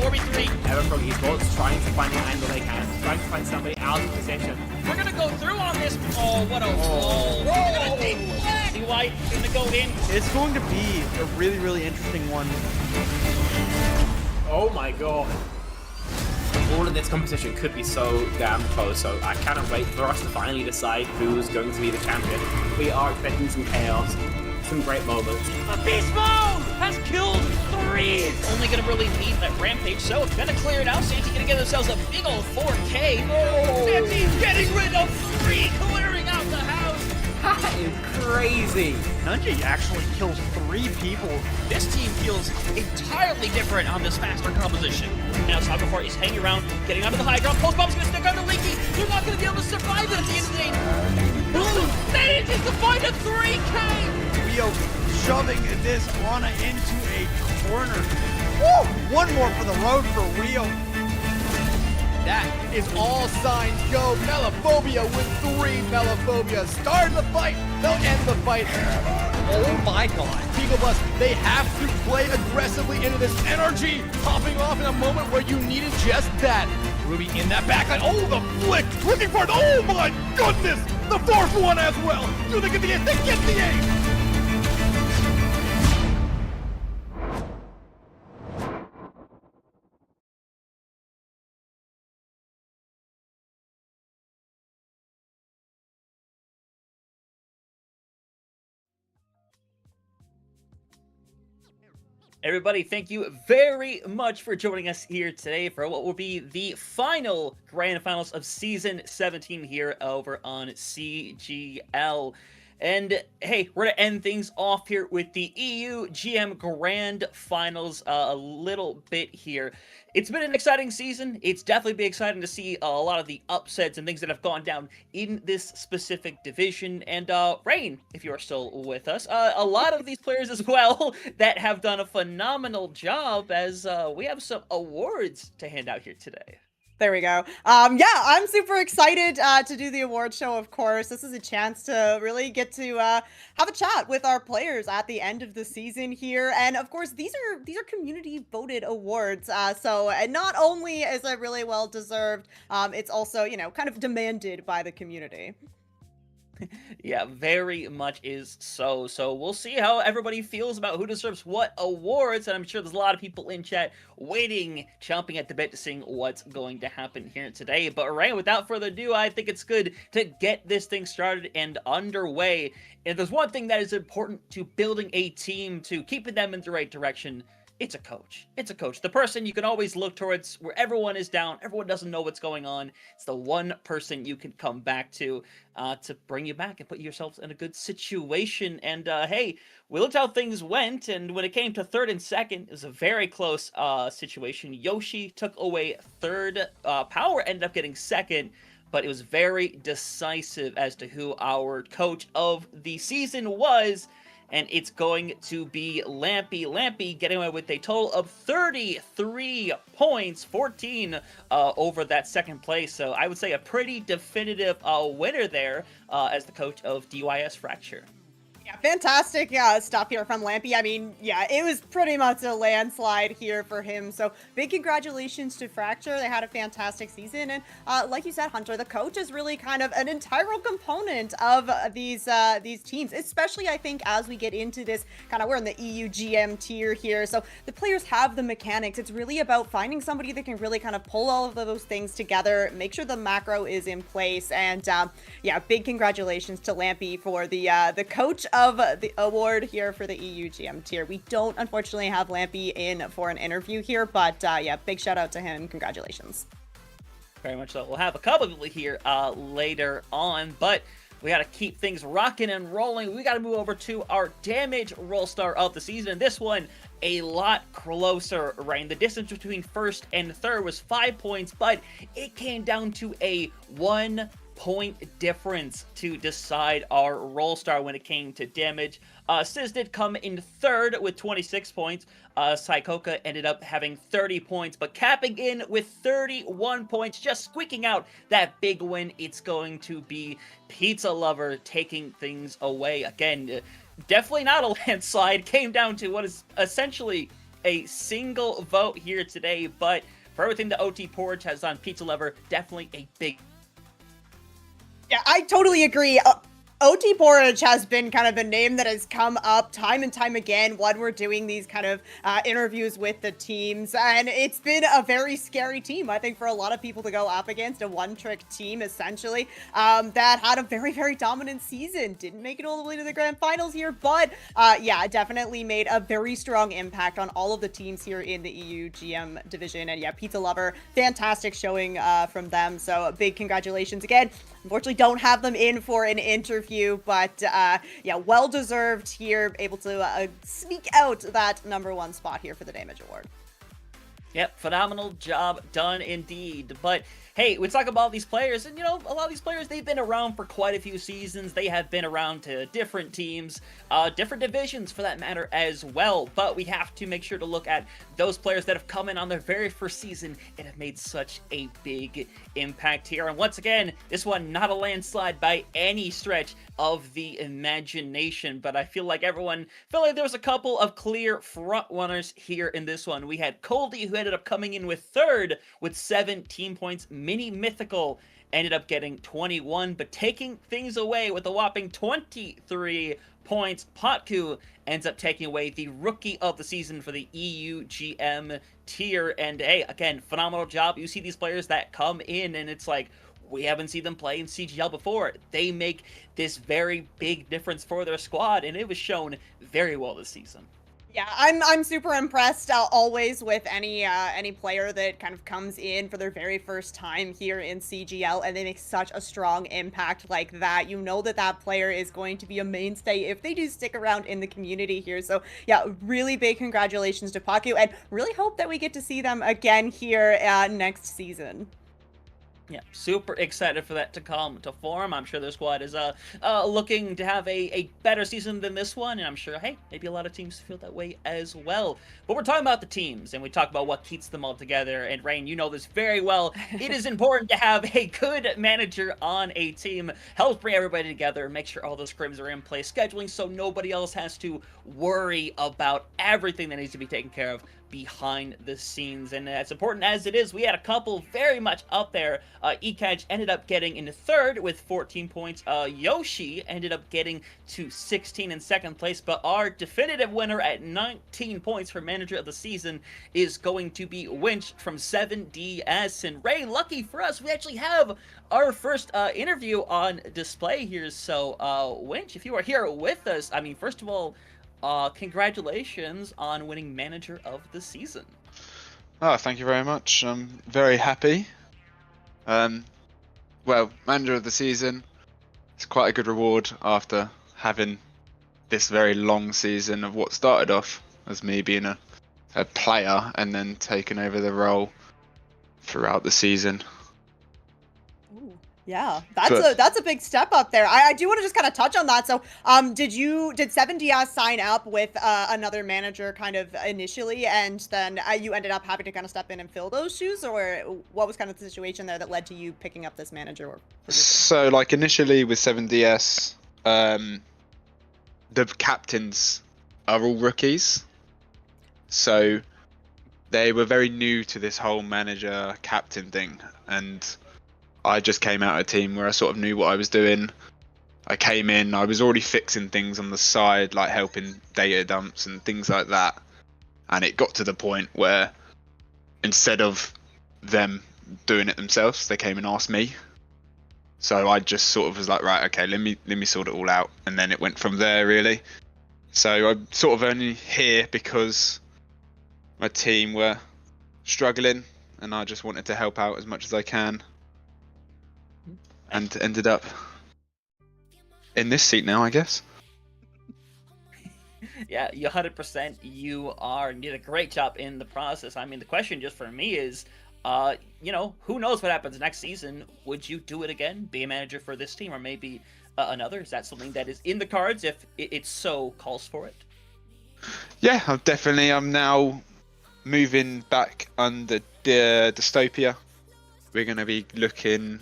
4v3. Evan from esports trying to find the angle they can, trying to find somebody out of position. We're gonna go through on this. Oh, what a wall. D-White gonna go in. It's going to be a really, really interesting one. Oh my god. All of this competition could be so damn close, so I cannot wait for us to finally decide who's going to be the champion. We are expecting some chaos, some great moments. Beast Mode has killed 3. Only gonna really need that rampage, so it's gonna clear it out. Santi gonna get themselves a big old 4K. Santi's getting rid of 3, clearing out the house. That is crazy. Nunji actually kills 3 people. This team feels entirely different on this faster composition. Now Saga is hanging around, getting onto the high ground. Post bomb's gonna stick under Leaky. They're not gonna be able to survive it at the end of the day. Boom! That is to find a 3K! Rio shoving this Ana into a corner. Woo! One more for the road for Rio. That is all signs go. Melophobia with 3 Melophobia. Start the fight. They'll end the fight. Oh my god. Eagle Bus, they have to play aggressively into this energy. Popping off in a moment where you needed just that. Ruby in that backline. Oh, the flick. Looking for it. Oh my goodness. The 4th one as well. Do they get the ace? They get the ace. Everybody, thank you very much for joining us here today for what will be the final grand finals of Season 17 here over on CGL. And hey, we're going to end things off here with the EU GM Grand Finals a little bit here. It's been an exciting season. It's definitely been exciting to see a lot of the upsets and things that have gone down in this specific division. And Rain, if you are still with us, a lot of these players as well that have done a phenomenal job, as we have some awards to hand out here today. There we go. Yeah, I'm super excited to do the award show, of course. This is a chance to really get to have a chat with our players at the end of the season here. And of course, these are community voted awards. So not only is it really well deserved, it's also, you know, kind of demanded by the community. Yeah, very much is so. So we'll see how everybody feels about who deserves what awards. And I'm sure there's a lot of people in chat waiting, chomping at the bit to see what's going to happen here today. But right, without further ado, I think it's good to get this thing started and underway. And if there's one thing that is important to building a team, to keeping them in the right direction, it's a coach. It's a coach. The person you can always look towards where everyone is down, everyone doesn't know what's going on. It's the one person you can come back to bring you back and put yourselves in a good situation. And hey, we looked how things went, and when it came to 3rd and 2nd, it was a very close situation. Yoshi took away 3rd. Power ended up getting 2nd, but it was very decisive as to who our coach of the season was. And it's going to be Lampy. Lampy getting away with a total of 33 points, 14 over that 2nd place. So I would say a pretty definitive winner there as the coach of DYS Fracture. Yeah, fantastic stuff here from Lampy. I mean, yeah, it was pretty much a landslide here for him. So big congratulations to Fracture. They had a fantastic season. And like you said, Hunter, the coach is really kind of an integral component of these teams, especially I think as we get into this kind of, we're in the EU GM tier here. So the players have the mechanics. It's really about finding somebody that can really kind of pull all of those things together, make sure the macro is in place. And yeah, big congratulations to Lampy for the coach of the award here for the EU GM tier. We don't unfortunately have Lampy in for an interview here, but yeah, big shout out to him. Congratulations. Very much so. We'll have a couple people here later on, but we got to keep things rocking and rolling. We got to move over to our damage roll star of the season, and this one a lot closer, right? The distance between 1st and 3rd was 5 points, but it came down to a 1 point difference to decide our roll star when it came to damage. Sizz did come in 3rd with 26 points. Saikoka ended up having 30 points, but capping in with 31 points, just squeaking out that big win. It's going to be Pizza Lover taking things away. Again, definitely not a landslide. Came down to what is essentially a single vote here today, but for everything that OT Porridge has done, Pizza Lover, definitely a big... Yeah, I totally agree. OT Porridge has been kind of a name that has come up time and time again when we're doing these kind of interviews with the teams, and it's been a very scary team, I think, for a lot of people to go up against, a one-trick team, essentially, that had a very, very dominant season. Didn't make it all the way to the grand finals here, but yeah, definitely made a very strong impact on all of the teams here in the EU GM division, and yeah, Pizza Lover, fantastic showing from them, so a big congratulations again. Unfortunately, don't have them in for an interview, but yeah, well-deserved here, able to sneak out that #1 spot here for the Damage Award. Yep, phenomenal job done indeed. But hey, we talk about these players, and you know, a lot of these players, they've been around for quite a few seasons. They have been around to different teams, different divisions for that matter as well. But we have to make sure to look at those players that have come in on their very first season and have made such a big impact here. And once again, this one not a landslide by any stretch of the imagination, but I feel like everyone felt like there was a couple of clear front runners here in this one. We had Coldy, who ended up coming in with third with 17 points. Mini Mythical ended up getting 21, but taking things away with a whopping 23 points. Potku ends up taking away the Rookie of the Season for the EU GM tier, and hey, again, phenomenal job. You see these players that come in, and it's like, we haven't seen them play in CGL before. They make this very big difference for their squad, and it was shown very well this season. Yeah, I'm super impressed always with any player that kind of comes in for their very first time here in CGL and they make such a strong impact like that. You know that that player is going to be a mainstay if they do stick around in the community here. So yeah, really big congratulations to Paku, and really hope that we get to see them again here next season. Yeah, super excited for that to come to form. I'm sure their squad is looking to have a better season than this one, and I'm sure, hey, maybe a lot of teams feel that way as well. But we're talking about the teams, and we talk about what keeps them all together, and Rain, you know this very well. It is important to have a good manager on a team. Helps bring everybody together, make sure all those scrims are in place, scheduling so nobody else has to worry about everything that needs to be taken care of behind the scenes. And as important as it is, we had a couple very much up there. Ekaj ended up getting into third with 14 points. Yoshi ended up getting to 16 in second place, but our definitive winner at 19 points for Manager of the Season is going to be Winch from 7DS. And Ray, lucky for us, we actually have our first interview on display here. So Winch, if you are here with us, I mean, first of all, congratulations on winning Manager of the Season. Oh, thank you very much. I'm very happy. Well, Manager of the Season, it's quite a good reward after having this very long season of what started off as me being a player and then taking over the role throughout the season. Yeah, that's a big step up there. I do want to just kind of touch on that. So, did 7DS sign up with another manager kind of initially, and then you ended up having to kind of step in and fill those shoes, or what was kind of the situation there that led to you picking up this manager position? So, like initially with 7DS, the captains are all rookies, so they were very new to this whole manager captain thing, and I just came out of a team where I sort of knew what I was doing. I came in, I was already fixing things on the side, like helping data dumps and things like that. And it got to the point where instead of them doing it themselves, they came and asked me. So I just sort of was like, right, okay, let me sort it all out. And then it went from there, really. So I'm sort of only here because my team were struggling and I just wanted to help out as much as I can. And ended up in this seat now, I guess. Yeah, you 100% you are, and did a great job in the process. I mean, the question just for me is, you know, who knows what happens next season? Would you do it again, be a manager for this team, or maybe another? Is that something that is in the cards if it so calls for it? Yeah, I'm now moving back under the Dystopia. We're going to be looking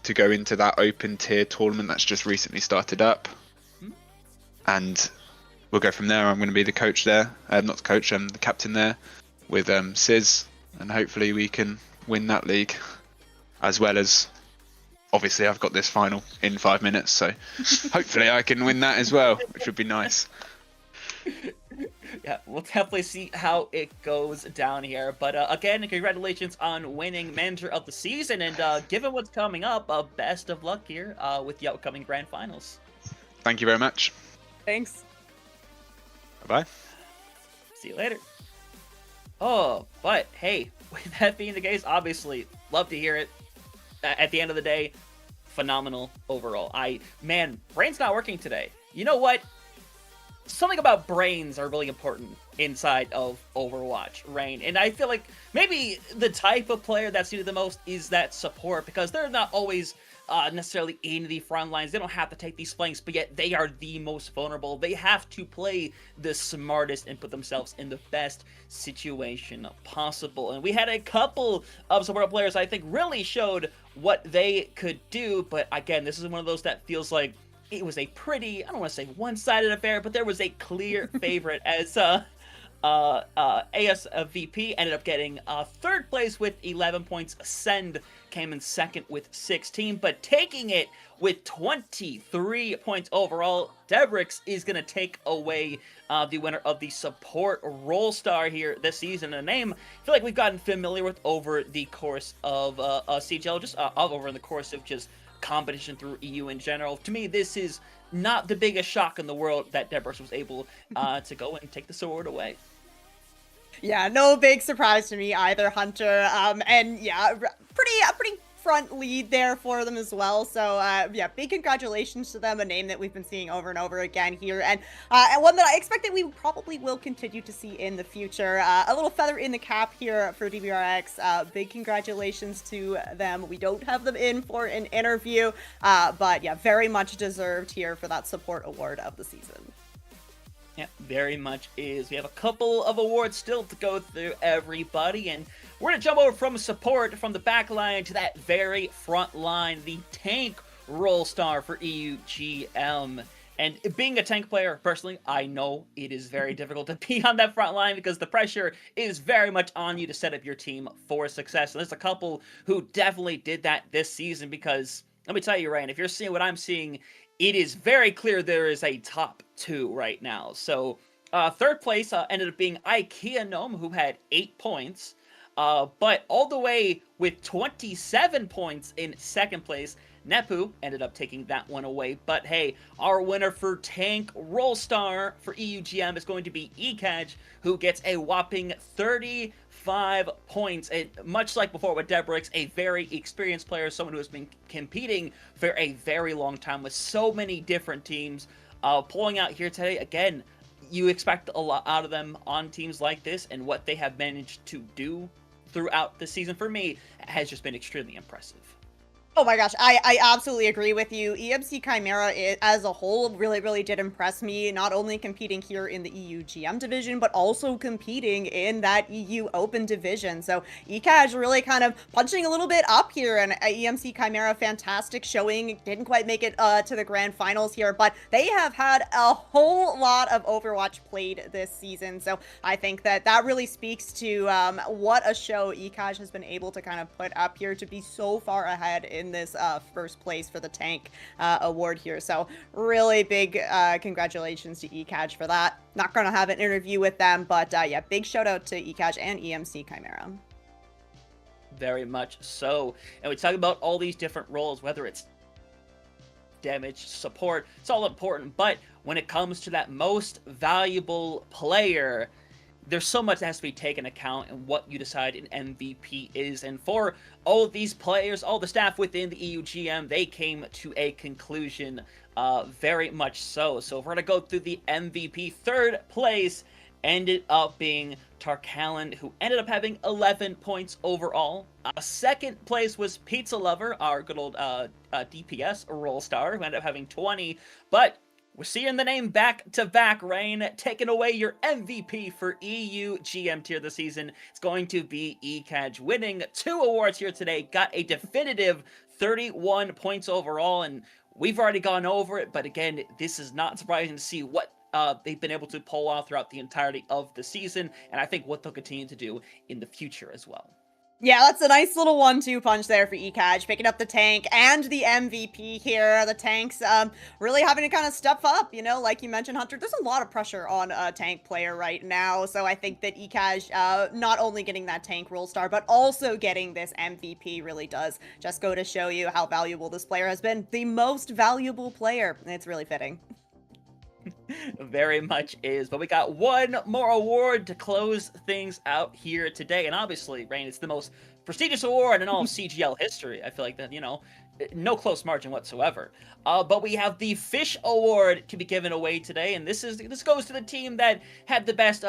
to go into that open tier tournament that's just recently started up, and we'll go from there. I'm going to be the coach there, not the coach, I'm the captain there with Sizz, and hopefully we can win that league, as well as obviously I've got this final in 5 minutes, so hopefully I can win that as well, which would be nice. Yeah, we'll definitely see how it goes down here. But again, congratulations on winning Manager of the Season, and given what's coming up, best of luck here with the upcoming Grand Finals. Thank you very much. Thanks. Bye-bye. See you later. Oh, but hey, with that being the case, obviously, love to hear it. At the end of the day, phenomenal overall. Man, brain's not working today. You know what? Something about brains are really important inside of Overwatch, Rain. And I feel like maybe the type of player that's needed the most is that support, because they're not always necessarily in the front lines. They don't have to take these flanks, but yet they are the most vulnerable. They have to play the smartest and put themselves in the best situation possible. And we had a couple of support players I think really showed what they could do, but again, this is one of those that feels like it was a pretty, I don't want to say one-sided affair, but there was a clear favorite as ASVP ended up getting third place with 11 points. Ascend came in second with 16, but taking it with 23 points overall. Debrix is going to take away the winner of the support role star here this season. A name I feel like we've gotten familiar with over the course of CGL, just over the course of just competition through EU in general. To me, this is not the biggest shock in the world that Debrix was able to go and take the sword away. Yeah, no big surprise to me either, Hunter. And yeah, pretty front lead there for them as well. So yeah, big congratulations to them. A name that we've been seeing over and over again here, and one that I expect that we probably will continue to see in the future. A little feather in the cap here for DBRX. Big congratulations to them. We don't have them in for an interview, but yeah, very much deserved here for that support award of the season. Yeah, very much is. We have a couple of awards still to go through, everybody, and we're going to jump over from support from the back line to that very front line, the tank role star for EUGM. And being a tank player, personally, I know it is very difficult to be on that front line because the pressure is very much on you to set up your team for success. And there's a couple who definitely did that this season because, let me tell you, Ryan, if you're seeing what I'm seeing, it is very clear there is a top two right now. So third place ended up being IKEA Gnome, who had 8 points. But all the way with 27 points in second place, Nepu ended up taking that one away. But hey, our winner for Tank Roll Star for EUGM is going to be Ekaj, who gets a whopping 35 points. And much like before with Debrix, a very experienced player, someone who has been competing for a very long time with so many different teams. Pulling out here today, again, you expect a lot out of them on teams like this, and what they have managed to do throughout the season, for me, has just been extremely impressive. Oh my gosh, I absolutely agree with you. EMC Chimera as a whole really did impress me, not only competing here in the EU GM division, but also competing in that EU Open division. So Ekaj really kind of punching a little bit up here, and EMC Chimera, fantastic showing. Didn't quite make it to the grand finals here, but they have had a whole lot of Overwatch played this season. So I think that really speaks to what a show Ekaj has been able to kind of put up here to be so far ahead in this first place for the tank award here. So really big congratulations to Ekaj for that. Not gonna have an interview with them, but yeah, big shout out to Ekaj and EMC Chimera. Very much so. And we talk about all these different roles, whether it's damage, support, it's all important, but when it comes to that most valuable player, there's so much that has to be taken account in what you decide an MVP is. And for all of these players, all the staff within the EUGM, they came to a conclusion very much so. So if we're going to go through the MVP, third place ended up being Tarkalan, who ended up having 11 points overall. Second place was Pizza Lover, our good old DPS role star, who ended up having 20. But we're seeing the name back-to-back, Rain, taking away your MVP for EU GM tier this season. It's going to be Ekaj, winning 2 awards here today. Got a definitive 31 points overall, and we've already gone over it, but again, this is not surprising to see what they've been able to pull off throughout the entirety of the season, and I think what they'll continue to do in the future as well. Yeah, that's a nice little 1-2 punch there for ECAJ, picking up the tank and the MVP here. The tanks really having to kind of step up, you know, like you mentioned, Hunter. There's a lot of pressure on a tank player right now, so I think that ECAJ not only getting that tank role star, but also getting this MVP really does just go to show you how valuable this player has been. The most valuable player. It's really fitting. Very much is. But we got one more award to close things out here today. And obviously, Rain, it's the most prestigious award in all of CGL history. I feel like that, you know, no close margin whatsoever. But we have the Fish Award to be given away today, and this goes to the team that had the best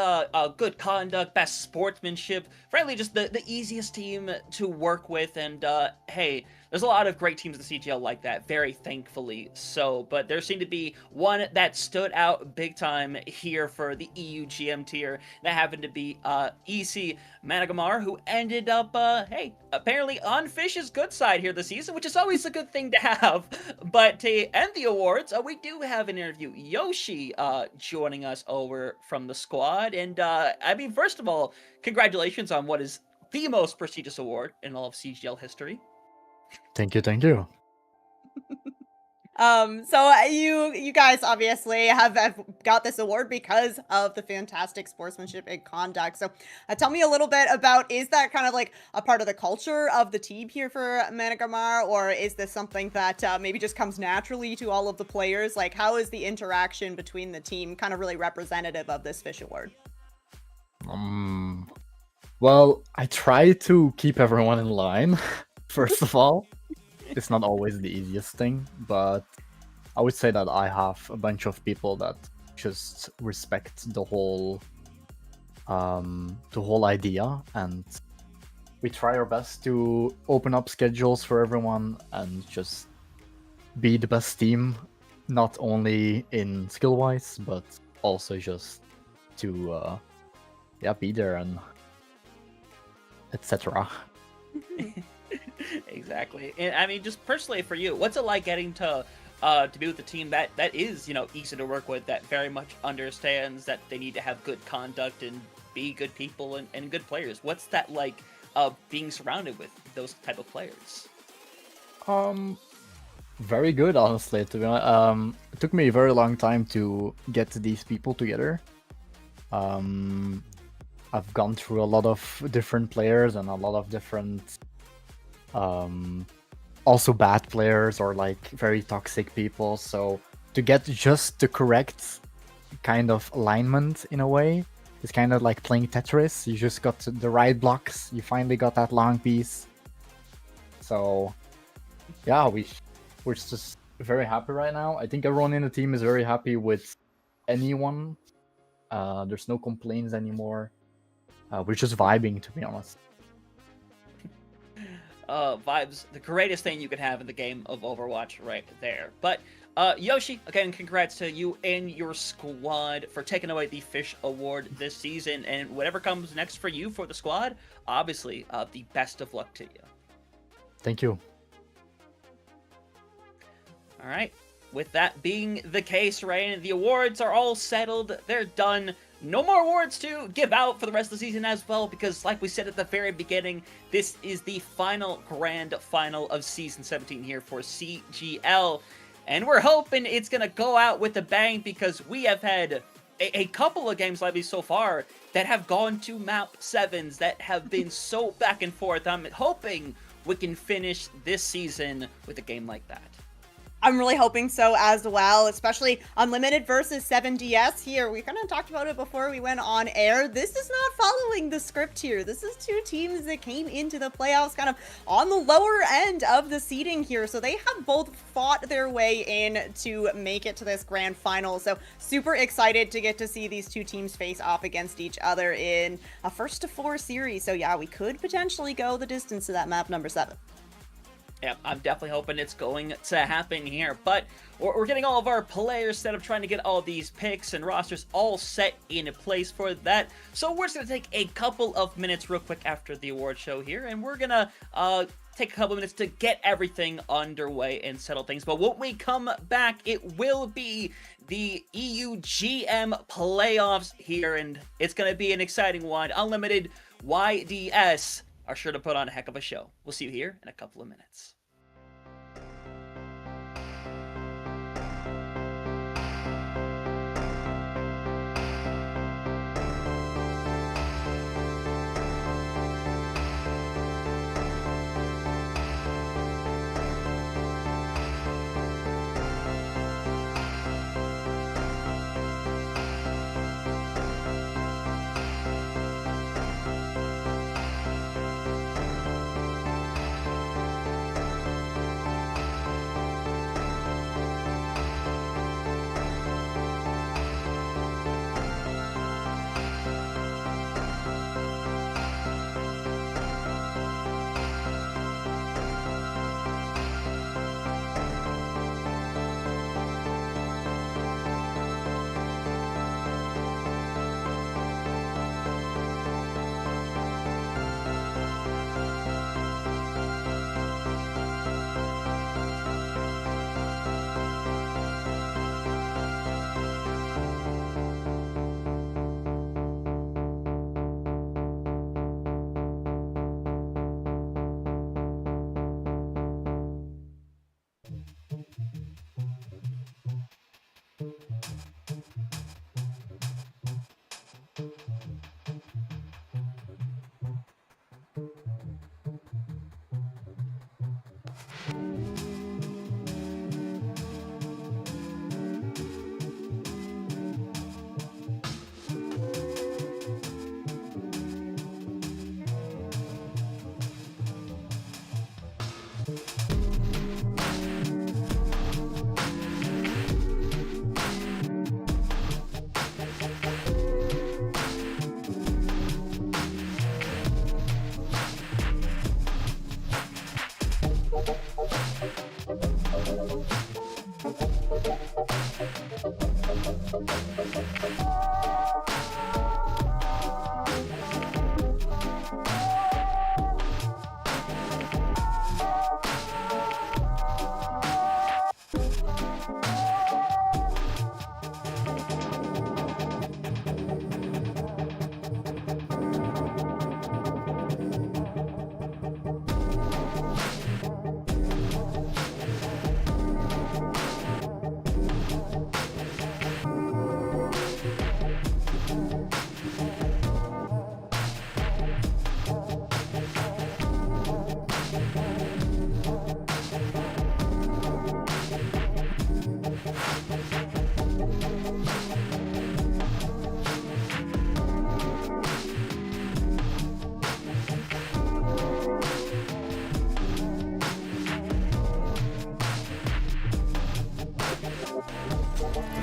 good conduct, best sportsmanship, frankly, just the easiest team to work with. And hey, there's a lot of great teams in the CGL like that, very thankfully so. But there seemed to be one that stood out big time here for the EU GM tier. That happened to be EC Managamar, who ended up, hey, apparently on Fish's good side here this season, which is always a good thing to have. But to end the awards, we do have an interview. Yoshi joining us over from the squad. And I mean, first of all, congratulations on what is the most prestigious award in all of CGL history. Thank you, thank you. So you guys obviously have got this award because of the fantastic sportsmanship and conduct. So tell me a little bit about, is that kind of like a part of the culture of the team here for Managamar, or is this something that maybe just comes naturally to all of the players? Like, how is the interaction between the team kind of really representative of this Fish Award? Well, I try to keep everyone in line, first of all. It's not always the easiest thing, but I would say that I have a bunch of people that just respect the whole idea, and we try our best to open up schedules for everyone and just be the best team, not only in skill-wise, but also just to be there and etc. Exactly. And I mean, just personally for you, what's it like getting to be with a team that is, you know, easy to work with, that very much understands that they need to have good conduct and be good people and good players? What's that like, being surrounded with those type of players? Very good, honestly. To be honest, it took me a very long time to get these people together. I've gone through a lot of different players and a lot of different also bad players or like very toxic people, so to get just the correct kind of alignment in a way, it's kind of like playing Tetris. You just got the right blocks, you finally got that long piece. So yeah, we're just very happy right now. I think everyone in the team is very happy with anyone. There's no complaints anymore. We're just vibing, to be honest. Vibes, the greatest thing you can have in the game of Overwatch right there. But Yoshi, again, congrats to you and your squad for taking away the Fish Award this season, and whatever comes next for you for the squad, obviously, the best of luck to you. Thank you. All right. With that being the case, Rain, the awards are all settled. They're done. No more awards to give out for the rest of the season as well, because like we said at the very beginning, this is the final grand final of Season 17 here for CGL. And we're hoping it's going to go out with a bang, because we have had a couple of games like these so far that have gone to map 7s that have been so back and forth. I'm hoping we can finish this season with a game like that. I'm really hoping so as well, especially Unlimited versus 7DS here. We kind of talked about it before we went on air. This is not following the script here. This is two teams that came into the playoffs kind of on the lower end of the seeding here. So they have both fought their way in to make it to this grand final. So super excited to get to see these two teams face off against each other in a 1-to-4 series. So yeah, we could potentially go the distance to that map number 7. Yeah, I'm definitely hoping it's going to happen here, but we're getting all of our players set up, trying to get all these picks and rosters all set in place for that. So we're just going to take a couple of minutes real quick after the award show here, and we're going to take a couple minutes to get everything underway and settle things. But when we come back, it will be the EUGM playoffs here, and it's going to be an exciting one. Unlimited YDS are sure to put on a heck of a show. We'll see you here in a couple of minutes.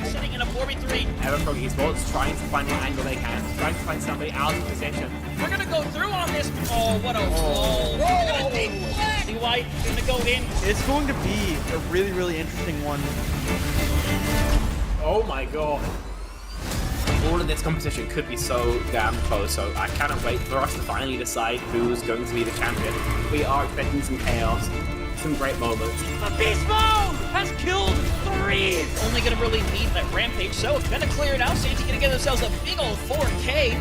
Sitting in a 4v3. Everfrog Esports trying to find what angle they can, trying to find somebody out of position. We're gonna go through on this. Oh, what a wall. We're gonna take flag. White gonna go in. It's going to be a really, really interesting one. Oh my god. All of this competition could be so damn close, so I cannot wait for us to finally decide who's going to be the champion. We are expecting some chaos, some great moments. Beast Mode has killed 3. Only gonna really need that rampage, so it's gonna clear it out. Santi gonna get themselves a big old 4K.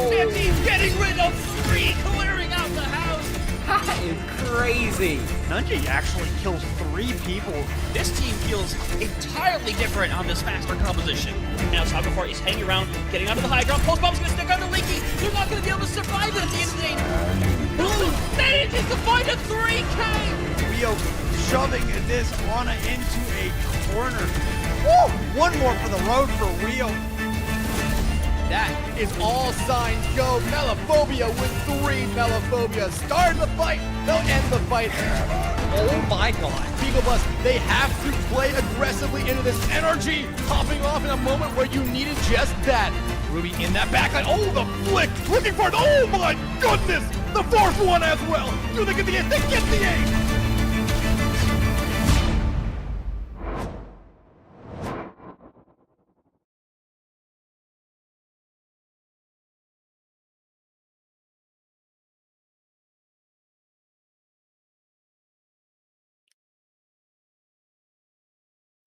Santi's getting rid of 3, clearing out the house. That is crazy. Nunji actually kills 3 people. This team feels entirely different on this faster composition. Now Saboteur is hanging around, getting onto the high ground. Pulse Bomb's gonna stick on the Leaky. They're not gonna be able to survive it at the end of the day. Blue manages to find a 3K. Rio shoving this Ana into a corner. Woo! One more for the road for Rio. That is all signs go. Melophobia with 3. Melophobia started the fight. They'll end the fight. Oh my god. Beagle Bus, they have to play aggressively into this energy. Popping off in a moment where you needed just that. Ruby in that backline. Oh, the flick. Looking for it. Oh my goodness. The 4th one as well. Do they get the 8? They get the 8.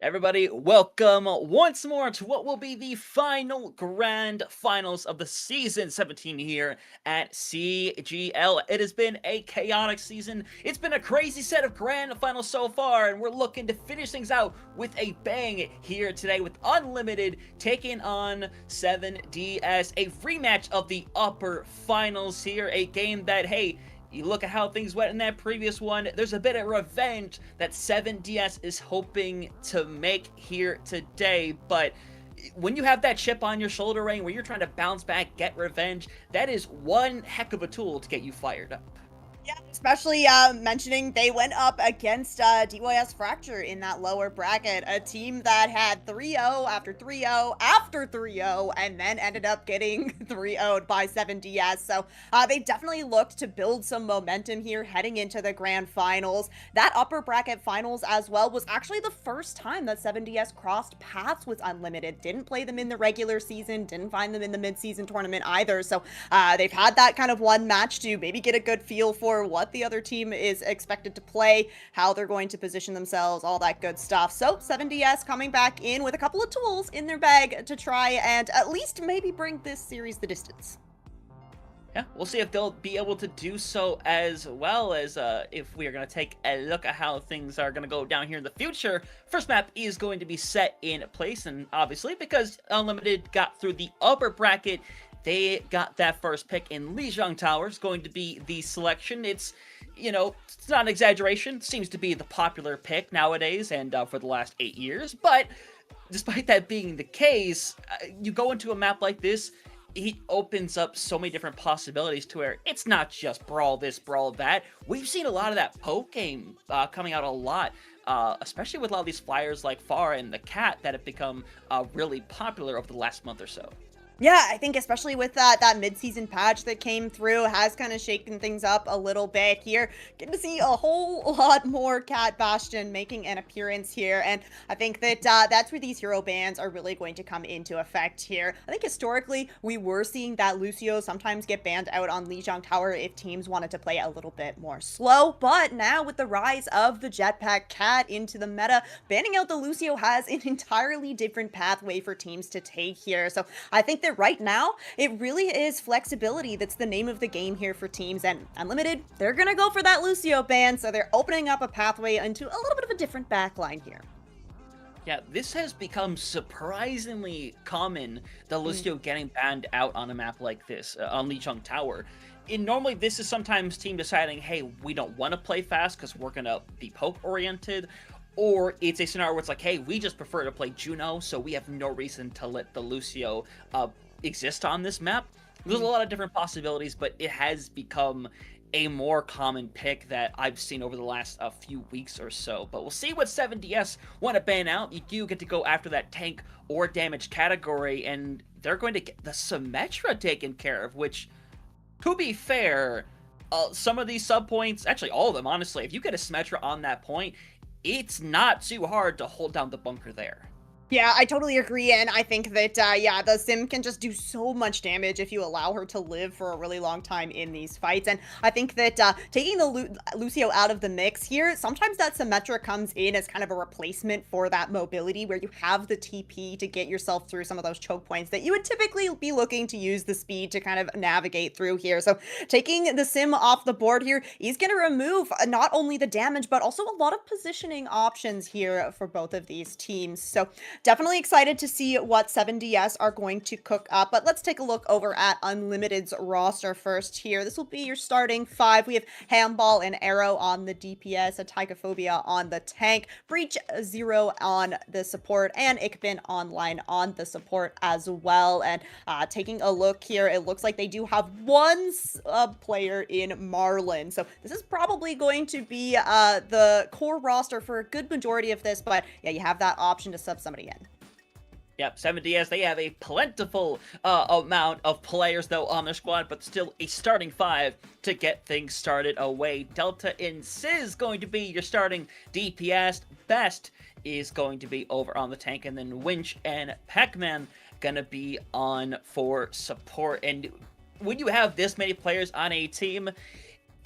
Everybody, welcome once more to what will be the final grand finals of the season 17 here at CGL. It has been a chaotic season. It's been a crazy set of grand finals so far, and we're looking to finish things out with a bang here today with Unlimited taking on 7DS, a rematch of the upper finals here, a game that, hey, you look at how things went in that previous one, there's a bit of revenge that 7DS is hoping to make here today, but when you have that chip on your shoulder, Rain, where you're trying to bounce back, get revenge, that is one heck of a tool to get you fired up. Yeah, especially mentioning they went up against DYS Fracture in that lower bracket, a team that had 3-0 after 3-0 after 3-0, and then ended up getting 3-0'd by 7DS. So they definitely looked to build some momentum here heading into the grand finals. That upper bracket finals as well was actually the first time that 7DS crossed paths with Unlimited. Didn't play them in the regular season, didn't find them in the mid-season tournament either. So they've had that kind of one match to maybe get a good feel for what the other team is expected to play, how they're going to position themselves, all that good stuff. So 7DS coming back in with a couple of tools in their bag to try and at least maybe bring this series the distance. Yeah, we'll see if they'll be able to do so, as well as if we are going to take a look at how things are going to go down here in the future. First map is going to be set in place, and obviously because Unlimited got through the upper bracket, they got that first pick in Lijiang Tower. Is going to be the selection. It's, you know, it's not an exaggeration. Seems to be the popular pick nowadays and for the last 8 years. But despite that being the case, you go into a map like this, it opens up so many different possibilities to where it's not just brawl this, brawl that. We've seen a lot of that poke game coming out a lot. Especially with a lot of these flyers like Far and the Cat that have become really popular over the last month or so. Yeah, I think especially with that mid-season patch that came through has kind of shaken things up a little bit here. Getting to see a whole lot more Cat Bastion making an appearance here, and I think that that's where these hero bans are really going to come into effect here. I think historically we were seeing that Lucio sometimes get banned out on Lijiang Tower if teams wanted to play a little bit more slow, but now with the rise of the Jetpack Cat into the meta, banning out the Lucio has an entirely different pathway for teams to take here. So I think that right now, it really is flexibility that's the name of the game here for teams, and Unlimited, they're gonna go for that Lucio ban, so they're opening up a pathway into a little bit of a different backline here. Yeah, this has become surprisingly common, the Lucio getting banned out on a map like this, on Lijiang Tower. And normally this is sometimes team deciding, hey, we don't want to play fast because we're going to be poke-oriented, or it's a scenario where it's like, hey, we just prefer to play Juno, so we have no reason to let the Lucio exist on this map. There's a lot of different possibilities, but it has become a more common pick that I've seen over the last few weeks or so. But we'll see what 7DS want to ban out. You do get to go after that tank or damage category, and they're going to get the Symmetra taken care of, which, to be fair, some of these sub points, actually all of them, honestly, if you get a Symmetra on that point, it's not too hard to hold down the bunker there. Yeah, I totally agree, and I think that, yeah, the Sim can just do so much damage if you allow her to live for a really long time in these fights, and I think that taking the Lucio out of the mix here, sometimes that Symmetra comes in as kind of a replacement for that mobility, where you have the TP to get yourself through some of those choke points that you would typically be looking to use the speed to kind of navigate through here. So taking the Sim off the board here is going to remove not only the damage, but also a lot of positioning options here for both of these teams. So definitely excited to see what 7DS are going to cook up, but let's take a look over at Unlimited's roster first here. This will be your starting 5. We have Handball and Arrow on the DPS, a Tychophobia on the tank, Breach 0 on the support, and Ikbin online on the support as well. And taking a look here, it looks like they do have one player in Marlin. So this is probably going to be the core roster for a good majority of this, but yeah, you have that option to sub somebody in. Yep, 7DS, they have a plentiful amount of players, though, on their squad, but still a starting 5 to get things started away. Delta and Sizz going to be your starting DPS. Best is going to be over on the tank, and then Winch and Pac-Man gonna be on for support. And when you have this many players on a team,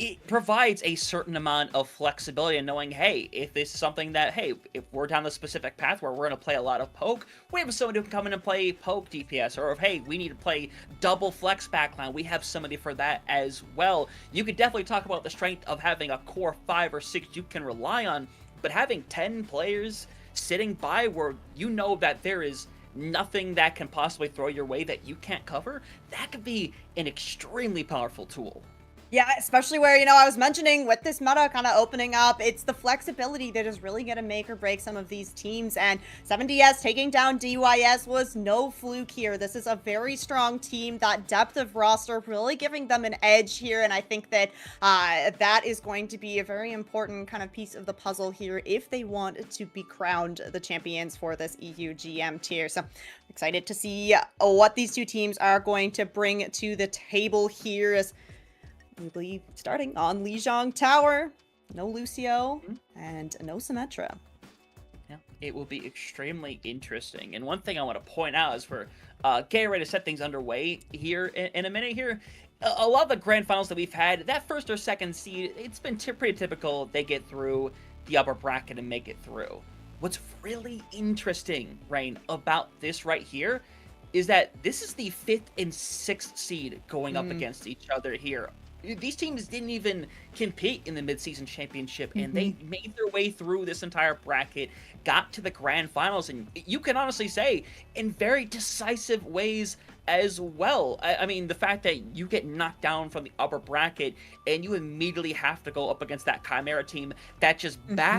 it provides a certain amount of flexibility in knowing, hey, if this is something that, hey, if we're down the specific path where we're going to play a lot of poke, we have someone who can come in and play poke DPS, or if, hey, we need to play double flex backline, we have somebody for that as well. You could definitely talk about the strength of having a core 5 or 6 you can rely on, but having 10 players sitting by where you know that there is nothing that can possibly throw your way that you can't cover, that could be an extremely powerful tool. Yeah, especially where, you know, I was mentioning with this meta kind of opening up, it's the flexibility that is really going to make or break some of these teams. And 7DS taking down DYS was no fluke here. This is a very strong team. That depth of roster really giving them an edge here. And I think that that is going to be a very important kind of piece of the puzzle here if they want to be crowned the champions for this EU GM tier. So excited to see what these two teams are going to bring to the table here. As we believe starting on Lijiang Tower, no Lucio and no Symmetra. Yeah, it will be extremely interesting. And one thing I want to point out is we're getting ready to set things underway here in a minute here. A lot of the grand finals that we've had, that first or second seed, it's been pretty typical. They get through the upper bracket and make it through. What's really interesting, Rain, about this right here is that this is the 5th and 6th seed going up against each other here. These teams didn't even compete in the mid-season championship, and they made their way through this entire bracket, got to the grand finals, and you can honestly say, in very decisive ways as well. I mean, the fact that you get knocked down from the upper bracket, and you immediately have to go up against that Chimera team that just back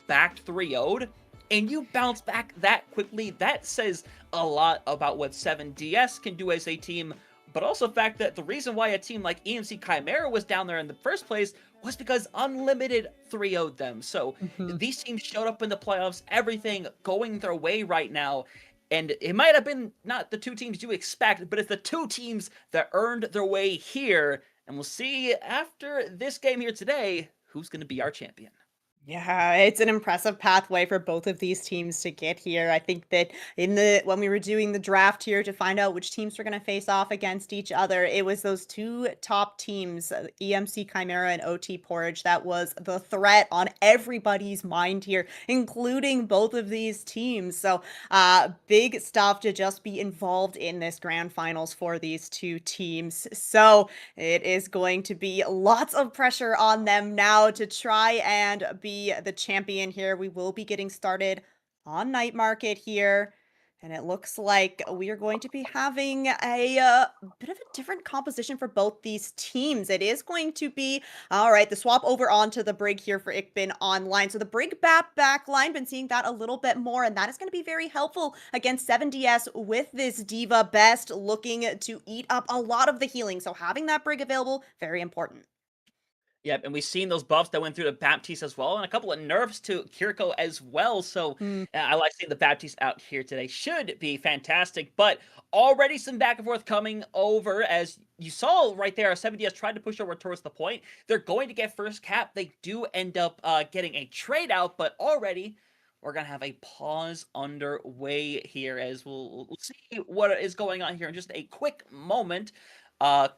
3-0'd, and you bounce back that quickly, that says a lot about what 7DS can do as a team, but also the fact that the reason why a team like EMC Chimera was down there in the first place was because Unlimited 3-0'd them. So these teams showed up in the playoffs, everything going their way right now. And it might have been not the two teams you expect, but it's the two teams that earned their way here. And we'll see after this game here today, who's going to be our champion. Yeah, it's an impressive pathway for both of these teams to get here. I think that when we were doing the draft here to find out which teams were going to face off against each other, it was those two top teams, EMC Chimera and OT Porridge, that was the threat on everybody's mind here, including both of these teams. So big stuff to just be involved in this grand finals for these two teams. So it is going to be lots of pressure on them now to try and be the champion here. We will be getting started on Night Market here, and it looks like we are going to be having a bit of a different composition for both these teams. It is going to be, all right, the swap over onto the Brig here for Ikbin online. So the Brig backline, been seeing that a little bit more, and that is going to be very helpful against 7DS with this Diva Best looking to eat up a lot of the healing. So having that Brig available, very important. Yep, and we've seen those buffs that went through to Baptiste as well, and a couple of nerfs to Kiriko as well, so I like seeing the Baptiste out here today. Should be fantastic, but already some back and forth coming over, as you saw right there, 7DS tried to push over towards the point. They're going to get first cap. They do end up getting a trade out, but already we're going to have a pause underway here, as we'll see what is going on here in just a quick moment.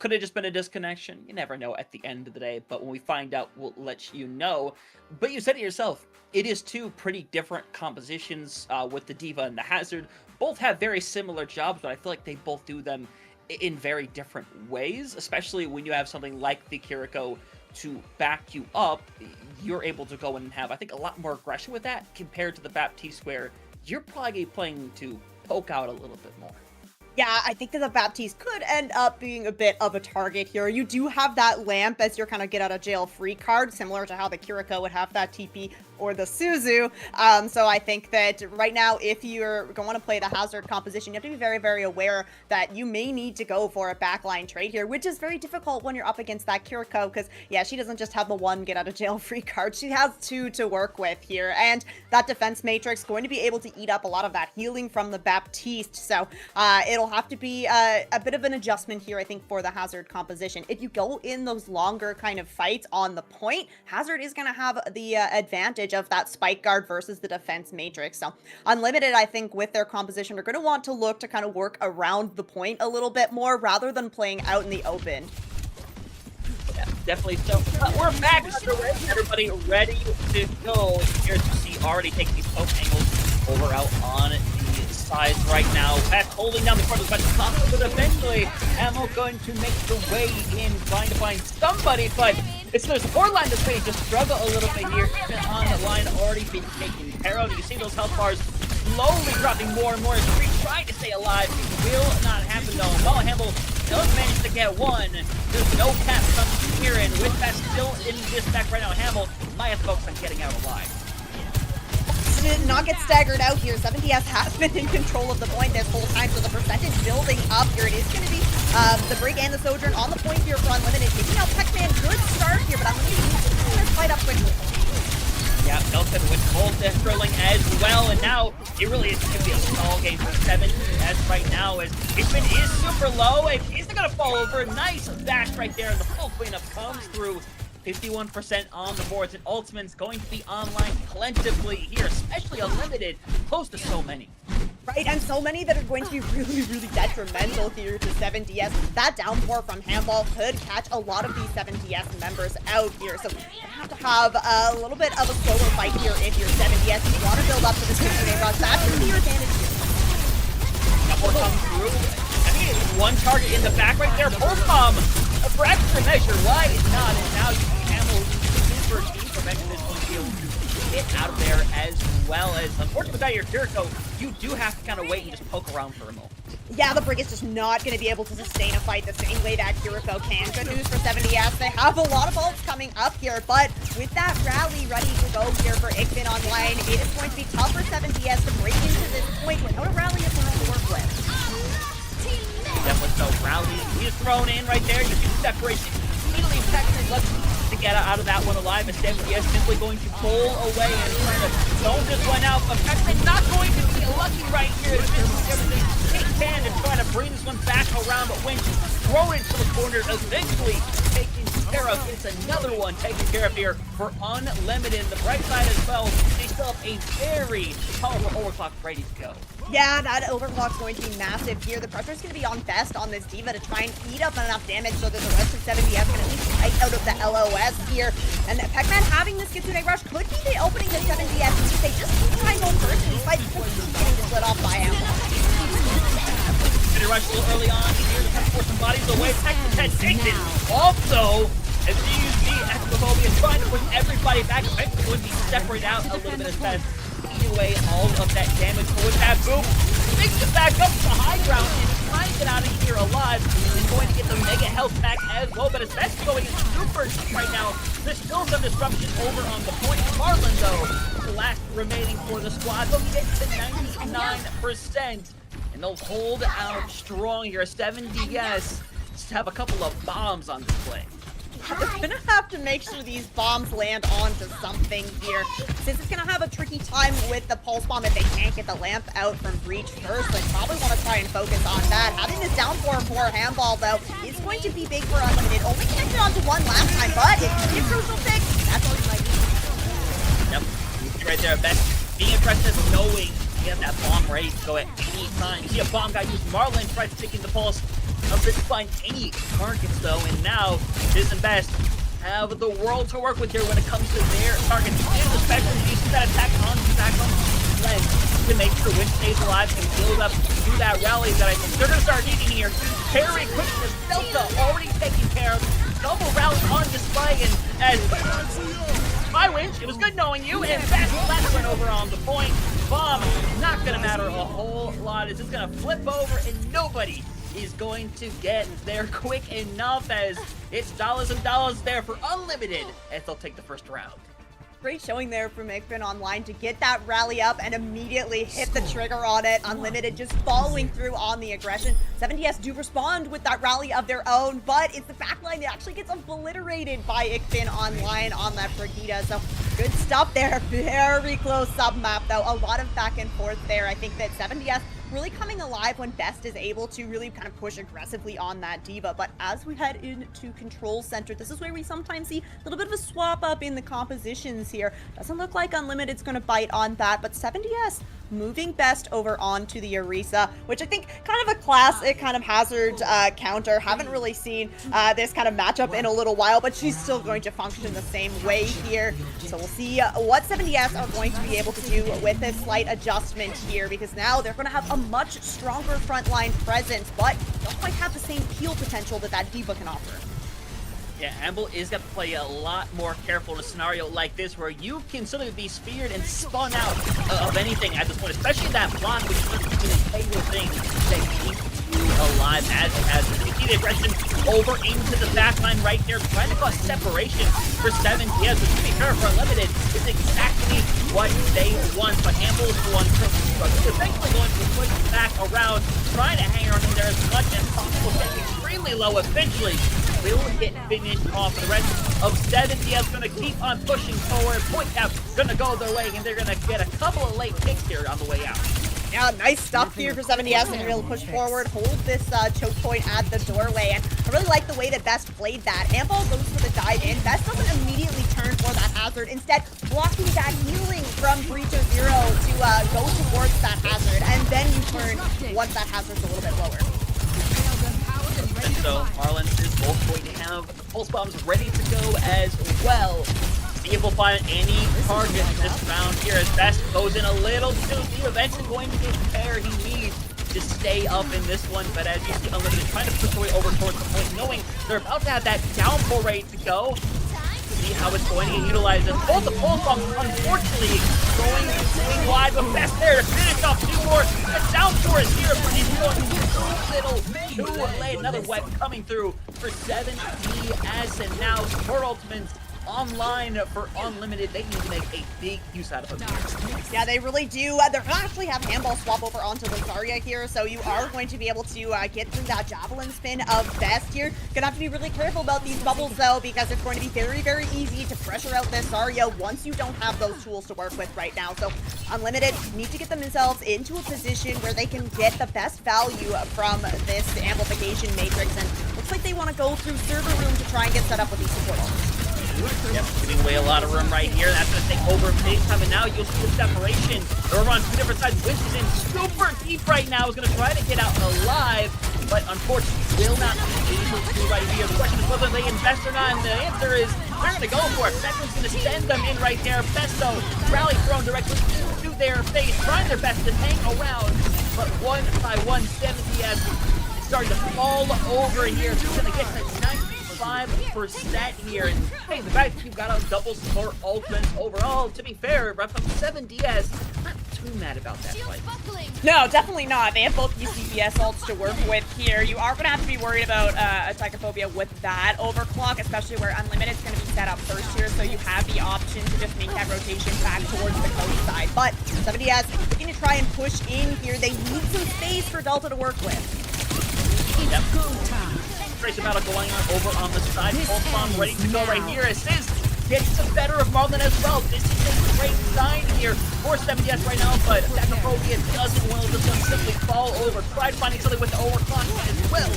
Could have just been a disconnection. You never know at the end of the day, but when we find out, we'll let you know. But you said it yourself, it is two pretty different compositions with the Diva and the Hazard. Both have very similar jobs, but I feel like they both do them in very different ways, especially when you have something like the Kiriko to back you up. You're able to go in and have, I think, a lot more aggression with that compared to the Baptiste, where you're probably playing to poke out a little bit more. Yeah, I think that the Baptiste could end up being a bit of a target here. You do have that lamp as your kind of get out of jail free card, similar to how the Kiriko would have that TP or the Suzu. So I think that right now, if you're going to play the Hazard composition, you have to be very, very aware that you may need to go for a backline trade here, which is very difficult when you're up against that Kiriko, because yeah, she doesn't just have the one get out of jail free card. She has two to work with here, and that defense matrix going to be able to eat up a lot of that healing from the Baptiste. So it'll have to be a bit of an adjustment here, I think, for the Hazard composition. If you go in those longer kind of fights on the point, Hazard is going to have the advantage of that spike guard versus the defense matrix. So Unlimited, I think, with their composition, are going to want to look to kind of work around the point a little bit more rather than playing out in the open. Definitely so. But we're back underway. Everybody ready to go. Here's you see already taking these poke angles over out on the sides right now. Back holding down the front of the top, but eventually Ammo going to make the way in, trying to find somebody, but it's their support line that's going to struggle a little bit here. Even on the line already being taken care of. You see those health bars slowly dropping more and more as Creek trying to stay alive. It will not happen though. Ball handle does manage to get one. There's no cap coming here, and with that still in this back right now, Hamill might have to focus on getting out alive. Did not get staggered out here. 7DS has been in control of the point this whole time, so the percentage building up here. It is going to be the Brig and the Sojourn on the point here for Unlimited. Taking out Pac-Man, good start here, but Unlimited needs to clean this fight up quickly. Yeah, Nelson with both the drilling as well, and now it really is going to be a stall game for 7DS right now as Hickman is super low and isn't going to fall over. Nice dash right there, and the full cleanup comes through. 51% on the boards, and Ultimate's going to be online plentifully here, especially Unlimited, close to so many. Right, and so many that are going to be really, really detrimental here to 7DS. That downpour from Handball could catch a lot of these 7DS members out here, so you have to have a little bit of a slower fight here if you're 7DS. You want to build up to this Kitsune Rush. That's going to be your advantage here. Couple come through. I mean, one target in the back right there. Pulse bomb, for extra measure. Why not? And now you see Hamill super deep, preventing this one to be able to get out of there as well as, unfortunately, without your Kiriko, you do have to kind of wait and just poke around for a moment. Yeah, the Brig is just not going to be able to sustain a fight the same way that Kiriko can. Good news for 7DS. They have a lot of ults coming up here, but with that rally ready to go here for Ikvin online, it is going to be tough for 7DS to break into this point without a rally of their own to work with. Definitely so. Rally, he is thrown in right there. You see the separation. Immediately Pac-Man lucky to get out of that one alive, and 7DS simply going to pull away and trying to zone this one out, but Pac-Man not going to be lucky right here. It's everything he can to try to bring this one back around, but when thrown into the corner, eventually taken care of. It's another one taken care of here for Unlimited. The bright side as well, they still have a very powerful overclock ready to go. Yeah, that overclock's going to be massive here. The pressure's going to be on Best on this D.Va to try and eat up enough damage so that the rest of 7DS going to be right out of the LOS here. And Pac-Man having this Kitsune Rush could be the opening to 7DS if they just try and go first in these fights before getting split off by Ammo. Kitsune Rush a little early on here to kind of force some bodies away. Pac-Man takes it. Also, as you use the Acrophobia trying to push everybody back, eventually would be separated out a little bit as fast. Eating away all of that damage, but with that boom, makes it back up to the high ground and trying to get out of here alive. He's going to get the mega health back as well, but it's best going super deep right now. There's still some disruption over on the point. Marlin, though, the last remaining for the squad, they'll get to 99%, and they'll hold out strong here. 7DS just have a couple of bombs on display. They're gonna have to make sure these bombs land onto something here. Since it's gonna have a tricky time with the pulse bomb if they can't get the lamp out from Breach first, they probably want to try and focus on that. Having this downpour for Handball, though, is going to be big for Unlimited. Only connected onto one last time, but it's a crucial pick. That's all you might need. Yep, right there, Best being impressive, knowing he has that bomb ready to go at any time. You see a bomb guy use Marlin, tries sticking the pulse. Unable to find any targets though, and now Biz and Best have the world to work with here when it comes to their targets. And especially using that attack on lens to make sure Win stays alive and build up to that rally that I think they're going to start needing here. Very quickly, Delta already taken care of. Double rally on display, and as my winch, it was good knowing you, and Best last one over on the point. Bomb, not going to matter a whole lot. It's just going to flip over, and nobody is going to get there quick enough as it's dollars and dollars there for Unlimited as they'll take the first round. Great showing there from Ikvin online to get that rally up and immediately hit the trigger on it. Unlimited just following through on the aggression. 7DS do respond with that rally of their own, but it's the backline that actually gets obliterated by Ikvin online on that Brigitte. So good stuff there. Very close sub-map though. A lot of back and forth there. I think that 7DS really coming alive when Best is able to really kind of push aggressively on that D.Va. But as we head into Control Center, this is where we sometimes see a little bit of a swap up in the compositions here. Doesn't look like Unlimited's going to bite on that, but 7DS moving Best over onto the Orisa, which I think kind of a classic kind of Hazard counter. Haven't really seen this kind of matchup in a little while, but she's still going to function the same way here. So we'll see what 70S are going to be able to do with this slight adjustment here, because now they're going to have a much stronger frontline presence, but don't quite have the same peel potential that that D.Va can offer. Yeah, Amble is going to play a lot more careful in a scenario like this, where you can suddenly be speared and spun out of anything at this point, especially that block, which is a fatal thing that keeps you alive as it has. You see the aggression over into the backline right there, trying to cause separation for 7 TS, which, to be fair, for Unlimited, is exactly what they want. But Amble is the one eventually going to push back around, trying to hang around in there as much as possible, getting extremely low eventually. Will get finished off. The rest of 7DS going to keep on pushing forward. Point out going to go their way, and they're going to get a couple of late picks here on the way out. Yeah, nice stuff here for 70S, and able to push forward, hold this choke point at the doorway, and I really like the way that Best played that. Amble goes for the dive in. Best doesn't immediately turn for that Hazard, instead blocking that healing from Breach of Zero to go towards that Hazard, and then you turn once that Hazard's a little bit lower. And so Marlins is both going to have the pulse bombs ready to go as well. See if we'll find any targets this round here, as Best goes in a little too deep. Eventually going to get the pair he needs to stay up in this one, but as you see Unlimited trying to push away over towards the point, knowing they're about to have that downpour ready to go. See how it's going to get utilized, as both the pulse bombs unfortunately going to swing wide, but Best there to finish off 2 more. The downpour is here, but he's going too late. Another wipe coming through for 7DS, and now her ultimates online for Unlimited. They need to make a big use out of it. Yeah, they really do. They're going to actually have handball swap over onto the Zarya here, so you are going to be able to get through that javelin spin of Best here. Gonna have to be really careful about these bubbles though, because it's going to be very, very easy to pressure out this Zarya once you don't have those tools to work with right now. So Unlimited need to get themselves into a position where they can get the best value from this amplification matrix, and looks like they want to go through server room to try and get set up with these support ults. Yep, giving away a lot of room right here. That's going to take over big time, and now you'll see the separation. They're on 2 different sides. Wiz is in super deep right now. Is going to try to get out alive, but unfortunately will not be able to right here. The question is whether they invest or not, and the answer is they're going to go for it. Becker's going to send them in right there. Besto rally thrown directly into their face, trying their best to hang around, but 1 by 1, 7DS is starting to fall over here. So he's going to get to 95% here, and hey, the fact that you've got a double support ultimate overall, to be fair, right from 7DS, not too mad about that fight. No, definitely not. They have both these DPS ults to work with here. You are going to have to be worried about Attack-a-phobia with that overclock, especially where Unlimited is going to be set up first here, so you have the option to just make that rotation back towards the coast side. But 70S looking to try and push in here. They need some space for Delta to work with. Yep. Tracer battle going on over on the side. Pulse bomb ready to go right here. Assist gets the better of Marlon as well. This is a great sign here for 7DS right now, but Attack-a-phobia doesn't want to just simply fall over. Tried finding something with the overclock as well.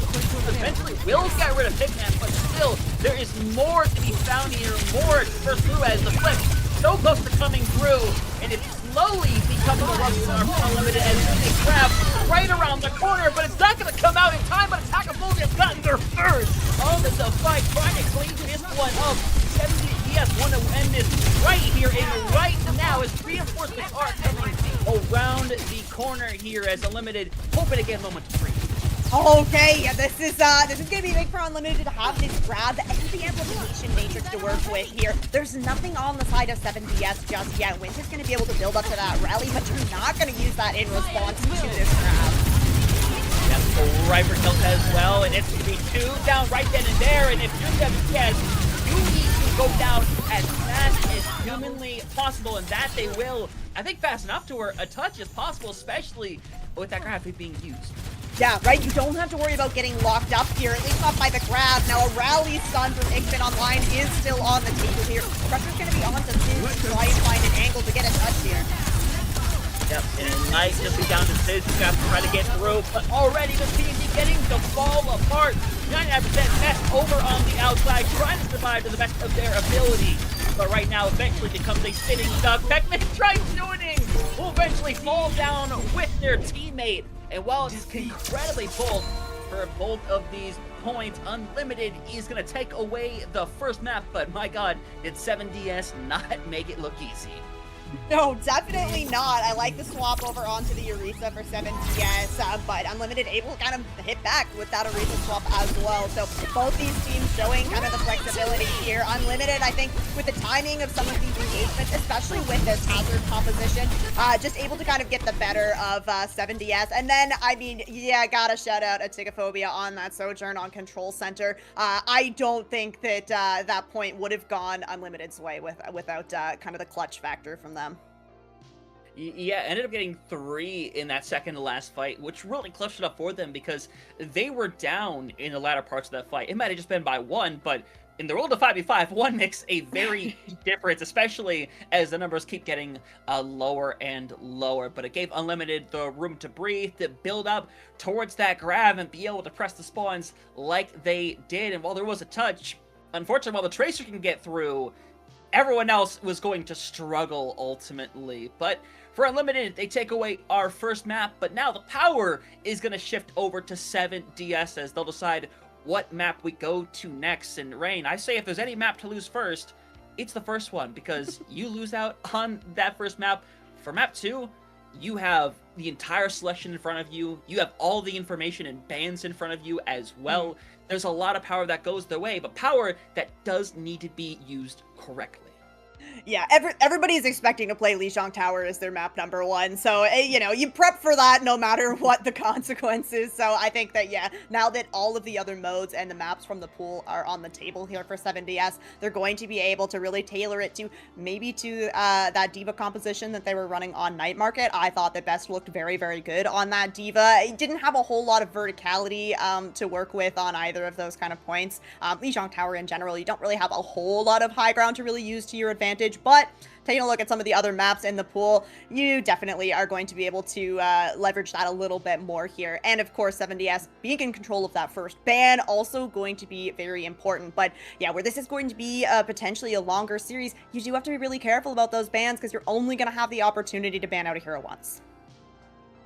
Eventually will get rid of Hitman, but still, there is more to be found here. More to burst through as the flip so close to coming through, and it's slowly becoming a rush for Unlimited as they grab right around the corner, but it's not going to come out in time. But Attack-a-phobia has gotten their first on the fight, trying to clean this one up. 70DS want to end this right here and right now as reinforcements are coming around the corner here as Unlimited hoping to get a moment to breathe. Okay, yeah, this is gonna be big for Unlimited to have this grab and the amplification matrix to work with here. There's nothing on the side of 7DS just yet. Winch is gonna be able to build up to that rally, but you're not gonna use that in response to this grab. That's right for Delta as well, and it's gonna be 2 down right then and there. And if you're 7DS, you need to go down as fast as humanly possible, and that they will. I think fast enough to where a touch is possible, especially with that graphic being used. Yeah, right? You don't have to worry about getting locked up here, at least not by the grab. Now, a rally stun from Igman Online is still on the table here. Pressure's going to be on to Sizz to try and find an angle to get a touch here. Yep, and it might just be down to Sizz who got to try to get through, but already the team beginning to fall apart. 99% Best over on the outside, trying to survive to the best of their ability. But right now, eventually becomes a sitting duck. Beckman tries joining will eventually fall down with their teammate. And while it's incredibly bold for both of these points, Unlimited is going to take away the first map, but my god, did 7DS not make it look easy. No, definitely not. I like the swap over onto the Orisa for 7DS, but Unlimited able to kind of hit back with that Orisa swap as well. So both these teams showing kind of the flexibility here. Unlimited, I think, with the timing of some of these engagements, especially with this hazard composition, just able to kind of get the better of 7DS. And then, I mean, yeah, gotta shout out Atigophobia on that Sojourn on Control Center. I don't think that that point would have gone Unlimited's way without kind of the clutch factor from them. Yeah, ended up getting 3 in that second to last fight, which really clutched it up for them because they were down in the latter parts of that fight. It might have just been by 1, but in the world of 5v5, 1 makes a very difference, especially as the numbers keep getting lower and lower. But it gave Unlimited the room to breathe, to build up towards that grab and be able to press the spawns like they did. And while there was a touch, unfortunately, while the Tracer can get through, everyone else was going to struggle ultimately. But for Unlimited, they take away our first map, but now the power is going to shift over to 7DS as they'll decide what map we go to next. And Rain, I say if there's any map to lose first, it's the first one, because you lose out on that first map. For map 2, you have the entire selection in front of you. You have all the information and bans in front of you as well. There's a lot of power that goes their way, but power that does need to be used correctly. Yeah, everybody's expecting to play Lijiang Tower as their map number 1, so, you know, you prep for that no matter what the consequences. So I think that, yeah, now that all of the other modes and the maps from the pool are on the table here for 7DS, they're going to be able to really tailor it to maybe to that D.Va composition that they were running on Night Market. I thought that Best looked very, very good on that D.Va. It didn't have a whole lot of verticality to work with on either of those kind of points. Lijiang Tower in general, you don't really have a whole lot of high ground to really use to your advantage. But taking a look at some of the other maps in the pool, you definitely are going to be able to leverage that a little bit more here. And of course, 7DS being in control of that first ban, also going to be very important. But yeah, where this is going to be potentially a longer series, you do have to be really careful about those bans because you're only going to have the opportunity to ban out a hero once.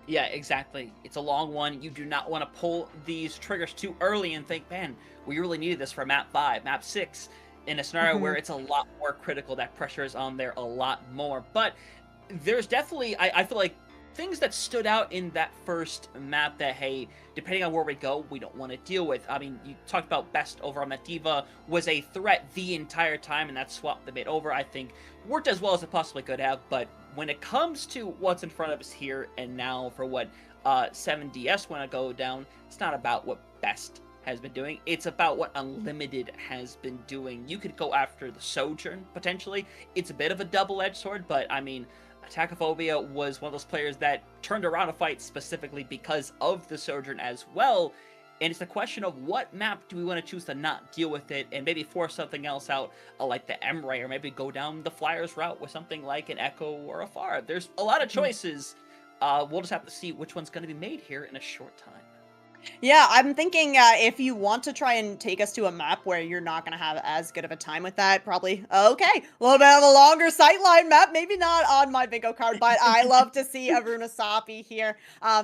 Yeah, exactly. It's a long one. You do not want to pull these triggers too early and think, man, we really needed this for map 5, map 6. In a scenario where it's a lot more critical, that pressure is on there a lot more. But there's definitely, I feel like, things that stood out in that first map that, hey, depending on where we go, we don't want to deal with. I mean, you talked about Best over on that D.Va was a threat the entire time, and that swap they made over, I think, worked as well as it possibly could have. But when it comes to what's in front of us here and now for what 7DS want to go down, it's not about what Best has been doing. It's about what Unlimited has been doing. You could go after the Sojourn, potentially. It's a bit of a double-edged sword, but, I mean, Atigophobia was one of those players that turned around a fight specifically because of the Sojourn as well, and it's a question of what map do we want to choose to not deal with it, and maybe force something else out, like the M-Ray, or maybe go down the Flyers route with something like an Echo or a Pharah. There's a lot of choices. We'll just have to see which one's going to be made here in a short time. Yeah, I'm thinking if you want to try and take us to a map where you're not going to have as good of a time with that, probably, okay, a little bit of a longer sightline map, maybe not on my bingo card, but I love to see a Runasapi here.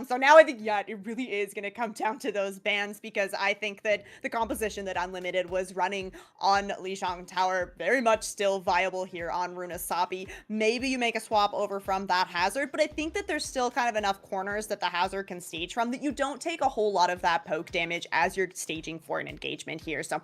So now I think, yeah, it really is going to come down to those bans, because I think that the composition that Unlimited was running on Lijiang Tower, very much still viable here on Runasapi. Maybe you make a swap over from that hazard, but I think that there's still kind of enough corners that the hazard can stage from that you don't take a whole lot of that poke damage as you're staging for an engagement here. So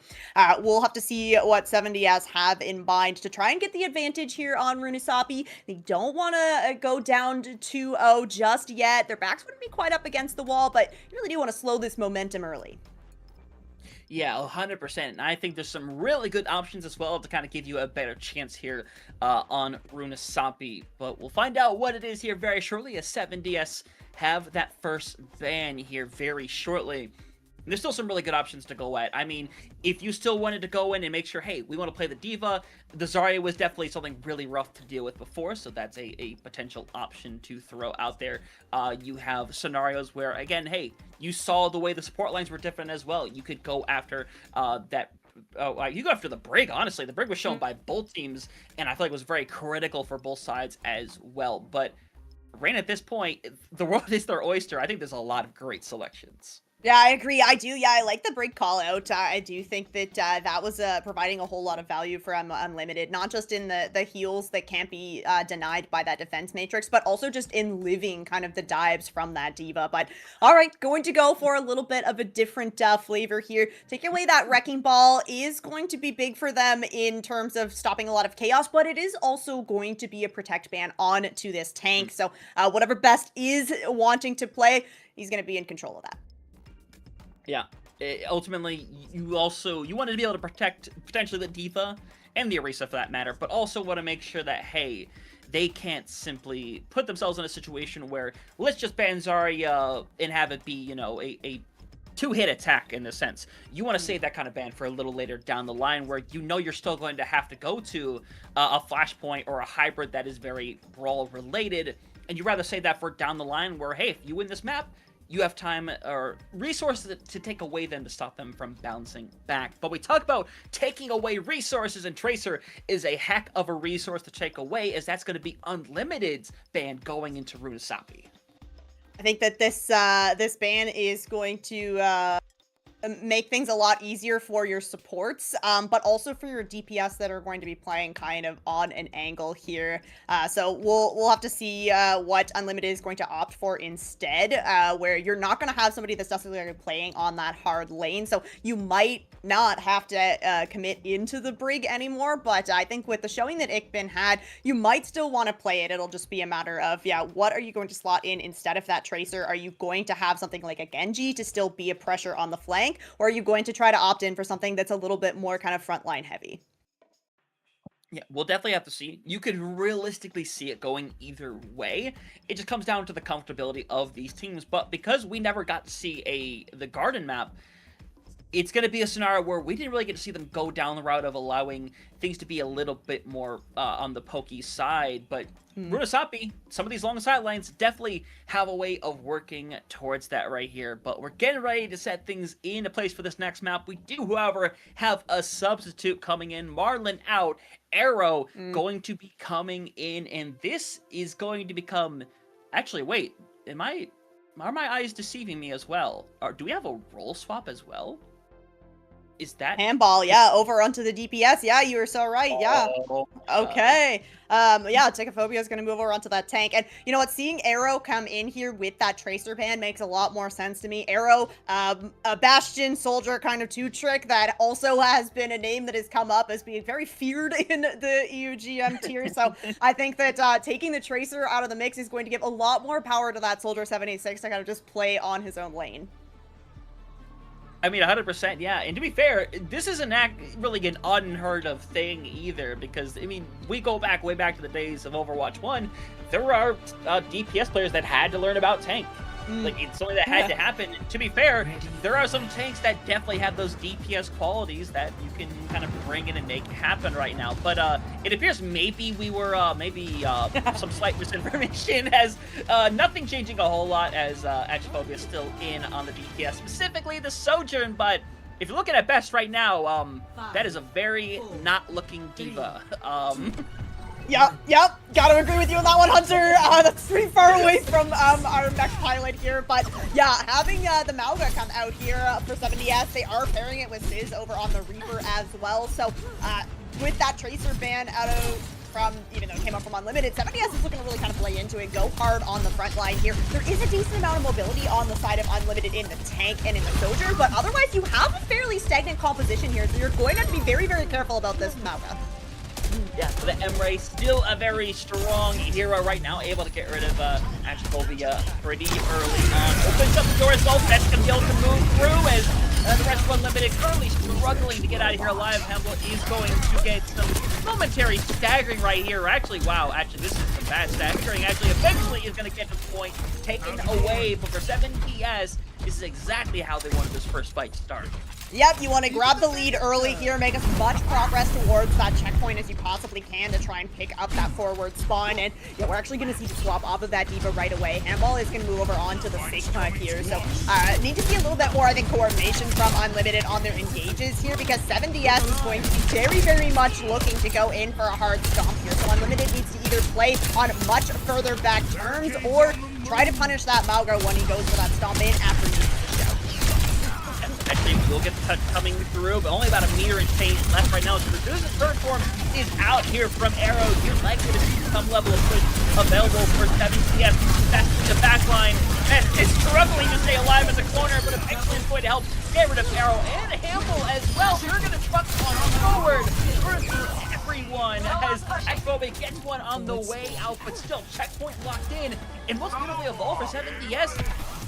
we'll have to see what 7DS have in mind to try and get the advantage here on Runasapi. They don't want to go down to 2-0 just yet. Their backs wouldn't be quite up against the wall, but you really do want to slow this momentum early. Yeah, 100%. And I think there's some really good options as well to kind of give you a better chance here on Runasapi. But we'll find out what it is here very shortly, as 7DS have that first ban here very shortly. There's still some really good options to go at. I mean, if you still wanted to go in and make sure, hey, we want to play the D.Va, the Zarya was definitely something really rough to deal with before, so that's a potential option to throw out there. You have scenarios where, again, hey, you saw the way the support lines were different as well. You could go after you go after the Brig, honestly. The Brig was shown by both teams, and I feel like it was very critical for both sides as well. But Rain, at this point, the world is their oyster. I think there's a lot of great selections. Yeah, I agree. I do. Yeah, I like the break call out. I do think that that was providing a whole lot of value for Unlimited, not just in the heals that can't be denied by that defense matrix, but also just in living kind of the dives from that diva. But all right, going to go for a little bit of a different flavor here. Taking away that Wrecking Ball is going to be big for them in terms of stopping a lot of chaos, but it is also going to be a protect ban on to this tank. So whatever Best is wanting to play, he's going to be in control of that. Yeah, ultimately, you wanted to be able to protect potentially the Diva and the Orisa for that matter, but also want to make sure that, hey, they can't simply put themselves in a situation where, let's just ban Zarya and have it be, you know, a two-hit attack in a sense. You want to save that kind of ban for a little later down the line where you know you're still going to have to go to a Flashpoint or a hybrid that is very Brawl-related, and you'd rather save that for down the line where, hey, if you win this map, you have time or resources to take away them to stop them from bouncing back. But we talk about taking away resources, and Tracer is a heck of a resource to take away, as that's going to be Unlimited's ban going into Runasapi. I think that this ban is going to make things a lot easier for your supports, but also for your DPS that are going to be playing kind of on an angle here. So we'll have to see what Unlimited is going to opt for instead, where you're not going to have somebody that's necessarily playing on that hard lane. So you might not have to commit into the Brig anymore, but I think with the showing that Ikbin had, you might still want to play it. It'll just be a matter of, yeah, what are you going to slot in instead of that Tracer? Are you going to have something like a Genji to still be a pressure on the flank? Or are you going to try to opt in for something that's a little bit more kind of frontline heavy? Yeah, we'll definitely have to see. You could realistically see it going either way. It just comes down to the comfortability of these teams. But because we never got to see the Garden map, it's going to be a scenario where we didn't really get to see them go down the route of allowing things to be a little bit more on the pokey side. But Runasapi, some of these long sidelines definitely have a way of working towards that right here. But we're getting ready to set things into place for this next map. We do, however, have a substitute coming in. Marlon out. Arrow going to be coming in. And this is going to become... Actually, wait. Are my eyes deceiving me as well? Do we have a role swap as well? Is that handball? Yeah, over onto the DPS. Yeah, you were so right. Yeah. Okay. Yeah, Ticophobia is going to move over onto that tank. And you know what? Seeing Arrow come in here with that Tracer ban makes a lot more sense to me. Arrow, a Bastion soldier kind of two-trick that also has been a name that has come up as being very feared in the EUGM tier. So I think that taking the Tracer out of the mix is going to give a lot more power to that Soldier 786 to kind of just play on his own lane. I mean, 100%, yeah. And to be fair, this isn't really an unheard of thing either, because, I mean, we go way back to the days of Overwatch 1, there are DPS players that had to learn about tank. Like, it's something that had to happen. And to be fair, there are some tanks that definitely have those DPS qualities that you can kind of bring in and make happen right now. But it appears maybe we were, some slight misinformation, as nothing changing a whole lot, as Atrophobia is still in on the DPS, specifically the Sojourn. But if you're looking at Best right now, that is a very not looking diva. Yep, gotta agree with you on that one, Hunter. That's pretty far away from our next pilot here, but yeah, having the Malga come out here for 70S, they are pairing it with Fizz over on the Reaper as well, so with that Tracer ban out of even though it came up from Unlimited, 70S is looking to really kind of play into it, go hard on the front line here. There is a decent amount of mobility on the side of Unlimited in the tank and in the Soldier, but otherwise you have a fairly stagnant composition here, so you're going to have to be very, very careful about this Malga. Yeah, so the Emre still a very strong hero right now, able to get rid of Atrophobia pretty early on. Opens up the door as well, that's going to be able to move through as the rest of Unlimited currently struggling to get out of here alive. Hempel is going to get some momentary staggering right here. Actually, wow, this is some bad staggering. Actually, eventually is going to get to the point taken away, but for 7PS, this is exactly how they wanted this first fight to start. Yep, you want to grab the lead early here, make as much progress towards that checkpoint as you possibly can to try and pick up that forward spawn. And yeah, we're actually going to see the swap off of that D.Va right away. Handball is going to move over onto the Sigma here. So need to see a little bit more, I think, coordination from Unlimited on their engages here, because 7DS is going to be very, very much looking to go in for a hard stomp here. So Unlimited needs to either play on much further back turns or try to punish that Malgo when he goes for that stomp in after he Actually, we'll get the touch coming through, but only about a meter and change left right now. So Reduce's third form is out here from Arrow. You're likely to see some level of push available for 7CS. That's in the back line. And is struggling to stay alive in the corner, but eventually is going to help get rid of Arrow and Hamble as well. They're going to truck on forward versus everyone as Xphobic gets one on the way out, but still checkpoint locked in. And most beautifully of all for 7DS,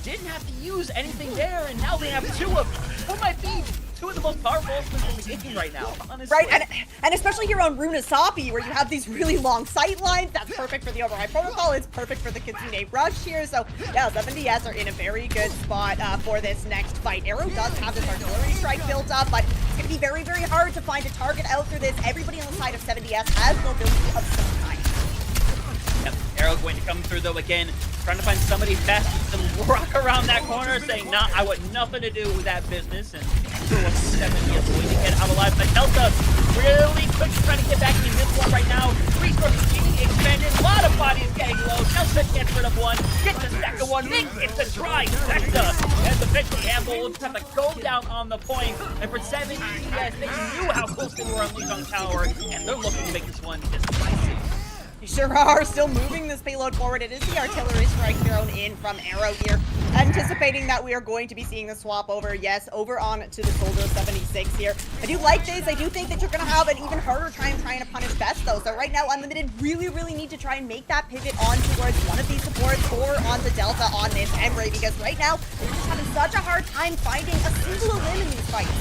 didn't have to use anything there, and now they have two of what might be two of the most powerful ultimates in the game right now, honestly. Right, and especially here on Runasapi, where you have these really long sight lines, that's perfect for the override protocol, it's perfect for the Kitsune rush here, so yeah, 7DS are in a very good spot for this next fight. Arrow does have this artillery strike built up, but it's going to be very, very hard to find a target out through this. Everybody on the side of 7DS has mobility of some kind. Yep, Arrow going to come through though again, trying to find somebody fast to rock around that corner, saying, nah, I want nothing to do with that business, and 7DS going to get out alive. But Delta really quick trying to get back in this one right now. Resources being expended, a lot of bodies getting low. Delta gets rid of one, gets the second one, then gets the try. Delta and eventually Amble will just have to go down on the point. And for 7DS, they knew how close they were on Luzon Tower, and they're looking to make this one decisive. You sure are still moving this payload forward. It is the artillery strike thrown in from Arrow here, anticipating that we are going to be seeing the swap over, yes, over on to the Soldier 76 here. I do like this. I do think that you're going to have an even harder time trying to punish Best, though. So right now, Unlimited really, really need to try and make that pivot on towards one of these supports or onto Delta on this Emre, because right now, they're just having such a hard time finding a single win in these fights.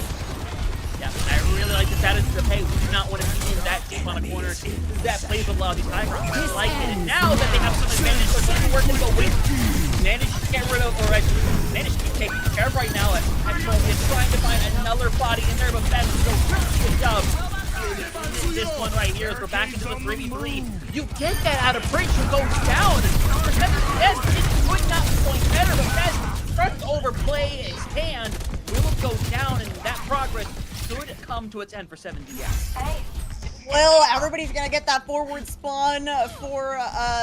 Yeah, I really like this attitude of, hey, we do not want to be in that deep on a corner that plays with a lot of these high ground. I like it. And now that they have some advantage, so it's working to go win. Managed to get rid of, or managed to take care of right now. Actually, is trying to find another body in there, but Best does a really good job. This one right here is we're back into the 3v3. You get that out of Bridge who goes down. For 7DS, it could not be going better, but Best starts to overplay his hand. Will goes down, and that progress should come to its end for 7DS. Well, everybody's going to get that forward spawn for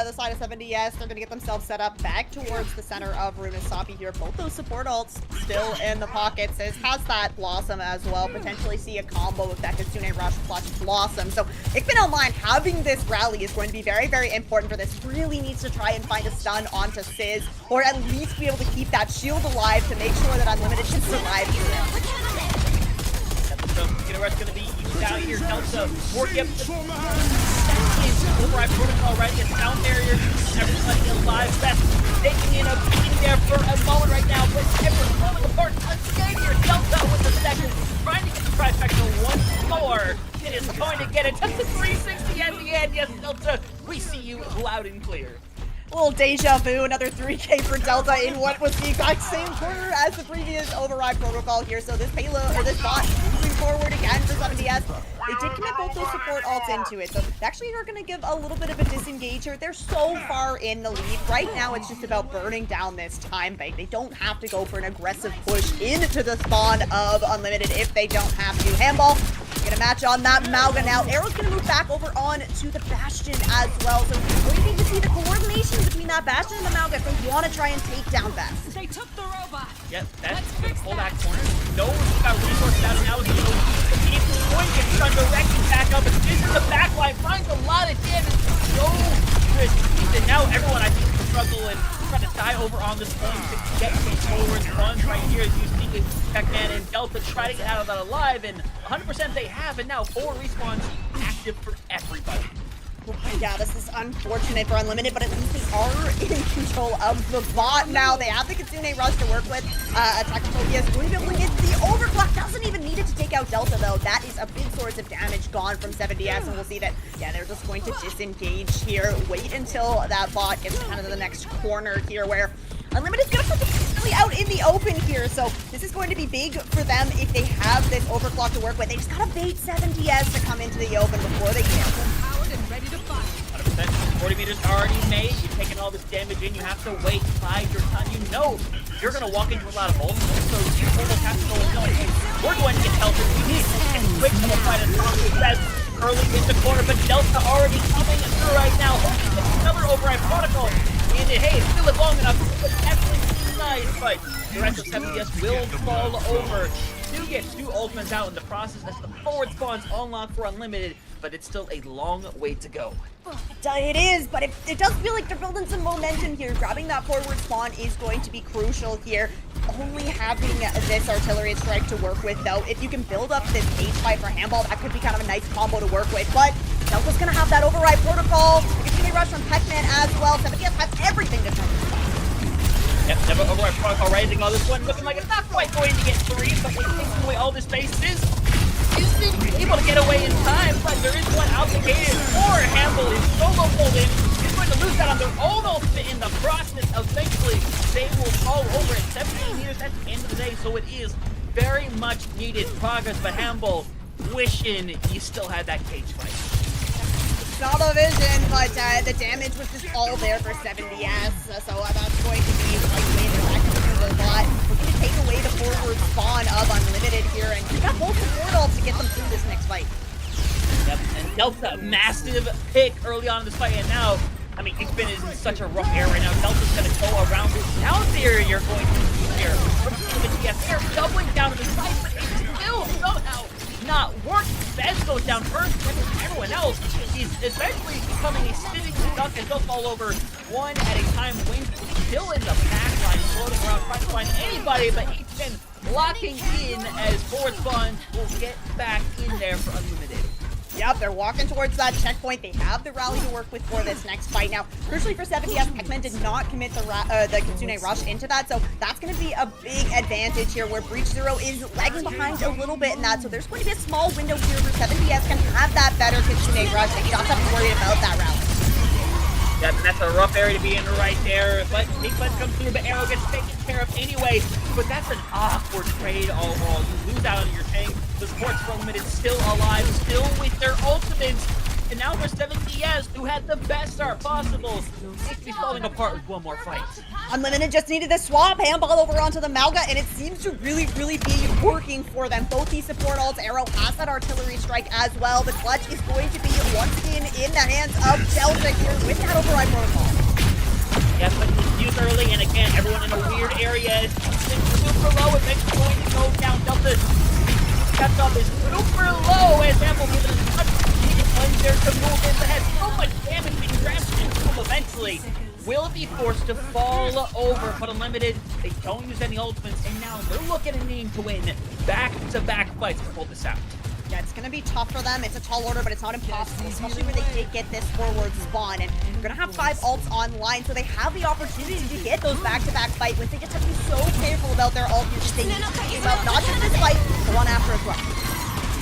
the side of 7DS. They're going to get themselves set up back towards the center of Runasapi here. Both those support ults still in the pocket. Says has that Blossom as well. Potentially see a combo with that Kitsune Rush plus Blossom. So Ikman Online having this rally is going to be very, very important for this. Really needs to try and find a stun onto Sizz, or at least be able to keep that shield alive to make sure that Unlimited can survive through it. So, Rush going to be used out here. Delta working up the second override protocol right against down barrier. Everybody alive. Best taking in a beating there for a moment right now, but everyone's falling apart. Again here, Delta with the second, trying to get the trifecta once more. It is going to get it. Just a 360 at the end. Yes, Delta, we see you loud and clear. A little deja vu, another 3K for Delta in what was the exact same corner as the previous override protocol here. So this payload, or this bot, moving forward again for 7DS. They did commit both those support ults into it. So they actually are going to give a little bit of a disengage here. They're so far in the lead. Right now, it's just about burning down this time bank. They don't have to go for an aggressive push into the spawn of Unlimited if they don't have to. Handball gonna match on that Malga now. Arrow's gonna move back over on to the Bastion as well. So we need to see the coordination between that Bastion and the Malga if they want to try and take down Best. They took the robot. Yep, that's gonna pull that corner. Knows he's got resources out, and now he's going to get stunned directly back up. And this is the back line, finds a lot of damage. So good. And now everyone, I think, will struggle and try to die over on this point to get some forward runs right here as you see Pac-Man and Delta try to get out of that alive, and 100% they have, and now 4 respawns active for everybody. Yeah, this is unfortunate for Unlimited, but at least they are in control of the bot now. They have the Kitsune Rush to work with. Tactopia is going to be able to get the overclock. Doesn't even need it to take out Delta, though. That is a big source of damage gone from 7DS, and we'll see that, yeah, they're just going to disengage here. Wait until that bot gets kind of to the next corner here, where Unlimited's going to put the really out in the open here, so this is going to be big for them if they have this overclock to work with. They just gotta bait 7DS to come into the open before they can. 100%. 40 meters already made. You're taking all this damage in. You have to wait, bide your time. You know you're going to walk into a lot of ults, so you almost have to go and knowing, hey, we're going to get help. We need and quick to fight as long as best early in the corner, but Delta already coming through right now. Hoping to another override protocol. And hey, still live long enough, but actually nice, but the rest of 7DS will fall over. Do get 2 ultimates out in the process as the forward spawns unlock for unlimited, but it's still a long way to go. It is, but it does feel like they're building some momentum here. Grabbing that forward spawn is going to be crucial here. Only having this artillery strike to work with, though, if you can build up this cage fight for handball, that could be kind of a nice combo to work with. But Delta's going to have that override protocol. It's going to be rush from Pac-Man as well. 7DS has everything to turn this spot. Yep, never override protocol rising on this one. Looking like it's not quite going to get 3, but it's taking away all the spaces. Isn't able to get away in time, but there is one out the gate. Or Handle is solo pulled in. He's going to lose that on their own ultimate in the process. Eventually, they will fall over at 17 meters at the end of the day, so it is very much needed progress. But Handle, wishing you still had that cage fight. Not a vision, but the damage was just all there for 7DS, so that's going to be like way the back into the bot. We're going to take away the forward spawn of Unlimited here, and we got both support ults to get them through this next fight. Yep, and Delta, massive pick early on in this fight, and now, I mean, Kingspin is in such a rough area right now. Delta's going to go around this down theory you're going to see here. From 7DS, they're doubling down to the side, but it's still somehow not working. Bez goes down first, and everyone else is essentially becoming a sitting duck and they'll fall over one at a time. Wing still in the back line, floating around, trying to find anybody, but H10 locking in as forward spawn will get back in there for Unlimited. Yep, they're walking towards that checkpoint. They have the rally to work with for this next fight. Now, crucially for 7DS, Pac-Man did not commit the Kitsune Rush into that, so that's going to be a big advantage here where Breach Zero is lagging behind a little bit in that, so there's going to be a small window here where 7DS can have that better Kitsune Rush. They don't have to worry about that rally. Yep, and that's a rough area to be in right there, but Big Bud comes through, but Arrow gets taken care of anyway. But that's an awkward trade overall. You lose out on your tank. The Sports for Unlimited still alive, still with their ultimates. And now for 7DS, who had the best start possible, it's be falling apart with one more fight. Unlimited just needed to swap handball over onto the Malga, and it seems to really be working for them. Both these support ults, Arrow has that artillery strike as well. The clutch is going to be once again in the hands of Delta here with that override protocol. Yes, but he's used early, and again, everyone in a weird area is super low. Eventually going to go down. Delta kept up is super low as Amble given a touch. There to move in the head. So much damage being drafted into him eventually. Will be forced to fall over, but Unlimited, they don't use any ultimates, and now they're looking at needing to win back-to-back fights to pull this out. Yeah, it's going to be tough for them. It's a tall order, but it's not impossible, especially when they did get this forward spawn. And they're going to have 5 ults online, so they have the opportunity to get those back-to-back fight wins. They just have to be so careful about their ult usage. They need to think about not just this fight, the one after as well.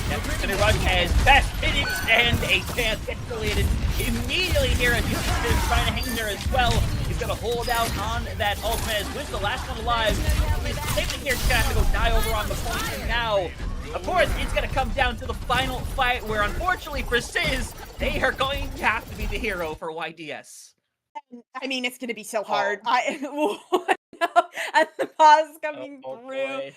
Yep, Kitsune Rush has best minutes and a chance escalated immediately here as he's trying to hang there as well. He's going to hold out on that ultimate as Wiz, the last one alive. He's saving here, he's going to have to go die over on the point, and now, of course, it's going to come down to the final fight where, unfortunately for Sizz, they are going to have to be the hero for YDS. I mean, it's going to be so hard. As the pause coming through.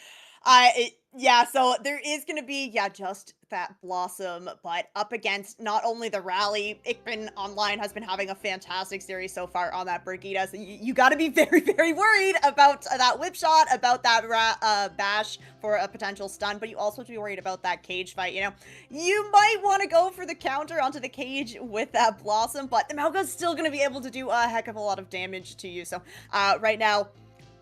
Yeah, so there is going to be, just that Blossom, but up against not only the rally, Ikman Online has been having a fantastic series so far on that Brigitte, so you got to be very worried about that whip shot, about that bash for a potential stun, but you also have to be worried about that cage fight, you know? You might want to go for the counter onto the cage with that Blossom, but the Malga's still going to be able to do a heck of a lot of damage to you, so right now,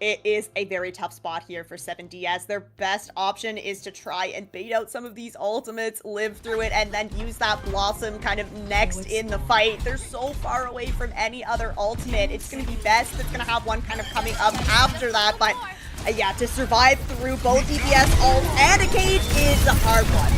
it is a very tough spot here for 7DS. Their best option is to try and bait out some of these ultimates, live through it, and then use that Blossom kind of next in the fight. They're so far away from any other ultimate. It's going to be best that's going to have one kind of coming up after that, but yeah, to survive through both DPS ult and a cage is a hard one.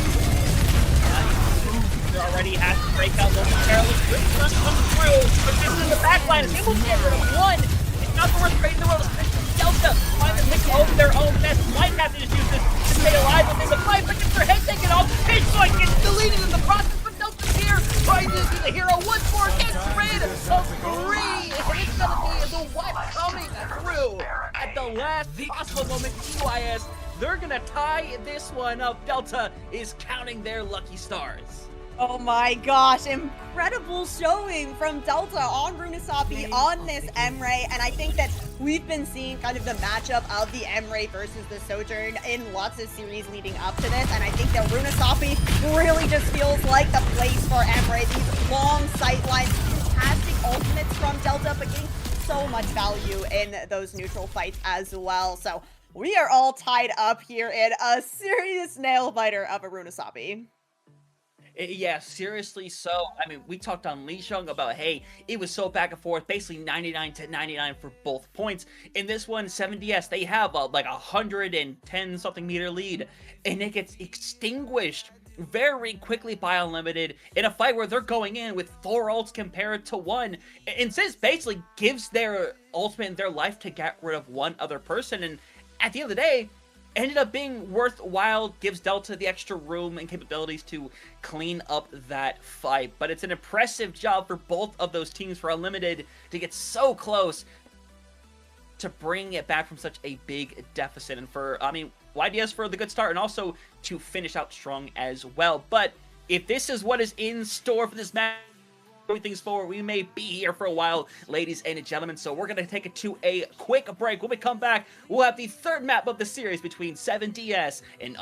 Already has to break out momentarily. Good run comes through, but this is the back line. Is able to get rid of one. It's not the worst trade in the world, especially Delta finally taking over their own mess. Might have to just use this to stay alive within the fight, but gets their head taken off. Pitchfork gets deleted in the process, but Delta's here, trying to be the hero once more. Gets rid of 3. And it's gonna be the wipe coming through at the last possible moment. EYS, they're gonna tie this one up. Delta is counting their lucky stars. Oh my gosh, incredible showing from Delta on Runasapi on this Emray, and I think that we've been seeing kind of the matchup of the Emray versus the Sojourn in lots of series leading up to this, and I think that Runasapi really just feels like the place for Emray. These long sight lines, fantastic ultimates from Delta, but getting so much value in those neutral fights as well. So we are all tied up here in a serious nail biter of a Runasapi. Yeah, seriously. So, I mean, we talked on Lee Shung about, hey, it was so back and forth, basically 99 to 99 for both points. In this one, 7DS, they have like 110 something meter lead, and it gets extinguished very quickly by Unlimited in a fight where they're going in with 4 ults compared to 1. And Sis basically gives their ultimate in their life to get rid of one other person, and at the end of the day, ended up being worthwhile, gives Delta the extra room and capabilities to clean up that fight. But it's an impressive job for both of those teams, for Unlimited to get so close to bring it back from such a big deficit, and for, I mean, YDS for the good start, and also to finish out strong as well. But if this is what is in store for this match, things forward, we may be here for a while, ladies and gentlemen, so we're gonna take it to a quick break. When we come back, we'll have the third map of the series between 7DS and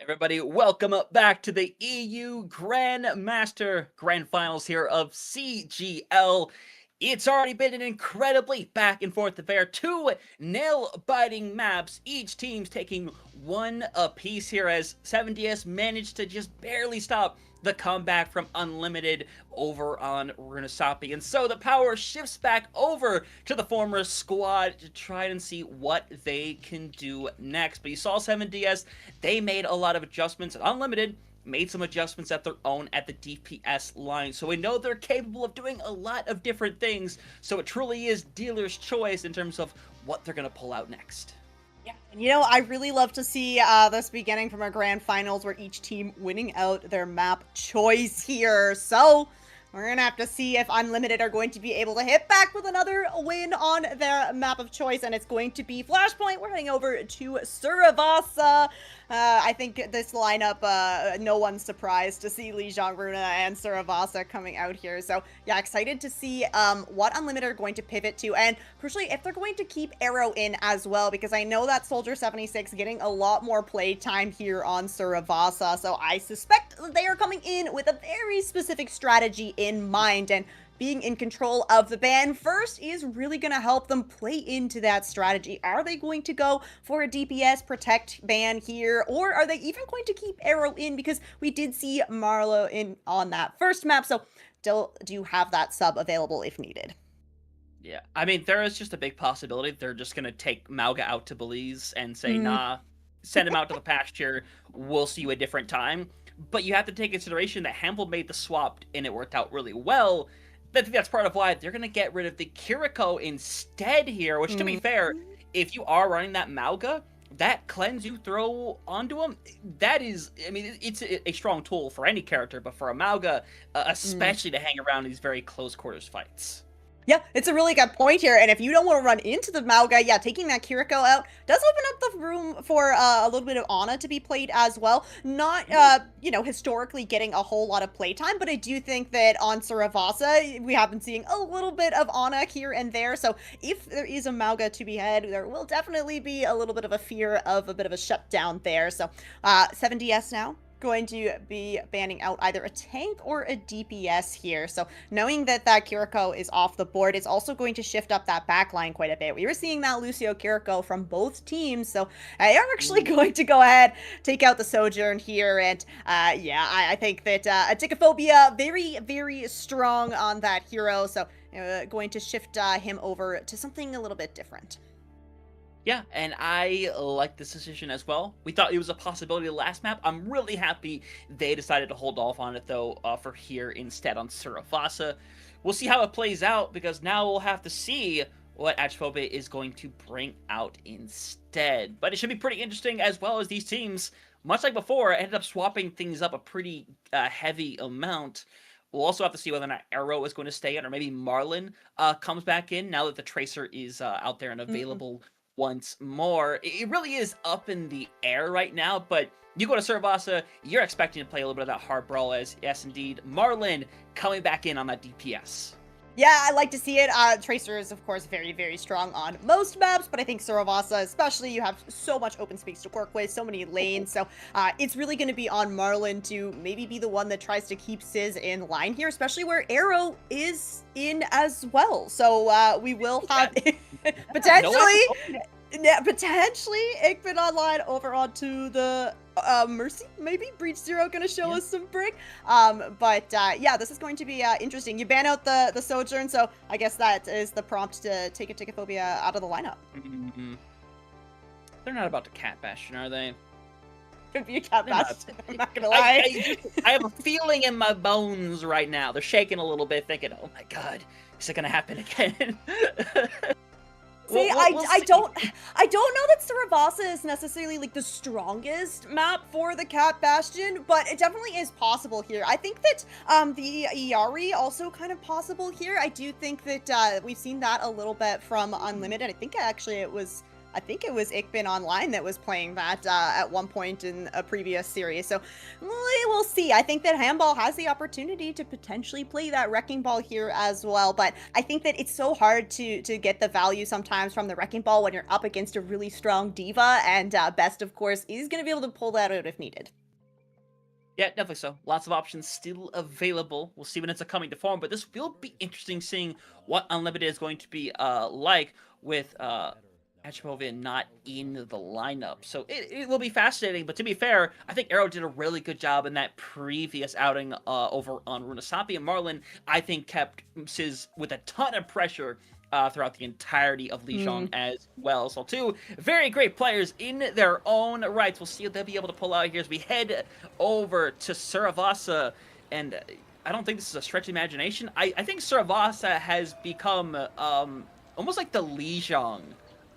Everybody, welcome up back to the EU Grandmaster Grand Finals here of CGL. It's already been an incredibly back and forth affair. 2 nail-biting maps, each team's taking 1 apiece here as 7DS managed to just barely stop the comeback from Unlimited over on Runasapi. And so the power shifts back over to the former squad to try and see what they can do next. But you saw 7DS, they made a lot of adjustments. Unlimited made some adjustments at their own at the DPS line. So we know they're capable of doing a lot of different things. So it truly is dealer's choice in terms of what they're going to pull out next. Yeah, and I really love to see this beginning from our grand finals where each team winning out their map choice here. So we're going to have to see if Unlimited are going to be able to hit back with another win on their map of choice, and it's going to be Flashpoint. We're heading over to Suravasa. I think this lineup, no one's surprised to see Lijiang Runa and Suravasa coming out here. So yeah, excited to see what Unlimited are going to pivot to, and crucially, if they're going to keep Arrow in as well, because I know that Soldier 76 getting a lot more play time here on Suravasa. So I suspect that they are coming in with a very specific strategy in mind, and being in control of the ban first is really going to help them play into that strategy. Are they going to go for a DPS protect ban here, or are they even going to keep Arrow in, because we did see Marlo in on that first map, so still do have that sub available if needed. Yeah, I mean, there is just a big possibility they're just going to take Mauga out to Belize and say, nah, send him out to the pasture, we'll see you a different time. But you have to take consideration that Hamble made the swap and it worked out really well. I think that's part of why they're going to get rid of the Kiriko instead here, which, to be fair, if you are running that Mauga, that cleanse you throw onto him, that is, I mean, it's a strong tool for any character, but for a Mauga, especially to hang around these very close quarters fights. Yeah, it's a really good point here, and if you don't want to run into the Mauga, yeah, taking that Kiriko out does open up the room for a little bit of Ana to be played as well. Not, historically getting a whole lot of playtime, but I do think that on Suravasa, we have been seeing a little bit of Ana here and there, so if there is a Mauga to be had, there will definitely be a little bit of a fear of a bit of a shutdown there. So, 7DS now going to be banning out either a tank or a DPS here. So knowing that Kiriko is off the board, it's also going to shift up that backline quite a bit. We were seeing that Lucio Kiriko from both teams, so they are actually going to go ahead, take out the Sojourn here, and I think that Aticophobia, very, very strong on that hero, so going to shift him over to something a little bit different. Yeah, and I like this decision as well. We thought it was a possibility the last map. I'm really happy they decided to hold off on it, though, for here instead on Suravasa. We'll see how it plays out, because now we'll have to see what Aticophobia is going to bring out instead. But it should be pretty interesting, as well as these teams, much like before, ended up swapping things up a pretty heavy amount. We'll also have to see whether or not Arrow is going to stay in, or maybe Marlin comes back in now that the Tracer is out there and available once more. It really is up in the air right now, but you go to Suravasa, you're expecting to play a little bit of that hard brawl, as yes indeed, Marlin coming back in on that DPS. Yeah, I like to see it. Tracer is, of course, very, very strong on most maps, but I think Suravasa, especially, you have so much open space to work with, so many lanes, so it's really going to be on Marlin to maybe be the one that tries to keep Sizz in line here, especially where Arrow is in as well. So we will have potentially Ickman online over onto the Mercy, maybe? Breach Zero gonna show us some brick. Yeah, this is going to be interesting. You ban out the Sojourn, so I guess that is the prompt to take Aticophobia out of the lineup. They're not about to cat bastion, are they? Could be a cat bastion, I'm not gonna lie. I have a feeling in my bones right now. They're shaking a little bit, thinking, oh my god, is it gonna happen again? See, I don't know that Suravasa is necessarily like the strongest map for the Cat Bastion, but it definitely is possible here. I think that the Iari also kind of possible here. I do think that we've seen that a little bit from Unlimited. I think actually it was I think it was Ikbin Online that was playing that at one point in a previous series. So we will see. I think that Handball has the opportunity to potentially play that Wrecking Ball here as well. But I think that it's so hard to get the value sometimes from the Wrecking Ball when you're up against a really strong diva. And Best, of course, is going to be able to pull that out if needed. Yeah, definitely so. Lots of options still available. We'll see when it's coming to form, but this will be interesting seeing what Unlimited is going to be like with Achamovia not in the lineup. So it will be fascinating, but to be fair, I think Arrow did a really good job in that previous outing over on Runasapi, and Marlon, I think, kept Sizz with a ton of pressure throughout the entirety of Lijiang as well. So two very great players in their own rights. We'll see what they'll be able to pull out here as we head over to Suravasa. And I don't think this is a stretch of imagination. I think Suravasa has become almost like the Lijiang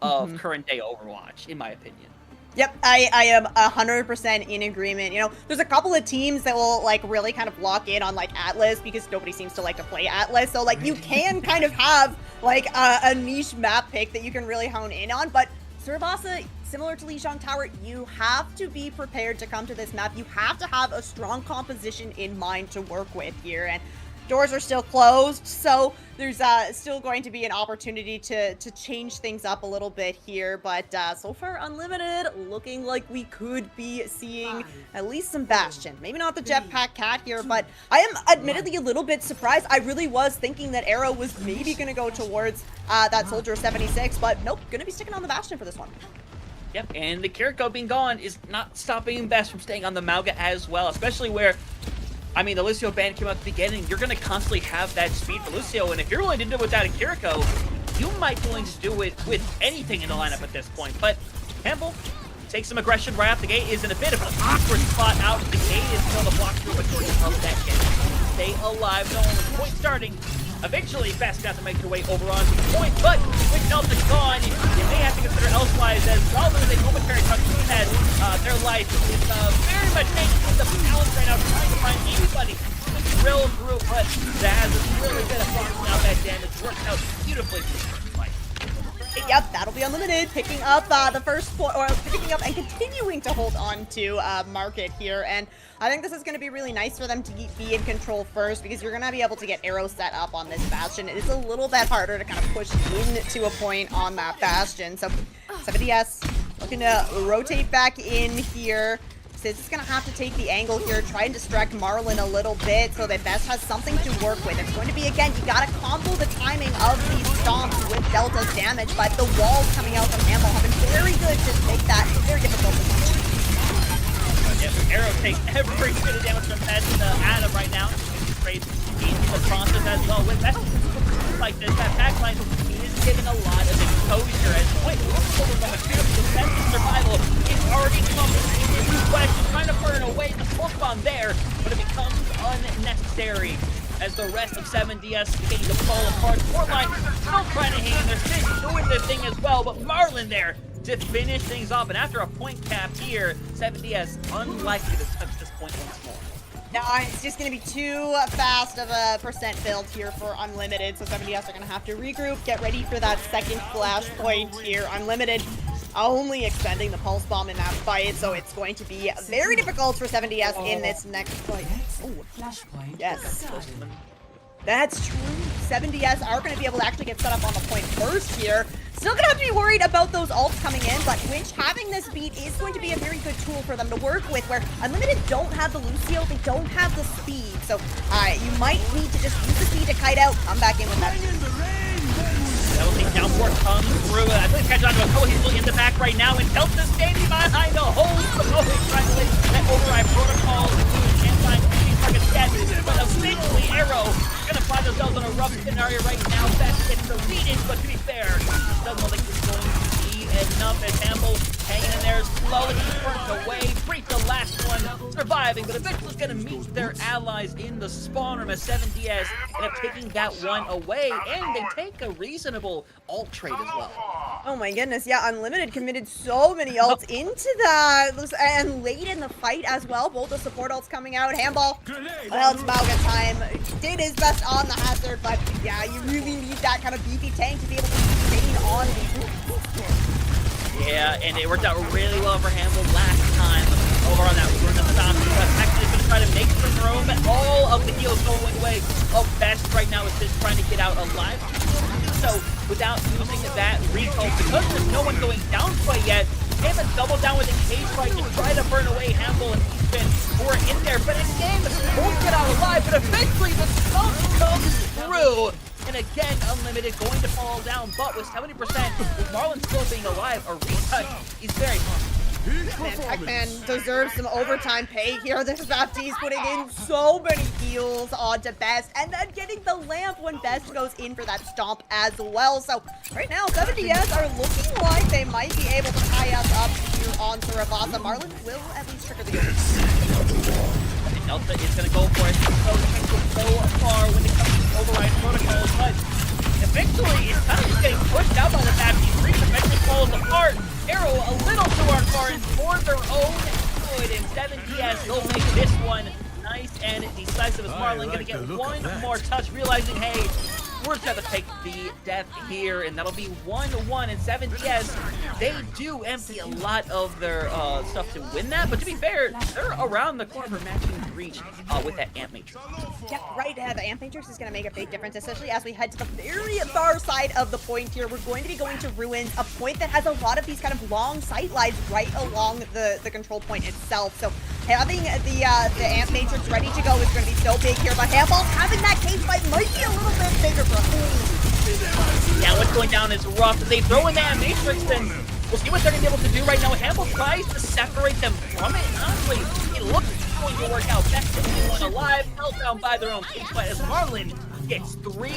of current day Overwatch, in my opinion. Yep, I am 100% in agreement. You know, there's a couple of teams that will, like, really kind of lock in on, like, Atlas because nobody seems to like to play Atlas. So, like, you can kind of have, like, a niche map pick that you can really hone in on. But Suravasa, similar to Lijiang Tower, you have to be prepared to come to this map. You have to have a strong composition in mind to work with here. And doors are still closed, so there's still going to be an opportunity to change things up a little bit here, but so far Unlimited looking like we could be seeing at least some Bastion. Maybe not the Jetpack Cat here, but I am admittedly a little bit surprised. I really was thinking that Arrow was maybe going to go towards that Soldier 76, but nope, going to be sticking on the Bastion for this one. Yep, and the Kiriko being gone is not stopping Best from staying on the Mauga as well, especially where, I mean, the Lucio ban came out at the beginning. You're going to constantly have that speed for Lucio, and if you're willing to do it without a Kiriko, you might be willing to do it with anything in the lineup at this point. But Campbell takes some aggression right off the gate, is in a bit of an awkward spot out. The gate is still the block through a majority of that can stay alive. No only point starting. Eventually, Best got to make their way over on the point, but with Delta gone, you may have to consider elsewise as while there is a momentary touch that their life is very much making the balance right now, trying to find anybody to drill through, but that has a really bit of blocking out that damage. Worked out beautifully for the first fight. Yep, that'll be Unlimited, picking up the first point, or picking up and continuing to hold on to Market here. And I think this is going to be really nice for them to be in control first, because you're going to be able to get Arrow set up on this Bastion. It's a little bit harder to kind of push into a point on that Bastion. So 70S looking to rotate back in here. Sizz is going to have to take the angle here, try and distract Marlon a little bit so that Best has something to work with. It's going to be, again, you got to combo the timing of these stomps with Delta's damage, but the walls coming out from Handball have been very good to make that very difficult to punch. Arrow takes every bit of damage from Best Adam right now. Trades into the process as well. With Best like this, that backline is getting a lot of exposure as point over from a defensive survival is already coming into question, trying to burn away the smoke bomb there, but it becomes unnecessary as the rest of 7DS beginning to fall apart. Fortline still trying to hang in there, Sizz doing their thing as well, but Marlon there to finish things off, and after a point cap here, 7DS unlikely to touch this point once more. No, it's just going to be too fast of a percent build here for Unlimited, so 7DS are going to have to regroup, get ready for that second flash point here. Unlimited only extending the Pulse Bomb in that fight, so it's going to be very difficult for 7DS in this next fight. Oh, yes. That's true. 7DS are going to be able to actually get set up on the point first here. Still going to have to be worried about those ults coming in, but Winch having this beat is going to be a very good tool for them to work with, where Unlimited don't have the Lucio, they don't have the speed. So you might need to just use the speed to kite out, come back in with that. That will take downforce comes through. I believe catch onto a Coheed in the back right now, and Delta standing behind the whole Coheed trying to lay that override protocol. Can't find any targets yet, but eventually Arrow gonna find themselves in a rough scenario right now. Best gets the lead in, but to be fair, doesn't look like it's going to be enough as Campbell hanging in there slowly. He's burnt away, breaks the last one, surviving, but eventually is gonna meet their allies in the spawn room as 7DS end up taking that one away, and they take a reasonable ult trade as well. Oh my goodness, yeah, Unlimited committed so many ults into that, and late in the fight as well. Both the support ults coming out. Handball, well, it's Mauga time. Did his best on the hazard, but yeah, you really need that kind of beefy tank to be able to sustain on these. Yeah, and it worked out really well for Hamble last time over on that run of stop. But actually going to try to make some room. All of the heals going away. Best right now is just trying to get out alive. So without using that recall, because there's no one going down quite yet, David double down with a cage fight to try to burn away Hamble and Ethan who are in there. But again, both get out alive, but eventually the stomp comes through. And again, Unlimited going to fall down, but with 70%, with Marlon still being alive, a retouch is very possible. Man, Pac-Man deserves some overtime pay here. This Baptiste putting in so many heals onto Best, and then getting the lamp when Best goes in for that stomp as well. So right now, 70S are looking like they might be able to tie us up here onto Rabasa. Marlon will at least trigger the override. Delta is going to go for it. So far when it comes to override protocols, but eventually it's kind of just getting pushed out by the Baptiste. Reach eventually falls apart. Arrow a little too hard and for their own good, and 7DS will make this one nice and decisive as Marlon going to get one more touch, realizing, hey, we're just going to take the death here, and that'll be 1-1, and 7DS, they do empty a lot of their stuff to win that, but to be fair, they're around the corner matching reach with that Amp Matrix. Yeah, right. The Amp Matrix is going to make a big difference, especially as we head to the very far side of the point here. We're going to be going to Ruins, a point that has a lot of these kind of long sight lines right along the control point itself. So having the Amp Matrix ready to go is going to be so big here, but Handball having that cage fight might be a little bit bigger for Yeah, what's going down is rough. They throw in that Matrix, then we'll see what they're going to be able to do right now. Handball tries to separate them from it, and honestly, it looks going to work out. Best to be one alive, held down by their own cage fight as Marlon gets 3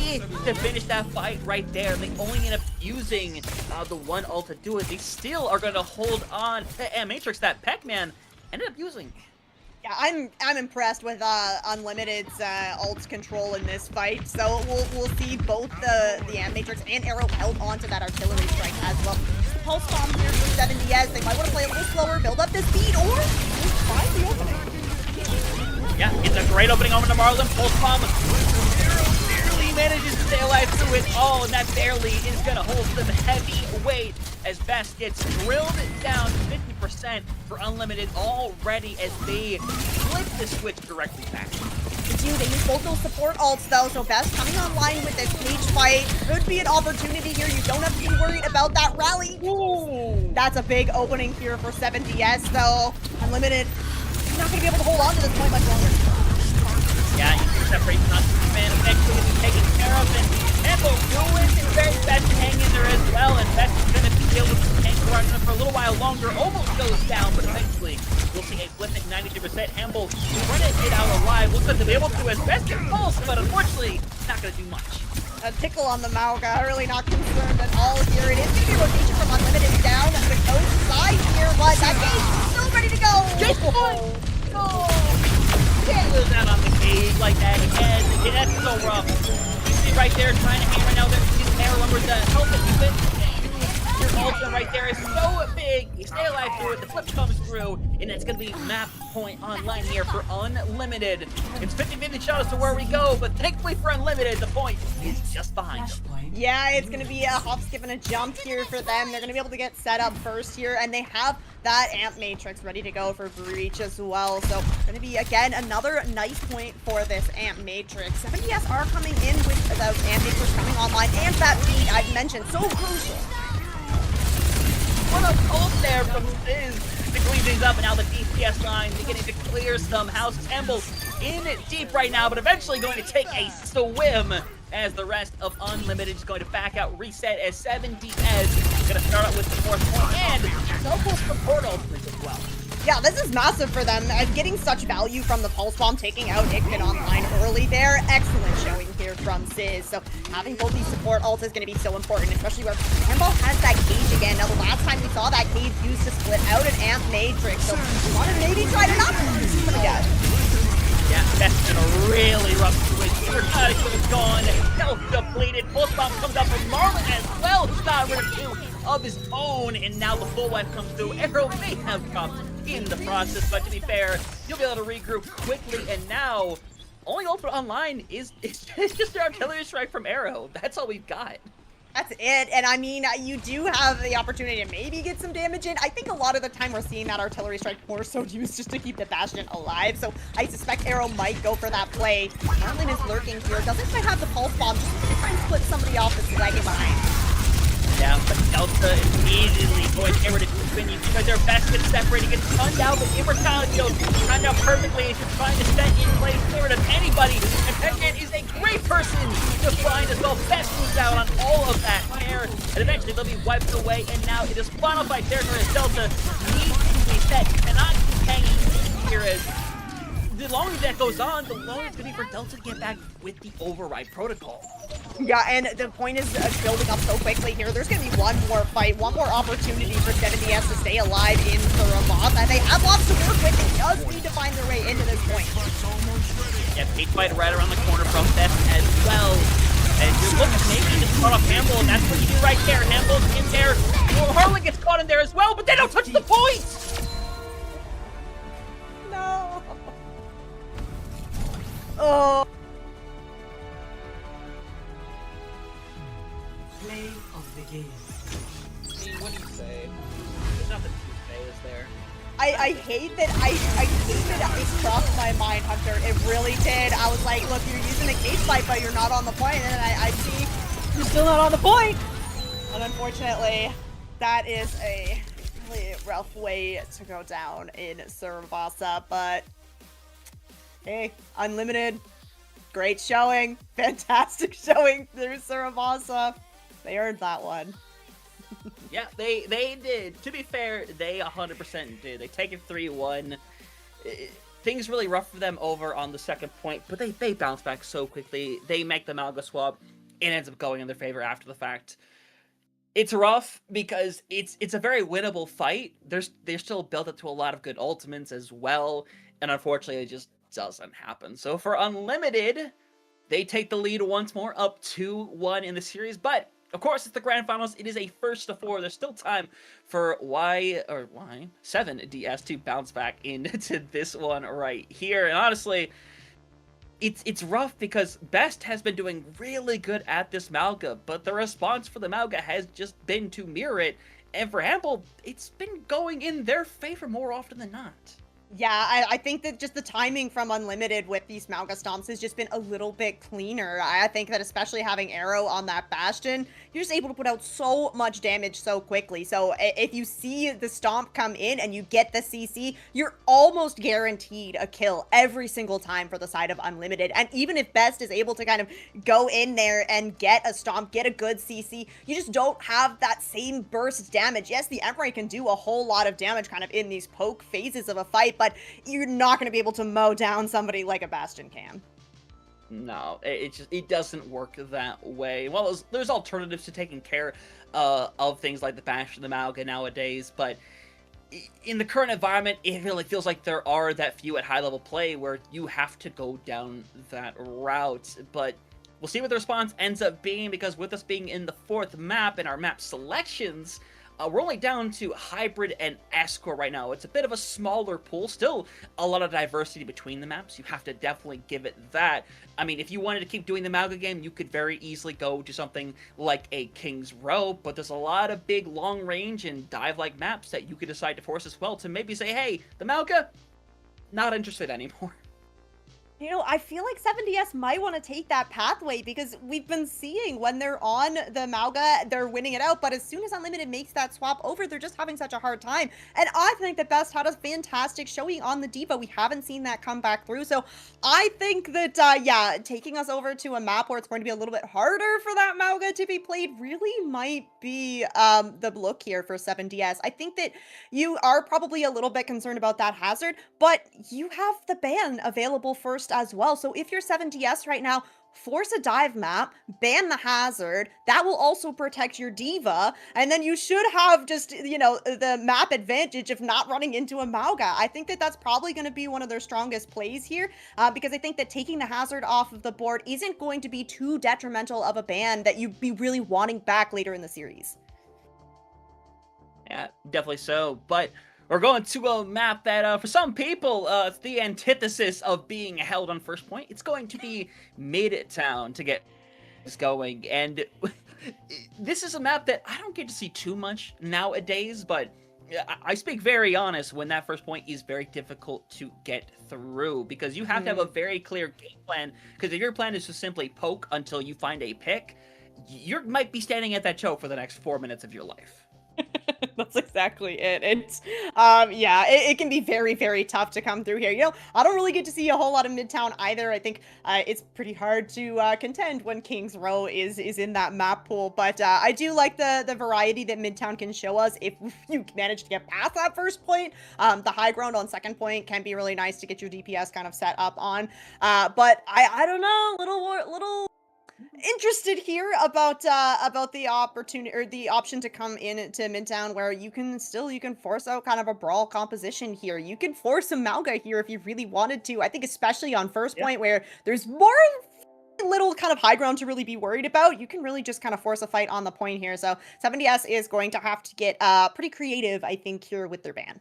to finish that fight right there. They only end up using the one ult to do it. They still are going to hold on to Matrix that Pac-Man ended up using. Yeah, I'm impressed with Unlimited's ult control in this fight. So we'll see both the Amp Matrix and Arrow held onto that artillery strike as well. Pulse bomb here for 70S. They might want to play a little slower, build up the speed, or find the opening. Yeah, it's a great opening over to Marlon. Pulse bomb. Barely manages to stay alive through it all, and that barely is going to hold them heavy weight as Best gets drilled down 50% for Unlimited already as they flip the switch directly back. They use both those support ults though, so Best coming online with this cage fight could be an opportunity here. You don't have to be worried about that rally. Ooh. That's a big opening here for 7DS though. Unlimited not going to be able to hold on to this point much longer. Yeah, you can separate not man eventually be taken care of, and Tempo Ruins is very Best to hang in there as well, and Best is going to be able to hang around him for a little while longer. Almost goes down, but eventually we'll see a flip at 92%. Hamble trying to get out alive. Looks like they'll be able to as Best get pulse, but unfortunately not going to do much. A tickle on the Mauga, really not concerned at all here. It is going to be rotation from Unlimited down the coast side here, but that game's still ready to go. Can't lose out on the cage like that again. Yeah, that's so rough. You see right there trying to hang right now. These arrow numbers help it. Your ultimate right there is so big. You stay alive through it. The flip comes through, and it's going to be map point online here for Unlimited. It's 50-50 shot as to where we go, but thankfully for Unlimited, the point is just behind them. Yeah, it's going to be a hop, skip, and a jump here for them. They're going to be able to get set up first here, and they have that Amp Matrix ready to go for Breach as well. So going to be, again, another nice point for this Amp Matrix. 70S are coming in with the Amp Matrix coming online, and that speed I've mentioned, so crucial. What a ult there from Fizz to clean things up, and now the DPS line beginning to clear some houses. Campbell's in it deep right now, but eventually going to take a swim as the rest of Unlimited is going to back out, reset as 7DS going to start out with the 4th point, and double support ultimates as well. Yeah, this is massive for them. Getting such value from the Pulse Bomb, taking out Ikman online early there. Excellent showing here from Sizz. So having both these support ults is going to be so important, especially where Handball has that cage again. Now, the last time we saw that cage used to split out an Amp Matrix, so we want to maybe try to not put it down. Yeah, Best in a really rough situation. Narcotic is gone, health depleted. Pulse Bomb comes out from Marlon as well. He's got rid of 2 of his own, and now the full wipe comes through. Arrow may have dropped in the process, but to be fair, you'll be able to regroup quickly, and now only ultimate online is just an artillery strike from Arrow. That's all we've got. That's it, and I mean, you do have the opportunity to maybe get some damage in. I think a lot of the time we're seeing that artillery strike more so used just to keep the Bastion alive, so I suspect Arrow might go for that play. Marlin is lurking here, doesn't quite have the pulse bomb, just to try and split somebody off that's lagging behind. Yeah, but Delta is easily going hammered into Minions because their best gets separated, gets gunned out, but Immortality goes timed out perfectly as you're trying to set in place, get rid of anybody, and Petman is a great person to find as well. Best moves out on all of that hair, and eventually they'll be wiped away, and now it is final fight territory as Delta needs to reset, cannot keep hanging here as the longer that goes on, the longer it's going to be for Delta to get back with the override protocol. Yeah, and the point is building up so quickly here. There's going to be one more fight, one more opportunity for 70S to stay alive in Suramoth, and they have lots to work with. They just need to find their way into this point. Yeah, Pete fight right around the corner from Beth as well. And you're looking maybe to cut off Hamble, and that's what you do right there. Hamble's in there. Well, Harlan gets caught in there as well, but they don't touch the point! No. Oh. Play of the game. I mean, what do you say? There's nothing to say, is there? I hate that I hate that it crossed my mind, Hunter. It really did. I was like, look, you're using the cage fight, but you're not on the point. And then I see you're still not on the point. And unfortunately, that is a really rough way to go down in Surabasa. But hey, Unlimited, great showing. Fantastic showing through Surabasa. They earned that one. Yeah, they did. To be fair, they 100% did. They take it 3-1. Things really rough for them over on the second point, but they bounce back so quickly. They make the Malga swap. It ends up going in their favor after the fact. It's rough because it's a very winnable fight. They're still built up to a lot of good ultimates as well, and unfortunately, it just doesn't happen. So for Unlimited, they take the lead once more, up 2-1 in the series, but of course, it's the grand finals. It is a first to 4. There's still time for Y7DS to bounce back into this one right here. And honestly, it's rough because Best has been doing really good at this Malga, but the response for the Malga has just been to mirror it. And for Hamble, it's been going in their favor more often than not. Yeah, I think that just the timing from Unlimited with these Malga Stomps has just been a little bit cleaner. I think that especially having Arrow on that Bastion, you're just able to put out so much damage so quickly. So if you see the Stomp come in and you get the CC, you're almost guaranteed a kill every single time for the side of Unlimited. And even if Best is able to kind of go in there and get a Stomp, get a good CC, you just don't have that same burst damage. Yes, the Emperor can do a whole lot of damage kind of in these poke phases of a fight, but you're not going to be able to mow down somebody like a Bastion can. No, it doesn't work that way. Well, there's alternatives to taking care of things like the Bastion, the Malga nowadays, but in the current environment, it really feels like there are that few at high-level play where you have to go down that route. But we'll see what the response ends up being, because with us being in the 4th map and our map selections, we're only down to Hybrid and Escort right now. It's a bit of a smaller pool. Still a lot of diversity between the maps. You have to definitely give it that. I mean, if you wanted to keep doing the Malga game, you could very easily go to something like a King's Row, but there's a lot of big long range and dive-like maps that you could decide to force as well to maybe say, hey, the Malga, not interested anymore. You know, I feel like 7DS might want to take that pathway, because we've been seeing when they're on the Malga, they're winning it out, but as soon as Unlimited makes that swap over, they're just having such a hard time. And I think that Best had a fantastic showing on the Diva. We haven't seen that come back through, so I think that, yeah, taking us over to a map where it's going to be a little bit harder for that Malga to be played really might be the look here for 7DS. I think that you are probably a little bit concerned about that hazard, but you have the ban available first as well. So if you're 7DS right now, force a dive map, ban the hazard. That will also protect your Diva, and then you should have just, you know, the map advantage of not running into a Malga. I think that that's probably going to be one of their strongest plays here, because I think that taking the hazard off of the board isn't going to be too detrimental of a ban that you'd be really wanting back later in the series. Yeah, definitely so, but we're going to a map that, for some people, it's the antithesis of being held on first point. It's going to be Midtown to get is going, and this is a map that I don't get to see too much nowadays, but I speak very honest when that first point is very difficult to get through, because you have to have a very clear game plan, because if your plan is to simply poke until you find a pick, you might be standing at that choke for the next 4 minutes of your life. That's exactly it. It's, yeah, it can be very, very tough to come through here. You know, I don't really get to see a whole lot of Midtown either. I think it's pretty hard to contend when King's Row is in that map pool. But I do like the variety that Midtown can show us if you manage to get past that first point. The high ground on second point can be really nice to get your DPS kind of set up on. But I don't know, little interested here about the opportunity or the option to come in to Midtown, where you can force out kind of a brawl composition here. You can force a Malga here if you really wanted to. I think especially on first point, where there's more little kind of high ground to really be worried about, you can really just kind of force a fight on the point here. So 70S is going to have to get pretty creative, I think, here with their ban.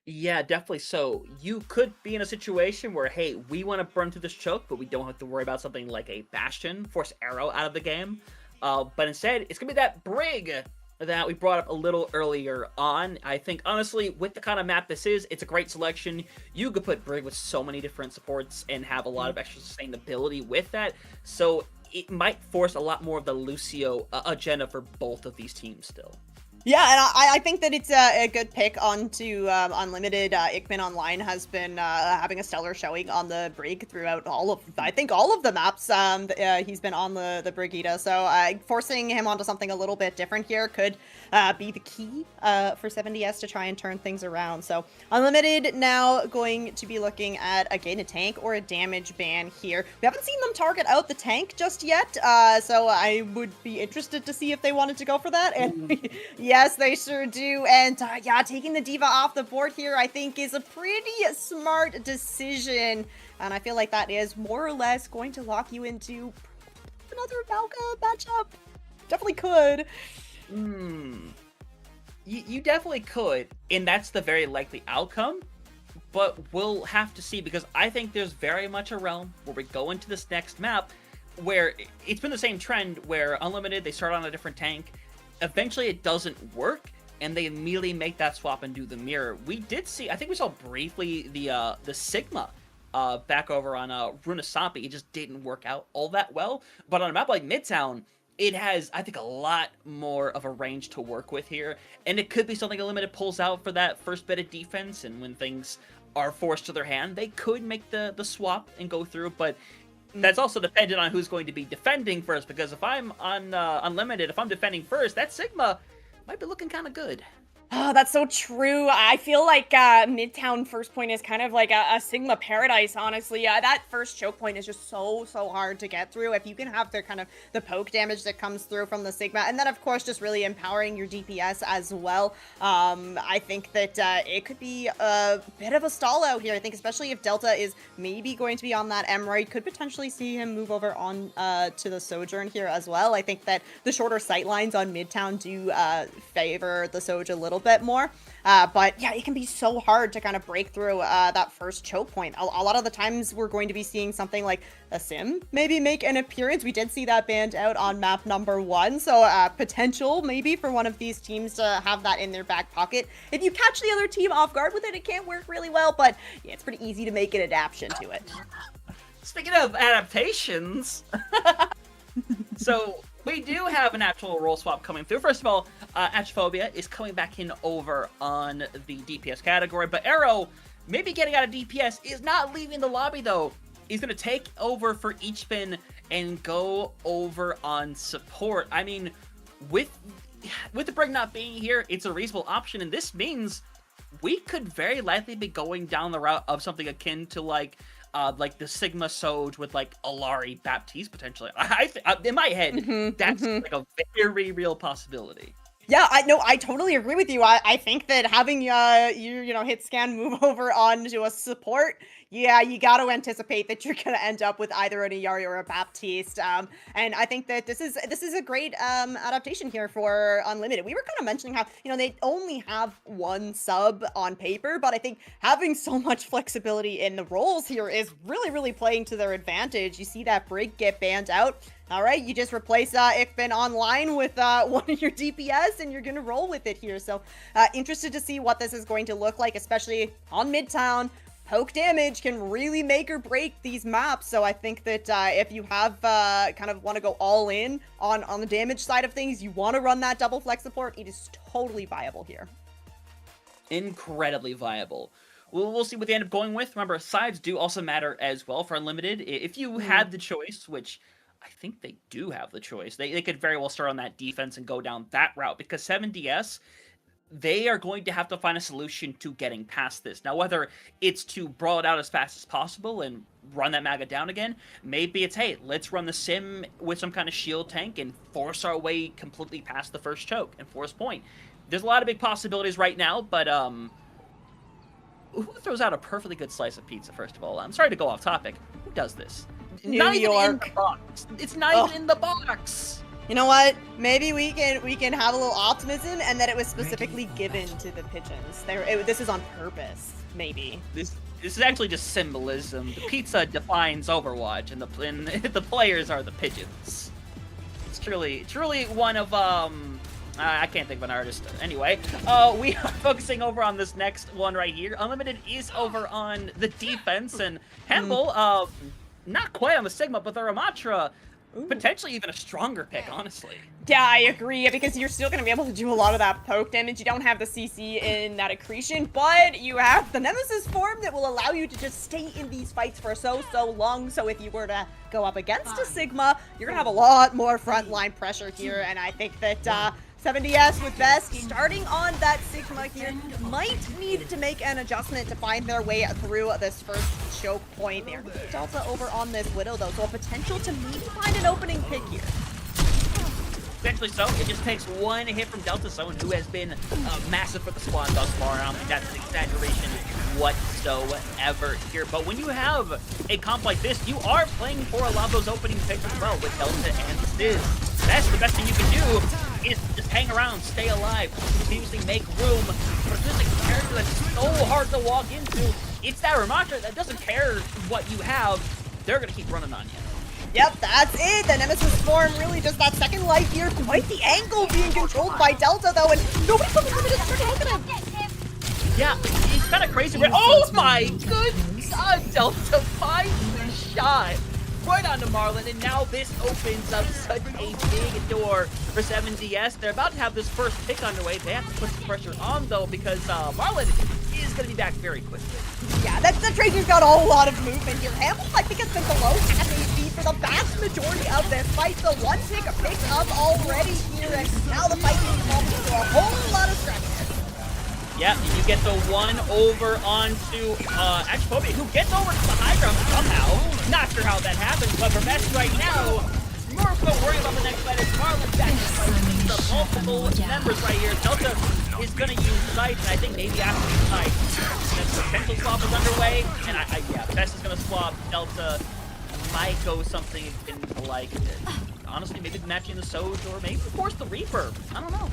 Yeah, definitely. So you could be in a situation where, hey, we want to burn through this choke, but we don't have to worry about something like a Bastion, force Arrow out of the game. But instead, it's going to be that Brig that we brought up a little earlier on. I think, honestly, with the kind of map this is, it's a great selection. You could put Brig with so many different supports and have a lot of extra sustainability with that. So it might force a lot more of the Lucio agenda for both of these teams still. Yeah, and I think that it's a good pick onto Unlimited. Ickman Online has been having a stellar showing on the Brig throughout all of the maps. He's been on the Brigida, so forcing him onto something a little bit different here could be the key for 70S to try and turn things around. So Unlimited now going to be looking at, again, a tank or a damage ban here. We haven't seen them target out the tank just yet, so I would be interested to see if they wanted to go for that. And yes, they sure do. And yeah, taking the D.Va off the board here, I think, is a pretty smart decision. And I feel like that is more or less going to lock you into another Malga matchup. Definitely could. You definitely could, and that's the very likely outcome. But we'll have to see, because I think there's very much a realm where we go into this next map where it's been the same trend where Unlimited, they start on a different tank. Eventually it doesn't work, and they immediately make that swap and do the mirror. We did see, I think we saw briefly the Sigma back over on Runasapi. It just didn't work out all that well. But on a map like Midtown, it has, I think, a lot more of a range to work with here. And it could be something Unlimited pulls out for that first bit of defense, and when things are forced to their hand, they could make the swap and go through. But that's also dependent on who's going to be defending first, because if I'm on Unlimited, if I'm defending first, that Sigma might be looking kind of good. Oh, that's so true. I feel like Midtown first point is kind of like a Sigma paradise, honestly. That first choke point is just so hard to get through. If you can have the poke damage that comes through from the Sigma, and then of course just really empowering your DPS as well. I think that it could be a bit of a stall out here. I think especially if Delta is maybe going to be on that Emerald, could potentially see him move over on to the Sojourn here as well. I think that the shorter sight lines on Midtown do favor the Soj a little bit more, but yeah, it can be so hard to kind of break through that first choke point. A lot of the times we're going to be seeing something like a Sim maybe make an appearance. We did see that banned out on map number 1, so potential maybe for one of these teams to have that in their back pocket. If you catch the other team off guard with it, it can't work really well, but yeah, it's pretty easy to make an adaptation to it. Speaking of adaptations, so we do have an actual role swap coming through. First of all, Atrophobia is coming back in over on the DPS category, but Arrow, maybe getting out of DPS, is not leaving the lobby though. He's going to take over for each spin and go over on support. I mean, with the Brig not being here, it's a reasonable option, and this means we could very likely be going down the route of something akin to like the Sigma Soj with like Alari Baptiste potentially. In my head, that's like a very real possibility. Yeah, I totally agree with you. I think that having you hit scan move over onto a support, yeah, you got to anticipate that you're going to end up with either an Ayari or a Baptiste. And I think that this is a great adaptation here for Unlimited. We were kind of mentioning how, you know, they only have one sub on paper, but I think having so much flexibility in the roles here is really, really playing to their advantage. You see that Brig get banned out. All right, you just replace Ikbin online with one of your DPS, and you're going to roll with it here. So interested to see what this is going to look like, especially on Midtown. Poke damage can really make or break these maps. So I think that if you have kind of want to go all in on the damage side of things, you want to run that double flex support, it is totally viable here. Incredibly viable. We'll see what they end up going with. Remember, sides do also matter as well for Unlimited. If you had the choice, which I think they do have the choice, they could very well start on that defense and go down that route, because 7DS, they are going to have to find a solution to getting past this. Now, whether it's to brawl it out as fast as possible and run that Maga down again, maybe it's, hey, let's run the Sim with some kind of shield tank and force our way completely past the first choke and force point. There's a lot of big possibilities right now, but who throws out a perfectly good slice of pizza, first of all? I'm sorry to go off topic. Who does this? New York. In the box. It's not even in the box. You know what? Maybe we can have a little optimism, and that it was specifically given to the pigeons. This is on purpose, maybe. This is actually just symbolism. The pizza defines Overwatch, and the players are the pigeons. It's truly one of I can't think of an artist. Anyway, we are focusing over on this next one right here. Unlimited is over on the defense, and Hempel, not quite on the Sigma, but the Ramatra, potentially even a stronger pick, honestly. Yeah, I agree, because you're still going to be able to do a lot of that poke damage. You don't have the CC in that accretion, but you have the Nemesis form that will allow you to just stay in these fights for so long. So if you were to go up against a Sigma, you're going to have a lot more frontline pressure here, and I think that 7DS with Best starting on that Sigma here might need to make an adjustment to find their way through this first choke point. They're going to Delta over on this Widow, though, so a potential to maybe find an opening pick here. Potentially so. It just takes one hit from Delta, someone who has been massive for the squad thus far. I don't think that's an exaggeration whatsoever here. But when you have a comp like this, you are playing for a lot of those opening picks as well with Delta and Stiz. The best thing you can do is just hang around, stay alive, continuously make room. But if there's a character that's so hard to walk into, it's that Ramatra that doesn't care what you have. They're going to keep running on you. Yep, that's it. The Nemesis form, really just that second life here. Quite the angle being controlled by Delta, though, and nobody from the Limited is looking at him. Yeah, it's kind of crazy. Oh my goodness! Delta finds the shot right onto Marlon, and now this opens up such a big door for 7DS. They're about to have this first pick underway. They have to put some pressure on, though, because Marlon is going to be back very quickly. Yeah, the Tracer's got a whole lot of movement here. Hamill, I think, has been below half HP for the vast majority of this fight. The one pick picked up already here, and now the fight being involved into a whole lot of scrappiness. Yeah, you get the one over onto Ashphobia, who gets over to the high ground somehow. Not sure how that happens, but for Best right now, more so worried about the next fight as Marlon's back. The multiple members right here. Delta is going to use Sight, and I think maybe after the Sight, the potential swap is underway. And yeah, Best is going to swap. Delta might go something into like, honestly, maybe matching the Soj, or maybe force the Reaper. I don't know.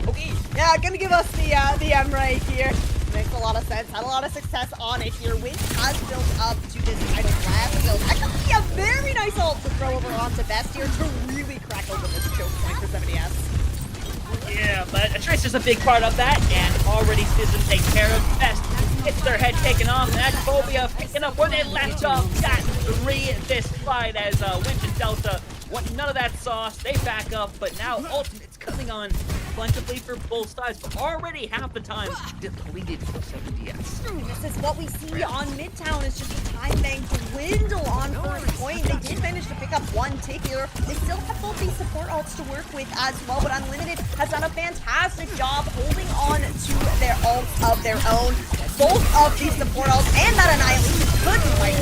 Okay, yeah, gonna give us the M right here. Makes a lot of sense. Had a lot of success on it here. Wind has built up to this title grab, so that could be a very nice ult to throw over onto Best here to really crack open this choke point for 7DS. Yeah, but Tracer's a big part of that, and already Stiz take care of Best. It's their head taken off, and that Phobia picking up where they left off. Got 3 this fight as Winch and Delta want none of that sauce. They back up, but now Ultimate's coming on plentifully for both sides, but already half the time depleted for 7DS. This is what we see on Midtown, is just the time bank dwindle on first point. They did manage to pick up one tick here. They still have both these support ults to work with as well, but Unlimited has done a fantastic job holding on to their ults of their own. Both of these support ults and that Annihilation couldn't fight.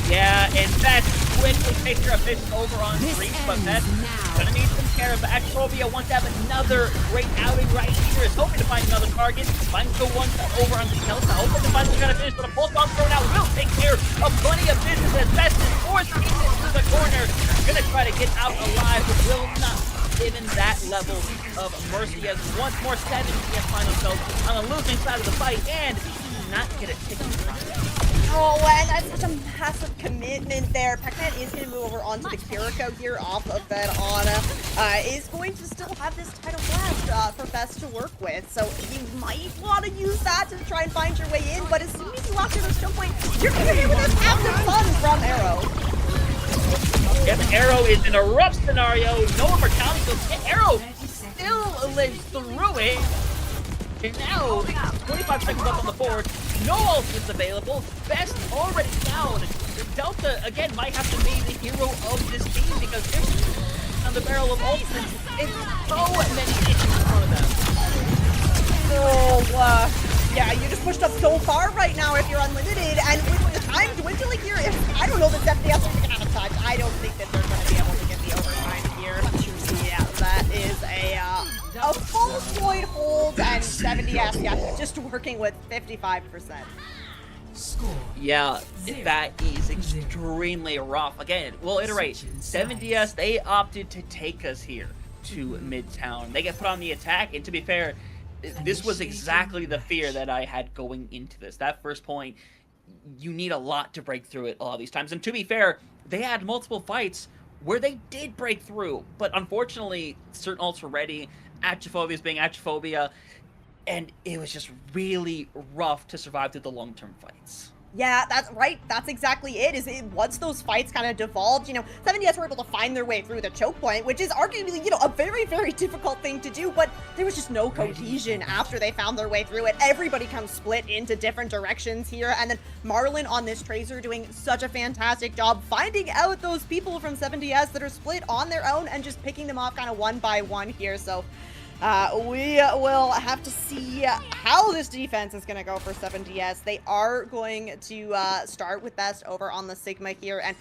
Yeah, and that's quickly take care of this over on Reach, but that's gonna need some care. But Actrovia wants to have another great outing right here. Is hoping to find another target. Finds the one over on the Delta. Hoping to find some kind of finish, but a pulse bomb thrown out will take care of plenty of business as best as force into the corner. Gonna try to get out alive, but will not given that level of mercy as once more 7DS find themselves on the losing side of the fight and not get it taken. Oh, and that's such a massive commitment there. Pac-Man is going to move over onto the Kiriko here off of that Ana. Is going to still have this title left for Best to work with. So you might want to use that to try and find your way in, but as soon as you walk through the choke point, you're going to hit with this active fun from Arrow. Yes, Arrow is in a rough scenario. No immortality, so Arrow still lives through it. And now, 25 seconds up on the board. No ult is available. Best already down. Delta, again, might have to be the hero of this team because they're on the barrel of ults and so many issues in front of them. Oh, yeah, you just pushed up so far right now if you're unlimited, and with the time dwindling here, I don't know that FDS are going to have time. I don't think that they're going to be able to get the overtime here. Yeah, that is a full point hold, and 70S, yeah, just working with 55%. Yeah, that is extremely rough. Again, we'll iterate. 7DS, they opted to take us here to Midtown. They get put on the attack, and to be fair, this was exactly the fear that I had going into this. That first point, you need a lot to break through it a lot of these times. And to be fair, they had multiple fights where they did break through, but unfortunately, certain ults were ready. Atrophobia being Atrophobia, and it was just really rough to survive through the long-term fights. Yeah, that's right. That's exactly it. Once those fights kind of devolved, 7DS were able to find their way through the choke point, which is arguably, a very, very difficult thing to do, but there was just no cohesion after they found their way through it. Everybody comes split into different directions here, and then Marlon on this Tracer doing such a fantastic job finding out those people from 7DS that are split on their own and just picking them off kind of one by one here, so we will have to see how this defense is going to go for 7DS. They are going to start with Best over on the Sigma here, and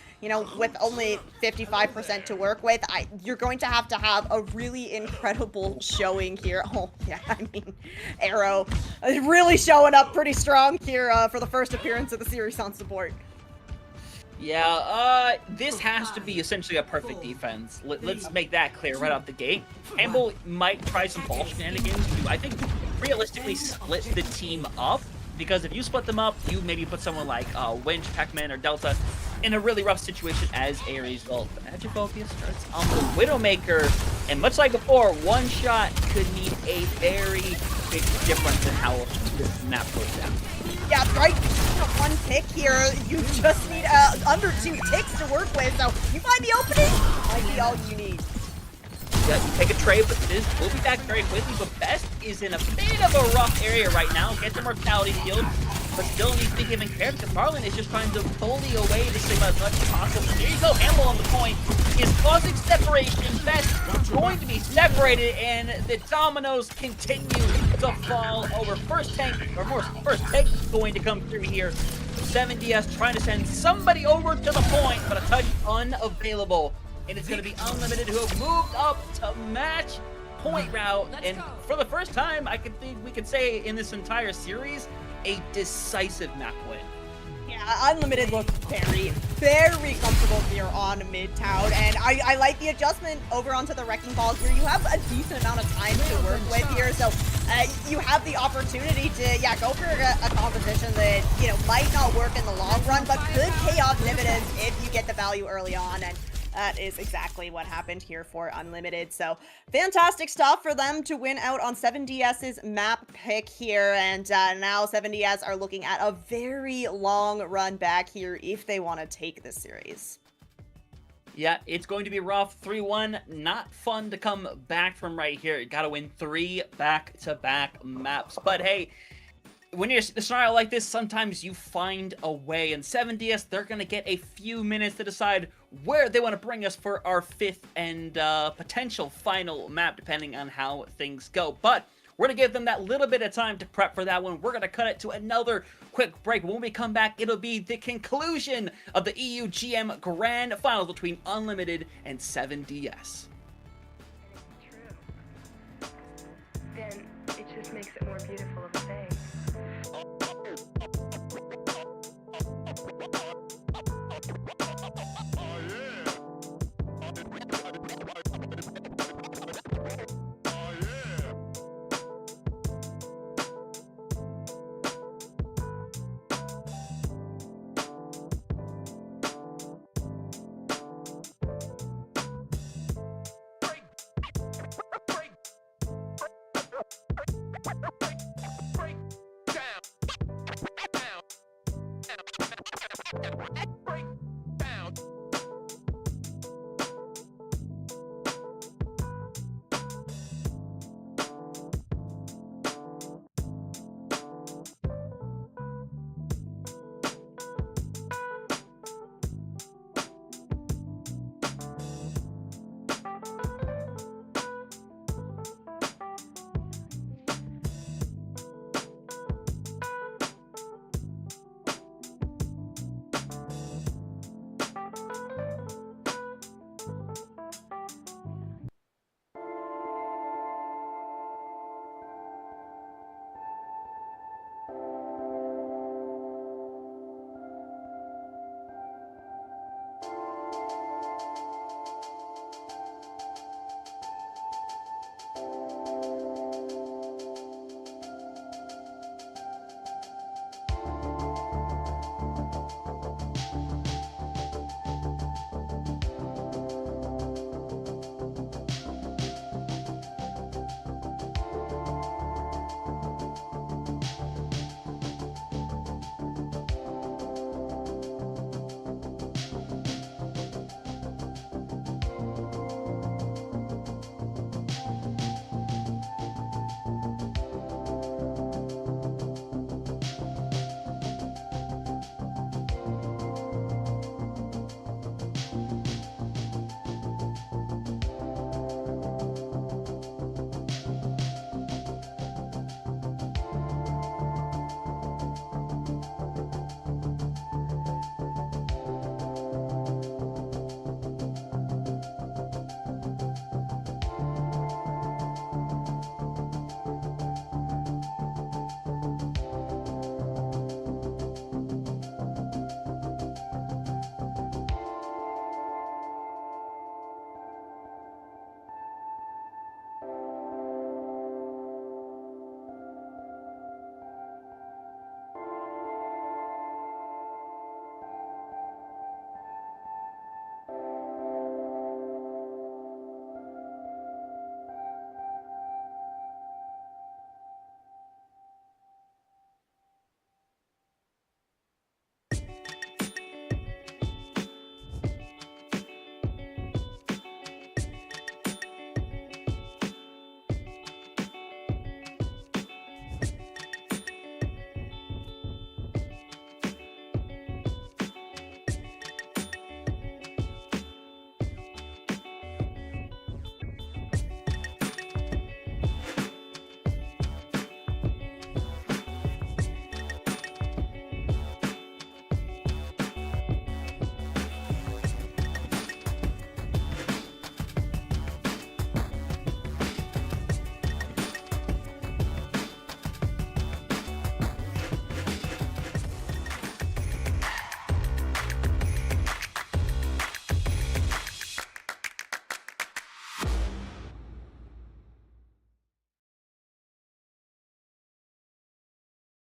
with only 55% to work with, you're going to have a really incredible showing here. Oh yeah, I mean, Arrow really showing up pretty strong here for the first appearance of the series on support. Yeah, this has to be essentially a perfect defense. Let's make that clear right off the gate. Campbell might try some ball shenanigans to, I think, realistically split the team up, because if you split them up, you maybe put someone like Winch, Pac-Man, or Delta in a really rough situation as a result. But Atrophobia starts on the Widowmaker, and much like before, one shot could mean a very big difference in how this map goes down. Yeah, right. One tick here. You just need under 2 ticks to work with, so you find the opening. Might be all you need. Yeah, you take a trade, but this will be back very quickly. But Best is in a bit of a rough area right now. Gets a mortality shield, but still needs to be given care because Marlon is just trying to bully away the Sigma as much as possible. Here you go, Hamble on the point is causing separation. Best going to be separated, and the dominoes continue to fall over. First tank is going to come through here. 7DS trying to send somebody over to the point, but a touch unavailable. And it's going to be Unlimited, who have moved up to match point route. And for the first time, I could think we could say in this entire series, a decisive map win. Yeah, Unlimited looks very, very comfortable here on Midtown, and I like the adjustment over onto the Wrecking Balls here. You have a decent amount of time to work with here, so you have the opportunity to, go for a composition that, might not work in the long run, but could pay off dividends if you get the value early on, and that is exactly what happened here for Unlimited. So fantastic stuff for them to win out on 7DS's map pick here. And now 7DS are looking at a very long run back here if they want to take this series. Yeah, it's going to be rough. 3-1, not fun to come back from right here. You got to win 3 back-to-back maps. But hey, when you're in a scenario like this, sometimes you find a way. And 7DS, they're going to get a few minutes to decide where they want to bring us for our 5th and potential final map, depending on how things go. But we're going to give them that little bit of time to prep for that one. We're going to cut it to another quick break. When we come back, it'll be the conclusion of the EUGM Grand Finals between Unlimited and 7DS. True. Then it just makes it more beautiful of a thing.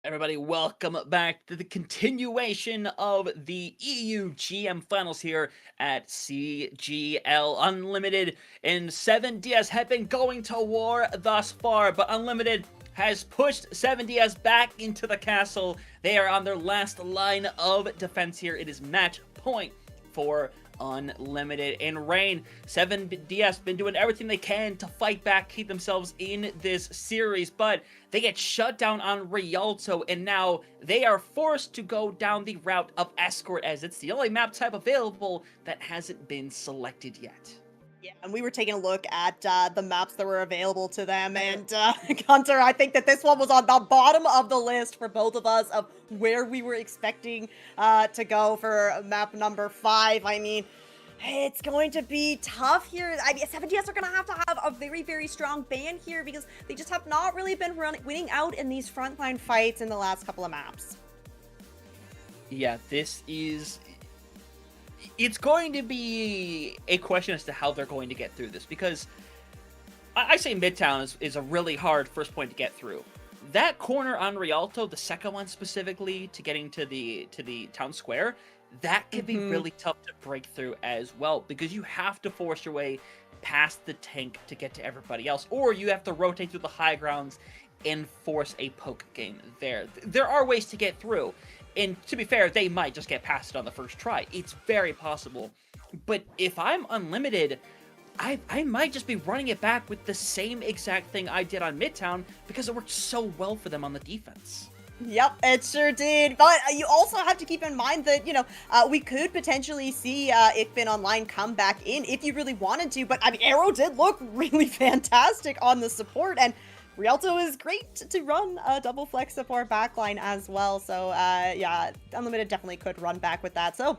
Everybody, welcome back to the continuation of the EUGM Finals here at CGL. Unlimited and 7DS have been going to war thus far, but Unlimited has pushed 7DS back into the castle. They are on their last line of defense here. It is match point for Unlimited. In Rain, 7DS been doing everything they can to fight back, keep themselves in this series, but they get shut down on Rialto, and now they are forced to go down the route of Escort, as it's the only map type available that hasn't been selected yet. Yeah, and we were taking a look at the maps that were available to them, and Hunter, I think that this one was on the bottom of the list for both of us of where we were expecting to go for map number 5. I mean, it's going to be tough here. I mean, 7DS are going to have a very, very strong ban here because they just have not really been winning out in these frontline fights in the last couple of maps. Yeah, this is... It's going to be a question as to how they're going to get through this, because I say Midtown is a really hard first point to get through. That corner on Rialto, the second one specifically, to getting to the town square, that could be really tough to break through as well, because you have to force your way past the tank to get to everybody else, or you have to rotate through the high grounds and force a poke game there. There are ways to get through. And to be fair, they might just get past it on the first try. It's very possible. But if I'm unlimited, I might just be running it back with the same exact thing I did on Midtown because it worked so well for them on the defense. Yep, it sure did. But you also have to keep in mind that, you know, we could potentially see Ikbin Online come back in if you really wanted to. But, I mean, Arrow did look really fantastic on the support, and Rialto is great to run a double flex support backline as well. So, yeah, Unlimited definitely could run back with that. So,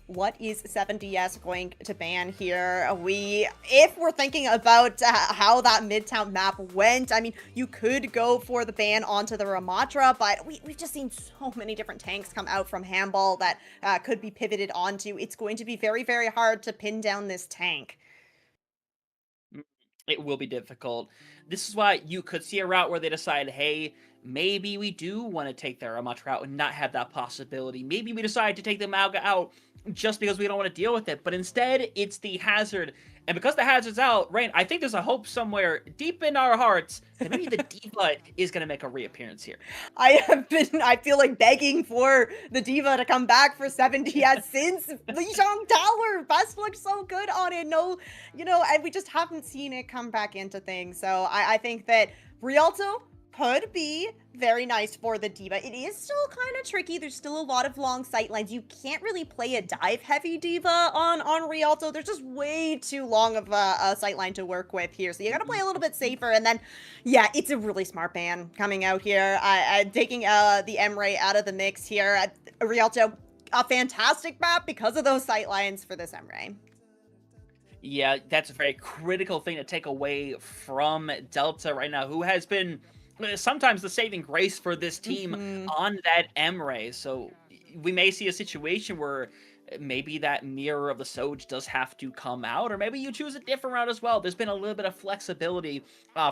what is 7DS going to ban here? If we're thinking about how that Midtown map went, I mean, you could go for the ban onto the Ramatra, but we've just seen so many different tanks come out from Handball that could be pivoted onto. It's going to be very, very hard to pin down this tank. It will be difficult. This is why you could see a route where they decide, hey, maybe we do want to take the Ramatra route and not have that possibility. Maybe we decide to take the Mauga out just because we don't want to deal with it. But instead, it's the Hazard. And because the Hazard's out, Rain, I think there's a hope somewhere deep in our hearts that maybe the Diva is going to make a reappearance here. I feel like begging for the Diva to come back for 7DS since Lijiang Tower. Best looked so good on it. No, you know, and we just haven't seen it come back into things. So I think that Rialto could be very nice for the Diva. It is still kind of tricky. There's still a lot of long sight lines. You can't really play a dive-heavy Diva on Rialto. There's just way too long of a sight line to work with here. So you gotta play a little bit safer. And then, yeah, it's a really smart ban coming out here. Taking the M-Ray out of the mix here. Rialto, a fantastic map because of those sight lines for this M-Ray. Yeah, that's a very critical thing to take away from Delta right now, who has been sometimes the saving grace for this team on that M-Ray. So we may see a situation where maybe that Mirror of the Soj does have to come out, or maybe you choose a different route as well. There's been a little bit of flexibility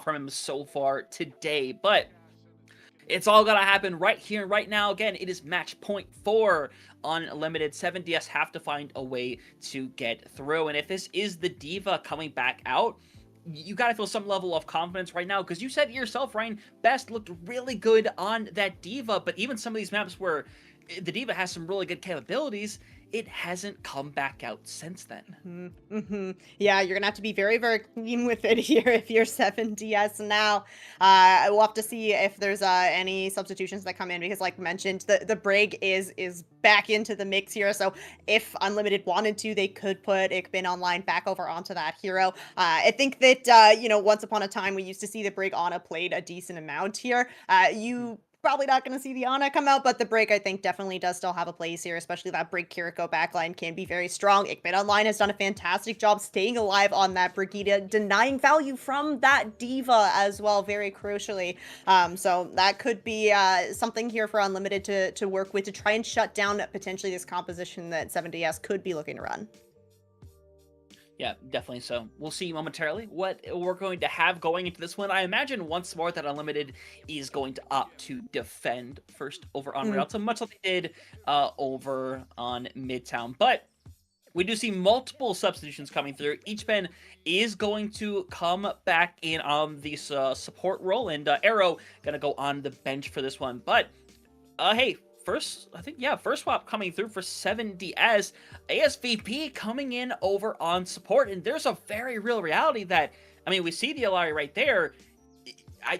from him so far today, but it's all gonna happen right here and right now. Again, it is match point 4 on Unlimited. 7DS have to find a way to get through, and if this is the Diva coming back out, you gotta feel some level of confidence right now, because you said it yourself, Ryan, Best looked really good on that Diva, but even some of these maps where the Diva has some really good capabilities, it hasn't come back out since then. Yeah, you're gonna have to be very, very clean with it here if you're 7DS now. We'll have to see if there's any substitutions that come in, because like mentioned, the Brig is back into the mix here. So if Unlimited wanted to, they could put Ikbin Online back over onto that hero. I think that, you know, once upon a time, we used to see the Brig Ana played a decent amount here. You probably not going to see the Ana come out, but the Brig, I think, definitely does still have a place here, especially that Brig Kiriko backline can be very strong. Ikbin Online has done a fantastic job staying alive on that Brigida, denying value from that Diva as well, very crucially. So that could be something here for Unlimited to work with to try and shut down potentially this composition that 7DS could be looking to run. Yeah, definitely so. We'll see momentarily what we're going to have going into this one. I imagine once more that Unlimited is going to opt to defend first over on Rialto, much like they did over on Midtown. But we do see multiple substitutions coming through. Each Ben is going to come back in on this support role, and Arrow going to go on the bench for this one. But, hey, first swap coming through for 7DS. ASVP coming in over on support, and there's a very real reality that, I mean, we see the Alari right there.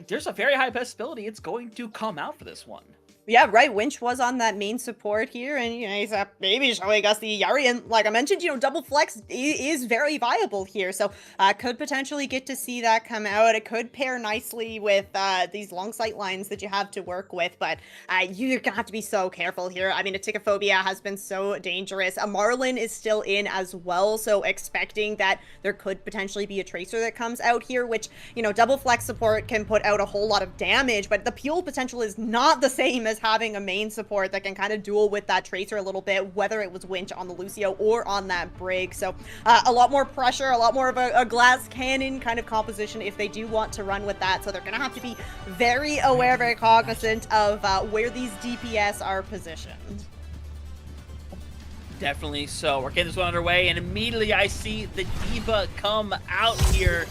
There's a very high possibility it's going to come out for this one. Yeah, right. Winch was on that main support here, and he's maybe showing us the Yari. And like I mentioned, double flex is very viable here, so could potentially get to see that come out. It could pair nicely with these long sight lines that you have to work with, but you're gonna have to be so careful here. I mean, Aticophobia has been so dangerous. A Marlin is still in as well, so expecting that there could potentially be a Tracer that comes out here, which double flex support can put out a whole lot of damage, but the peel potential is not the same as having a main support that can kind of duel with that Tracer a little bit, whether it was Winch on the Lucio or on that Brig. So a lot more pressure, a lot more of a glass cannon kind of composition if they do want to run with that. So they're going to have to be very aware, very cognizant of where these DPS are positioned. Definitely so. We're getting this one underway, and immediately I see the D.Va come out here.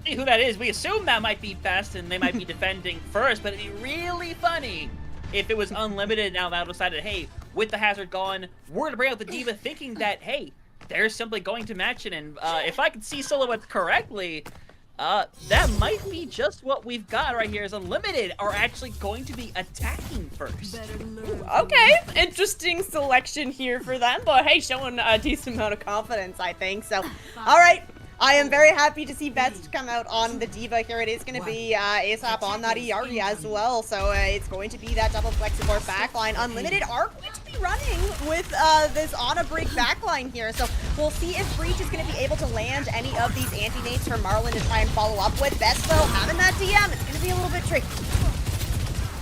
See who that is. We assume that might be Best, and they might be defending first, but it'd be really funny if it was Unlimited now that decided, hey, with the hazard gone, we're going to bring out the D.Va thinking that, hey, they're simply going to match it. And if I can see silhouettes correctly, that might be just what we've got right here is Unlimited are actually going to be attacking first. Okay, interesting selection here for them, but hey, showing a decent amount of confidence, I think. So, all right. I am very happy to see Best come out on the D.Va here. It is going to be ASAP on that Iari as well. So it's going to be that double flex support backline. Unlimited are going to be running with this on a Brig backline here. So we'll see if Breach is going to be able to land any of these anti-nades for Marlin to try and follow up with. Best though, having that DM, it's going to be a little bit tricky.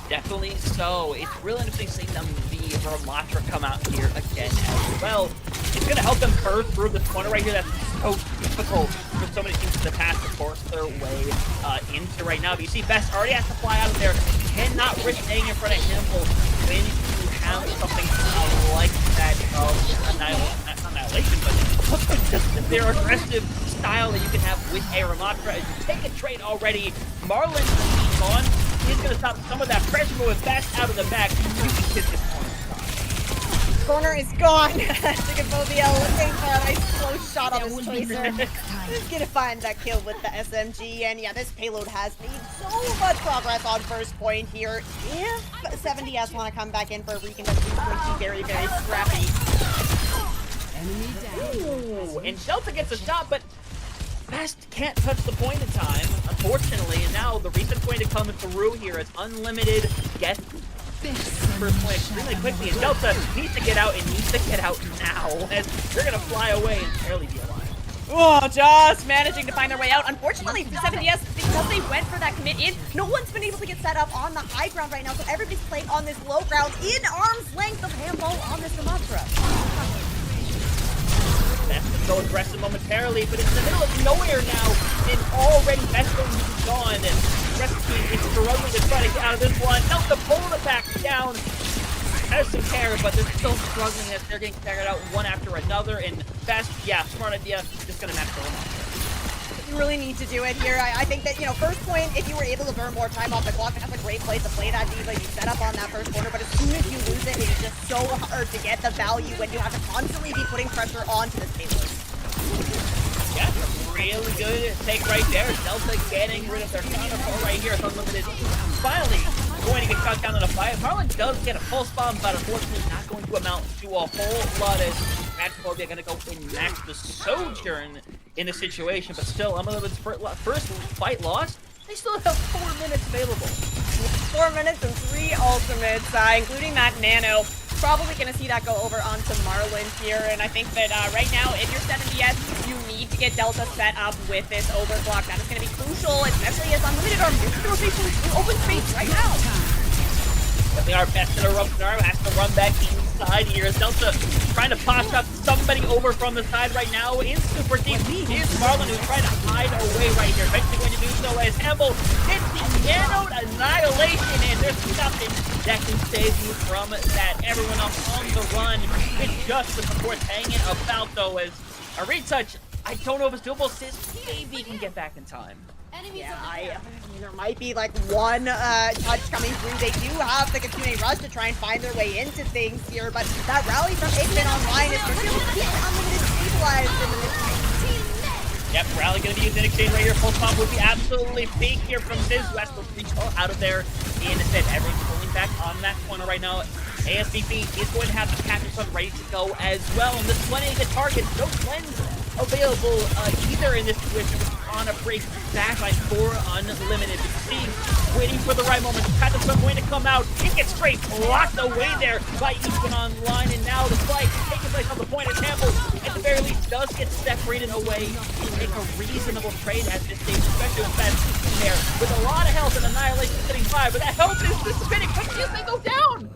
Definitely so. It's really interesting seeing them the Ramatra come out here again as well. It's going to help them curve through this corner right here that's so difficult for so many teams in the past to force their way into right now. But you see Best already has to fly out of there. Cannot risk staying in front of him when you have something like that annihilation, but just their aggressive style that you can have with a Ramatra. As you take a trade already, Marlin is on. He's going to stop some of that pressure, but with Best out of the back, you can kiss this corner. Corner is gone. Aticophobia looking for a nice close shot on this Tracer. He's gonna find that kill with the SMG, and yeah, this payload has made so much progress on first point here. If 70S want to come back in for a recontest, it's going to be very, very scrappy. Ooh, and Delta gets a shot, but Best can't touch the point in time, unfortunately, and now the recent point to come through here is Unlimited gets first point extremely quickly, and Delta needs to get out and needs to get out now, as they're going to fly away and barely be alive. Oh, just managing to find their way out. Unfortunately for 70S, because they went for that commit in, no one's been able to get set up on the high ground right now, so everybody's playing on this low ground in arm's length of handball on this Ramatra. Best to go aggressive momentarily, but it's in the middle of nowhere now, and already Best going to be gone, and the rest of the team is struggling to try to get out of this one. Delta pulling it back down. Has some care, but they're still struggling as they're getting carried out one after another, and Best, yeah, smart idea, just gonna match the one. You really need to do it here. I think that, first point, if you were able to burn more time off the clock, that's a great place to play that D.Va. You set up on that first corner, but as soon as you lose it, it's just so hard to get the value when you have to constantly be putting pressure onto this payload. Yeah, really good take right there. Delta getting rid of their counterpart right here. Unlimited finally going to get shot down in a fight. Marlin does get a pulse bomb, but unfortunately not going to amount to a whole lot as Aticophobia going to go and match the Sojourn in the situation, but still, Unlimited's first fight lost. They still have 4 minutes available. 4 minutes and 3 ultimates, including that Nano. Probably going to see that go over onto Marlin here, and I think that right now, if you're 70S, you need to get Delta set up with this overclock. That is going to be crucial, especially as Unlimited are moving through open space right now. They are Best in a rope arm, has to run back inside here. Delta trying to posh up somebody over from the side right now in super deep. Here's Marlin who's trying to hide away right here. Eventually going to do so as Hemble hits the Nanoed Annihilation, and there's nothing that can save you from that. Everyone else on the run. It's just the support hanging about though, as a retouch, I don't know if it's doable. Sis maybe can get back in time. Yeah, there might be like one touch coming through. They do have the continuing rush to try and find their way into things here, but that rally from Igman online is going to keep Unlimited stabilized in the mid-game. Yep, Rally going to be used in exchange right here. Pulse bomb would be absolutely fake here from Ziz. West will reach out of there instead. Everyone's going fighting back on that corner right now. ASVP is going to have the Cactus Sun ready to go as well. And this 20 hit target, no cleanse available either in this situation on a break backline for Unlimited. See, waiting for the right moment. Cactus Sun going to come out. It gets straight blocked away there by Eastman online. And now the fight taking place on the point as Campbell, at the very least, does get separated away to make a reasonable trade at this stage, especially with Fast there with a lot of health and Annihilation sitting by. But that health is dissipating quickly as they go down.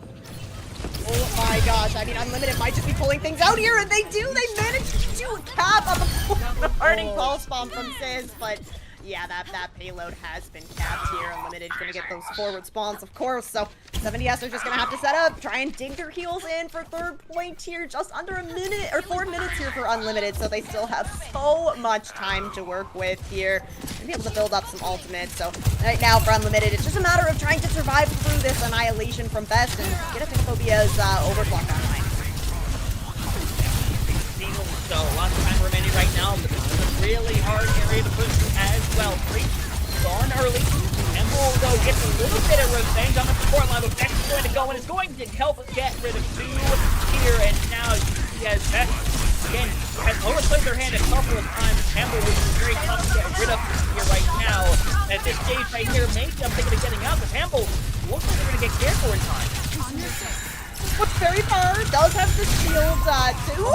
Oh my gosh, I mean, Unlimited might just be pulling things out here, and they do! They managed to do a cap on the Hardening Pulse Bomb from Sizz, but yeah, that payload has been capped here. Unlimited gonna get those forward spawns, of course, so 70S are just gonna have to set up, try and dig their heels in for third point here, just under a minute, or 4 minutes here for Unlimited, so they still have so much time to work with here, and be able to build up some ultimates, so right now for Unlimited, it's just a matter of trying to survive through this Annihilation from Best and get a Phobia's overclock online. So lots of time remaining right now, but this is a really hard area to push through as well. Breach gone early. Temple, though, gets a little bit of revenge on the support line, but Bex is going to go and is going to help get rid of 2 here, and now he has Bex, again, has overplayed their hand a couple of times. Temple was very tough to get rid of here right now. At this stage right here, maybe I'm thinking of getting out, but Temple looks like they're going to get careful in time. Looks very far, does have the shield, too.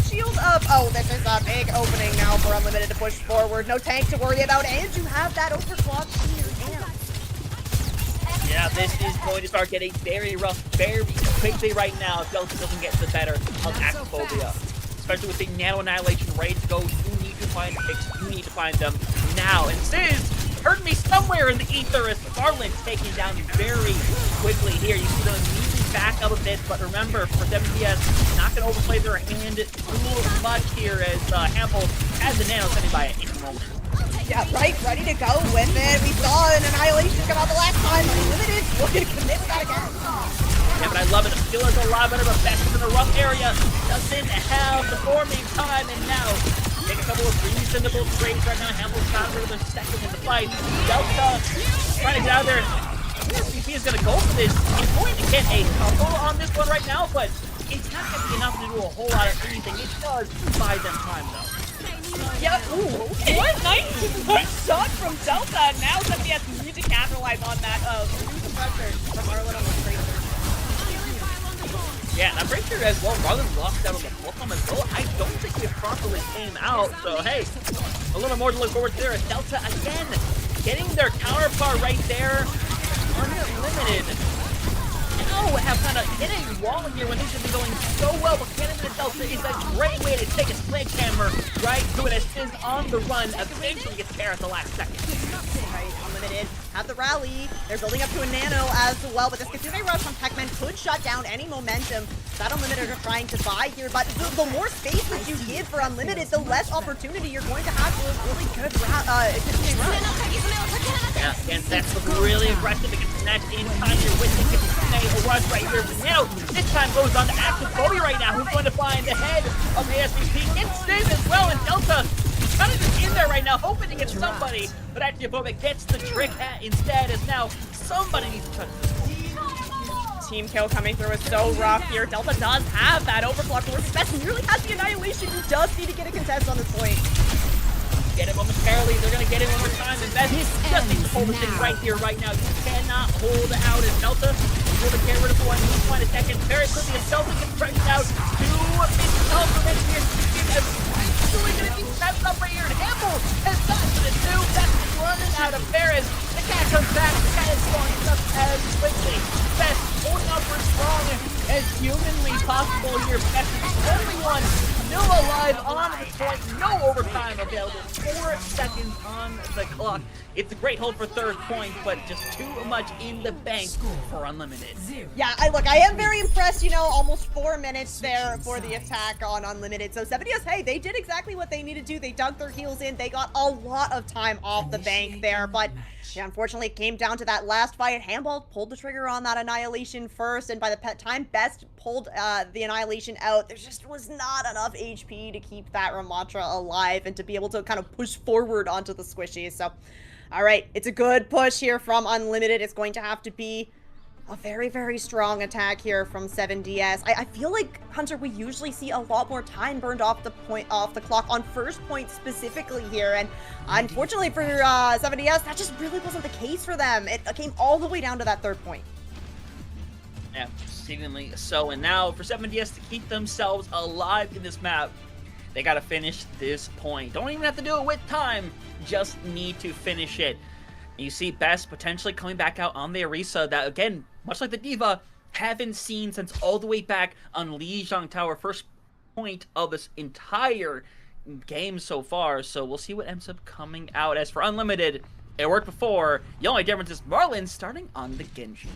Shield up. Oh, this is a big opening now for Unlimited to push forward. No tank to worry about, and you have that overclock in your hands. Yeah, this is going to start getting very rough very quickly right now if Delta doesn't get the better of Acrophobia. Especially with the Nano Annihilation ready to go, you need to find picks, you need to find them now. And Sizz heard me somewhere in the ether as Farland taking down very quickly here. You see them immediately back up a bit, but remember, for 70S, not going to overplay their hand too much here as Hample has the Nano sending by at any moment. Yeah, right, ready to go with it. We saw an Annihilation come out the last time. Unlimited looking to commit with that again. Yeah, but I love it. The skill is a lot better, but Best in a rough area. Doesn't have the forming time, and now take a couple of reasonable trades right now. Hample's got rid of their second in the fight. Delta trying to get out of there. SVP is going to go for this. He's going to get a couple on this one right now, but it's not going to be enough to do a whole lot of anything. It does buy them time, though. Yeah, ooh, okay. What nice shot from Delta. Now SVS need to capitalize on that, reduce the pressure from Arlen on the Tracer. Yeah, and I'm pretty sure as well, Marlon lost out on the Fulcrum as well. I don't think it properly came out, so hey, a little more to look forward to there. Delta again, getting their counterpart right there. Unlimited. Now have kind of hit a wall here when things have been going so well, but Cannon and Delta is a great way to take a sledgehammer right to it as Sizz on the run, eventually gets there at the last second. Right, Unlimited have the rally. They're building up to a Nano as well, but this Kitsune Rush from Techman could shut down any momentum that Unlimited are trying to buy here, but the more space that you give for Unlimited, the less opportunity you're going to have for a really good Kitsune Rush. Yeah, and that's really aggressive. It gets snatched in time here with the Kitsune Rush right here. But now, this time goes on to Acrophobia right now, who's going to find the head of the SVP. Gets Sizz as well, and Delta kind of just in there right now, hoping to get somebody, but Acrophobia gets the trick hat instead, as now somebody needs to touch this. Team kill coming through is so rough here. Delta does have that overclock to work. Best nearly has the Annihilation. He does need to get a contest on this point. Get it momentarily. They're going to get it one more time. And Best just needs to hold the thing right here, right now. You cannot hold out as Delta is going to get rid of one. He's find a second very quickly as Delta gets stretched out to himself for this here. He's really going to be snapped up right here. And Hamble has got to the two. Best is running out of Paris. The cat comes back. The cat is going up as quickly. Best holding up for as strong as humanly possible here. Best is the only one still alive on the point. No overtime available. 4 seconds on the clock. It's a great hold for third point, but just too much in the bank for Unlimited. Yeah, I am very impressed, you know, almost 4 minutes there for the attack on Unlimited. So 70S, hey, they did exactly what they needed to. They dug their heels in. They got a lot of time off the bank there, but yeah, unfortunately it came down to that last fight. Handball pulled the trigger on that Annihilation first, and by the time Best pulled the Annihilation out, there just was not enough HP to keep that Ramatra alive and to be able to kind of push forward onto the squishies. So All right, it's a good push here from Unlimited. It's going to have to be a very, very strong attack here from 7DS. I feel like, Hunter, we usually see a lot more time burned off the clock on first point specifically here, and unfortunately for 7DS, that just really wasn't the case for them. It came all the way down to that third point. Yeah, seemingly so. And now for 7DS to keep themselves alive in this map, they gotta finish this point. Don't even have to do it with time, just need to finish it. And you see Best potentially coming back out on the Orisa that, again, much like the Diva, haven't seen since all the way back on Lijiang Tower, first point of this entire game so far. So we'll see what ends up coming out. As for Unlimited, it worked before. The only difference is Marlin starting on the Genji.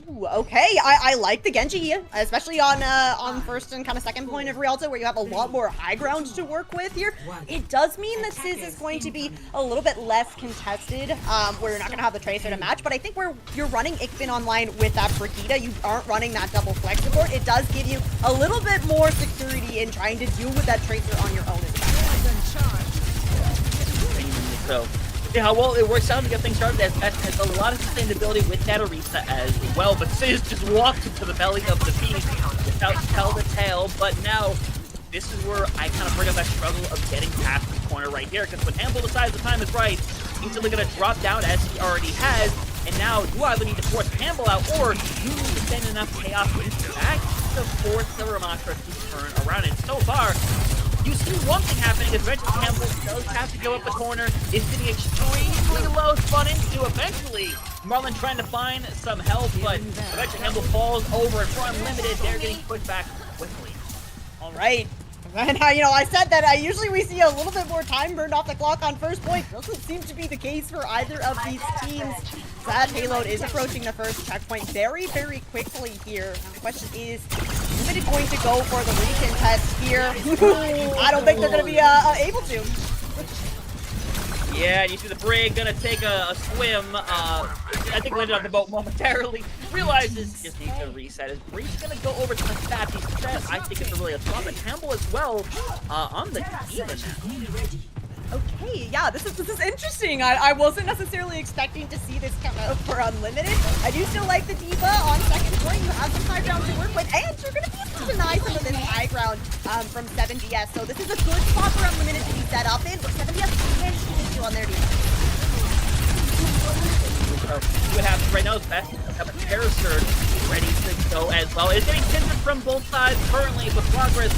Ooh, okay, I like the Genji here, especially on first and kind of second point of Rialto, where you have a lot more high ground to work with here. It does mean that Sizz is going to be a little bit less contested, where you're not going to have the Tracer to match, but I think where you're running Ikbin online with that Brigida, you aren't running that double flex support, it does give you a little bit more security in trying to deal with that Tracer on your own as well. So, see how well it works out to get things started as a lot of sustainability with that Orisa as well. But Sizz just walked into the belly of the beast without tell the tale. But now, this is where I kind of bring up that struggle of getting past this corner right here. Because when Hamble decides the time is right, he's only going to drop down as he already has. And now, you either need to force Hamble out, or you need to send enough chaos into back to force the Ramattra to turn around. And so far, you see one thing happening is eventually Campbell does have to go up the corner. It's getting extremely low spun into eventually. Marlin trying to find some help, but eventually Campbell falls over, and for Unlimited, they're getting put back quickly. All right. And I said that usually we see a little bit more time burned off the clock on first point. Doesn't seem to be the case for either of these teams. That payload is approaching the first checkpoint very, very quickly here. The question is it going to go for the recontest here? I don't think they're going to be able to. Yeah, you see the Brig gonna take a swim. I think landed on the boat momentarily. Realizes just needs to reset. His Brig's gonna go over to the stat. He's set. I think it's a really a spot. And Campbell as well on the Diva now. Okay, yeah, this is interesting. I wasn't necessarily expecting to see this come out for Unlimited. I do still like the Diva on second point. You have some high ground to work with, and you're going to be able to deny some of this high ground from 7DS. So this is a good spot for Unlimited to be set up in, but 7DS can't even do on their Diva. So what happens right now is Best have a Terror Surge ready to go as well. It's getting tinted from both sides currently, but progress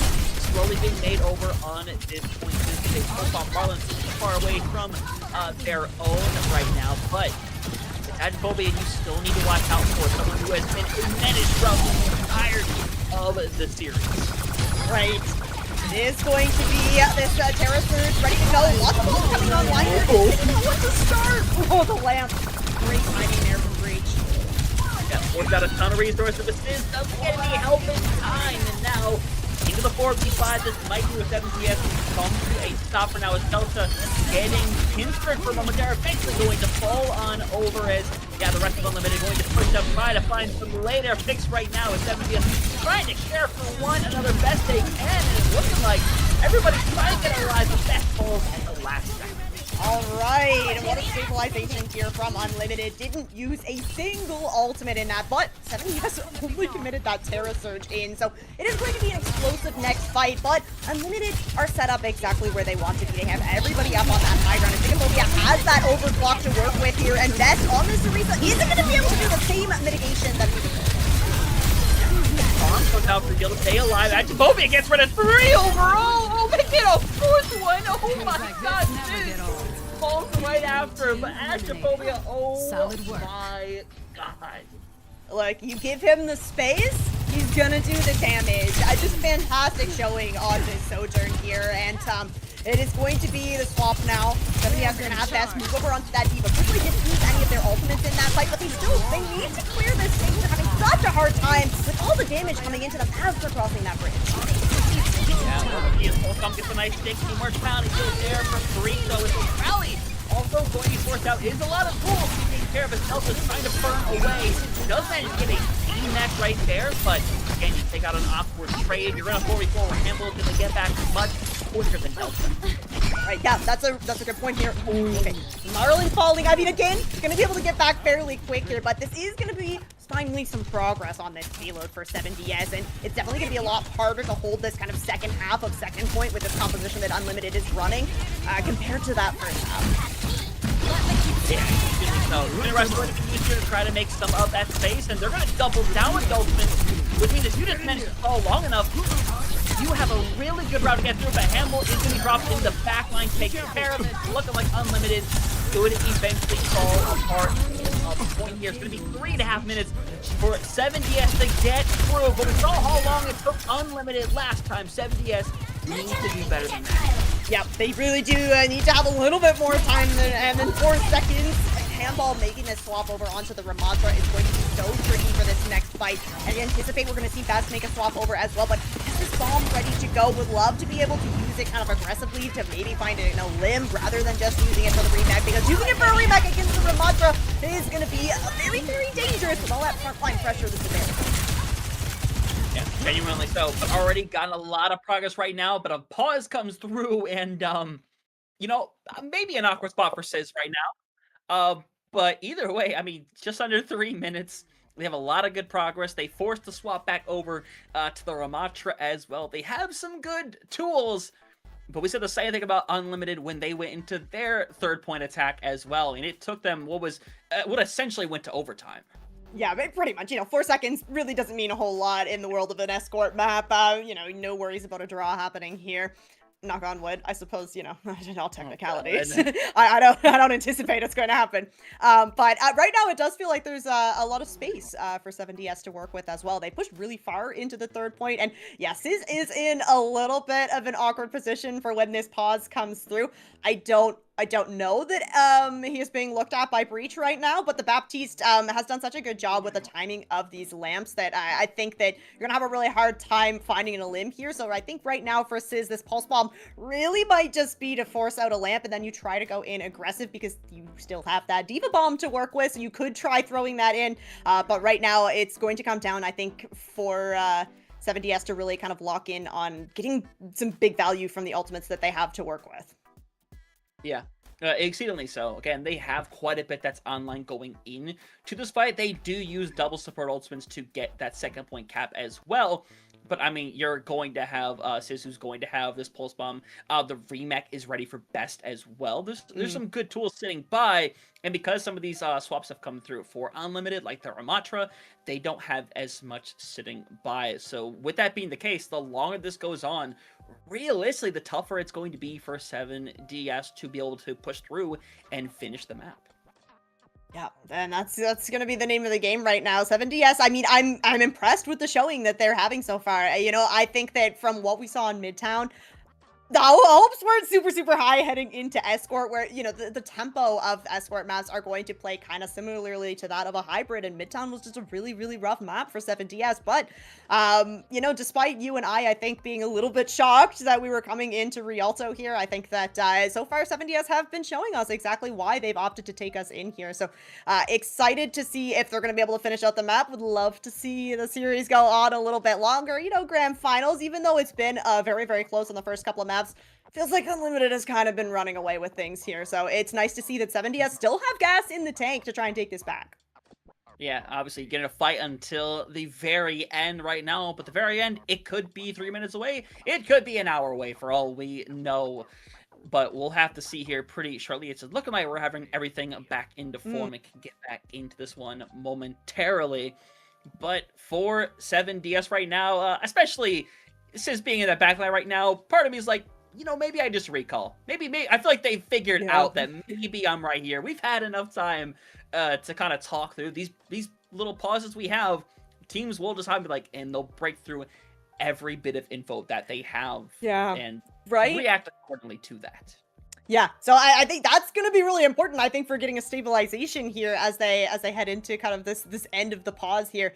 slowly being made over on this point. They profile Marlin so far away from their own right now, but it's Agophobia you still need to watch out for, someone who has been managed throughout the entirety of the series. Right. It is going to be this Terror Surge ready to go. Lots of balls coming online here. Didn't know what to start. Oh, the lamp. Great timing there from Breach. Yeah, forced out a ton of resources, but Sizz doesn't get any help in time, and now into the 4v5, this might be with 7DS come to a stop for now as Delta getting pinstripped for a moment. They're eventually going to fall on over as, the rest of Unlimited going to push up, try to find some later fix right now as 7DS trying to care for one another best they can, and it's looking like everybody's trying to get alive, the best falls at the last second. All right, and what a stabilization here from Unlimited. Didn't use a single ultimate in that, but 7DS only committed that Terra Surge in, so it is going to be an explosive next fight, but Unlimited are set up exactly where they want to be. They have everybody up on that high ground, and Zigophobia has that overclock to work with here, and Best on this Orisa isn't going to be able to do the same mitigation that Bomb goes out for Gil to stay alive. Agophobia gets rid of 3 overall. Oh, they get a 4th one. Oh my god, dude. Falls right after, but Agophobia, oh my god. Look, you give him the space, he's gonna do the damage. Just fantastic showing on this Sojourn here, and it is going to be the swap now. WS are gonna have Best move over onto that Diva. Quickly didn't use any of their ultimates in that fight, but they need to clear this thing. They're having such a hard time with all the damage coming into them as they're crossing that bridge. Yeah, he is Holcomb gets a nice stick, 2 more pound, he's still there for 3, so it's a rally. Also going to be forced out is a lot of tools to take care of his Delta, trying to burn away. Does manage to get a team match right there, but again, you take out an awkward trade. You're in a 4v4 where Hamble is going to get back much quicker than Delta. Right, yeah, that's a good point here. Ooh, okay, Marlin falling. I mean, again, gonna be able to get back fairly quick here, but this is gonna be finally some progress on this payload for 7DS, and it's definitely gonna be a lot harder to hold this kind of second half of second point with this composition that Unlimited is running compared to that first half. Yeah, so Unirush is going to be used here to try to make some of that space, and they're going to double down with Dolphin, which means if you just manage to fall long enough, you have a really good route to get through, but Hamble is going to be dropped in the back line, taking care of it, looking like Unlimited could eventually fall apart. The point here is going to be 3.5 minutes for 7DS to get through, but we saw how long it took Unlimited last time. 7DS needs to do better than that. Yep, they really do need to have a little bit more time and then 4 seconds. Handball making this swap over onto the Ramatra is going to be so tricky for this next fight. And I anticipate we're going to see Best make a swap over as well, but is this bomb ready to go? Would love to be able to use it kind of aggressively to maybe find a limb rather than just using it for the remake, because using it for a remake against the Ramatra is going to be very, very dangerous with all that frontline pressure that's available. Yeah, genuinely so. But already gotten a lot of progress right now, but a pause comes through, and you know, maybe an awkward spot for Sizz right now. But either way, I mean, just under 3 minutes. They have a lot of good progress. They forced the swap back over to the Ramatra as well. They have some good tools, but we said the same thing about Unlimited when they went into their third point attack as well, and it took them what essentially went to overtime. Yeah, but pretty much, 4 seconds really doesn't mean a whole lot in the world of an escort map. No worries about a draw happening here. Knock on wood, I suppose, all technicalities. Oh, I don't anticipate it's going to happen. But right now it does feel like there's a lot of space for 7DS to work with as well. They pushed really far into the third point, and yeah, Sizz is in a little bit of an awkward position for when this pause comes through. I don't know that he is being looked at by Breach right now, but the Baptiste has done such a good job with the timing of these lamps that I think that you're gonna have a really hard time finding a limb here. So I think right now for Sizz, this Pulse Bomb really might just be to force out a lamp, and then you try to go in aggressive because you still have that Diva Bomb to work with, so you could try throwing that in. But right now it's going to come down, I think, for 7DS to really kind of lock in on getting some big value from the ultimates that they have to work with. Yeah, exceedingly so. Again, they have quite a bit that's online going in to this fight. They do use double support ultimates to get that second point cap as well. But I mean, you're going to have Sizz, who's going to have this Pulse Bomb. The remake is ready for Best as well. There's some good tools sitting by, and because some of these swaps have come through for Unlimited, like the Ramatra, they don't have as much sitting by. So with that being the case, the longer this goes on, realistically, the tougher it's going to be for 7DS to be able to push through and finish the map. Yeah, and that's going to be the name of the game right now. 7DS, I mean, I'm impressed with the showing that they're having so far. I think that from what we saw in Midtown, the hopes weren't super high heading into Escort, where, the tempo of Escort maps are going to play kind of similarly to that of a hybrid, and Midtown was just a really rough map for 7DS. But, despite you and I think, being a little bit shocked that we were coming into Rialto here, I think that so far 7DS have been showing us exactly why they've opted to take us in here. So, excited to see if they're going to be able to finish out the map. Would love to see the series go on a little bit longer. Grand finals, even though it's been very close on the first couple of maps, feels like Unlimited has kind of been running away with things here. So it's nice to see that 7DS still have gas in the tank to try and take this back. Yeah, obviously getting a fight until the very end right now, but the very end, it could be 3 minutes away. It could be an hour away for all we know. But we'll have to see here pretty shortly. It's looking like we're having everything back into form and can get back into this one momentarily. But for 7DS right now, especially since being in that backline right now, part of me is like, maybe I just recall. Maybe I feel like they figured out that maybe I'm right here. We've had enough time to kind of talk through these little pauses we have. Teams will just have to be like, and they'll break through every bit of info that they have. Yeah. And right? react accordingly to that. Yeah, so I think that's going to be really important, I think, for getting a stabilization here as they head into kind of this end of the pause here.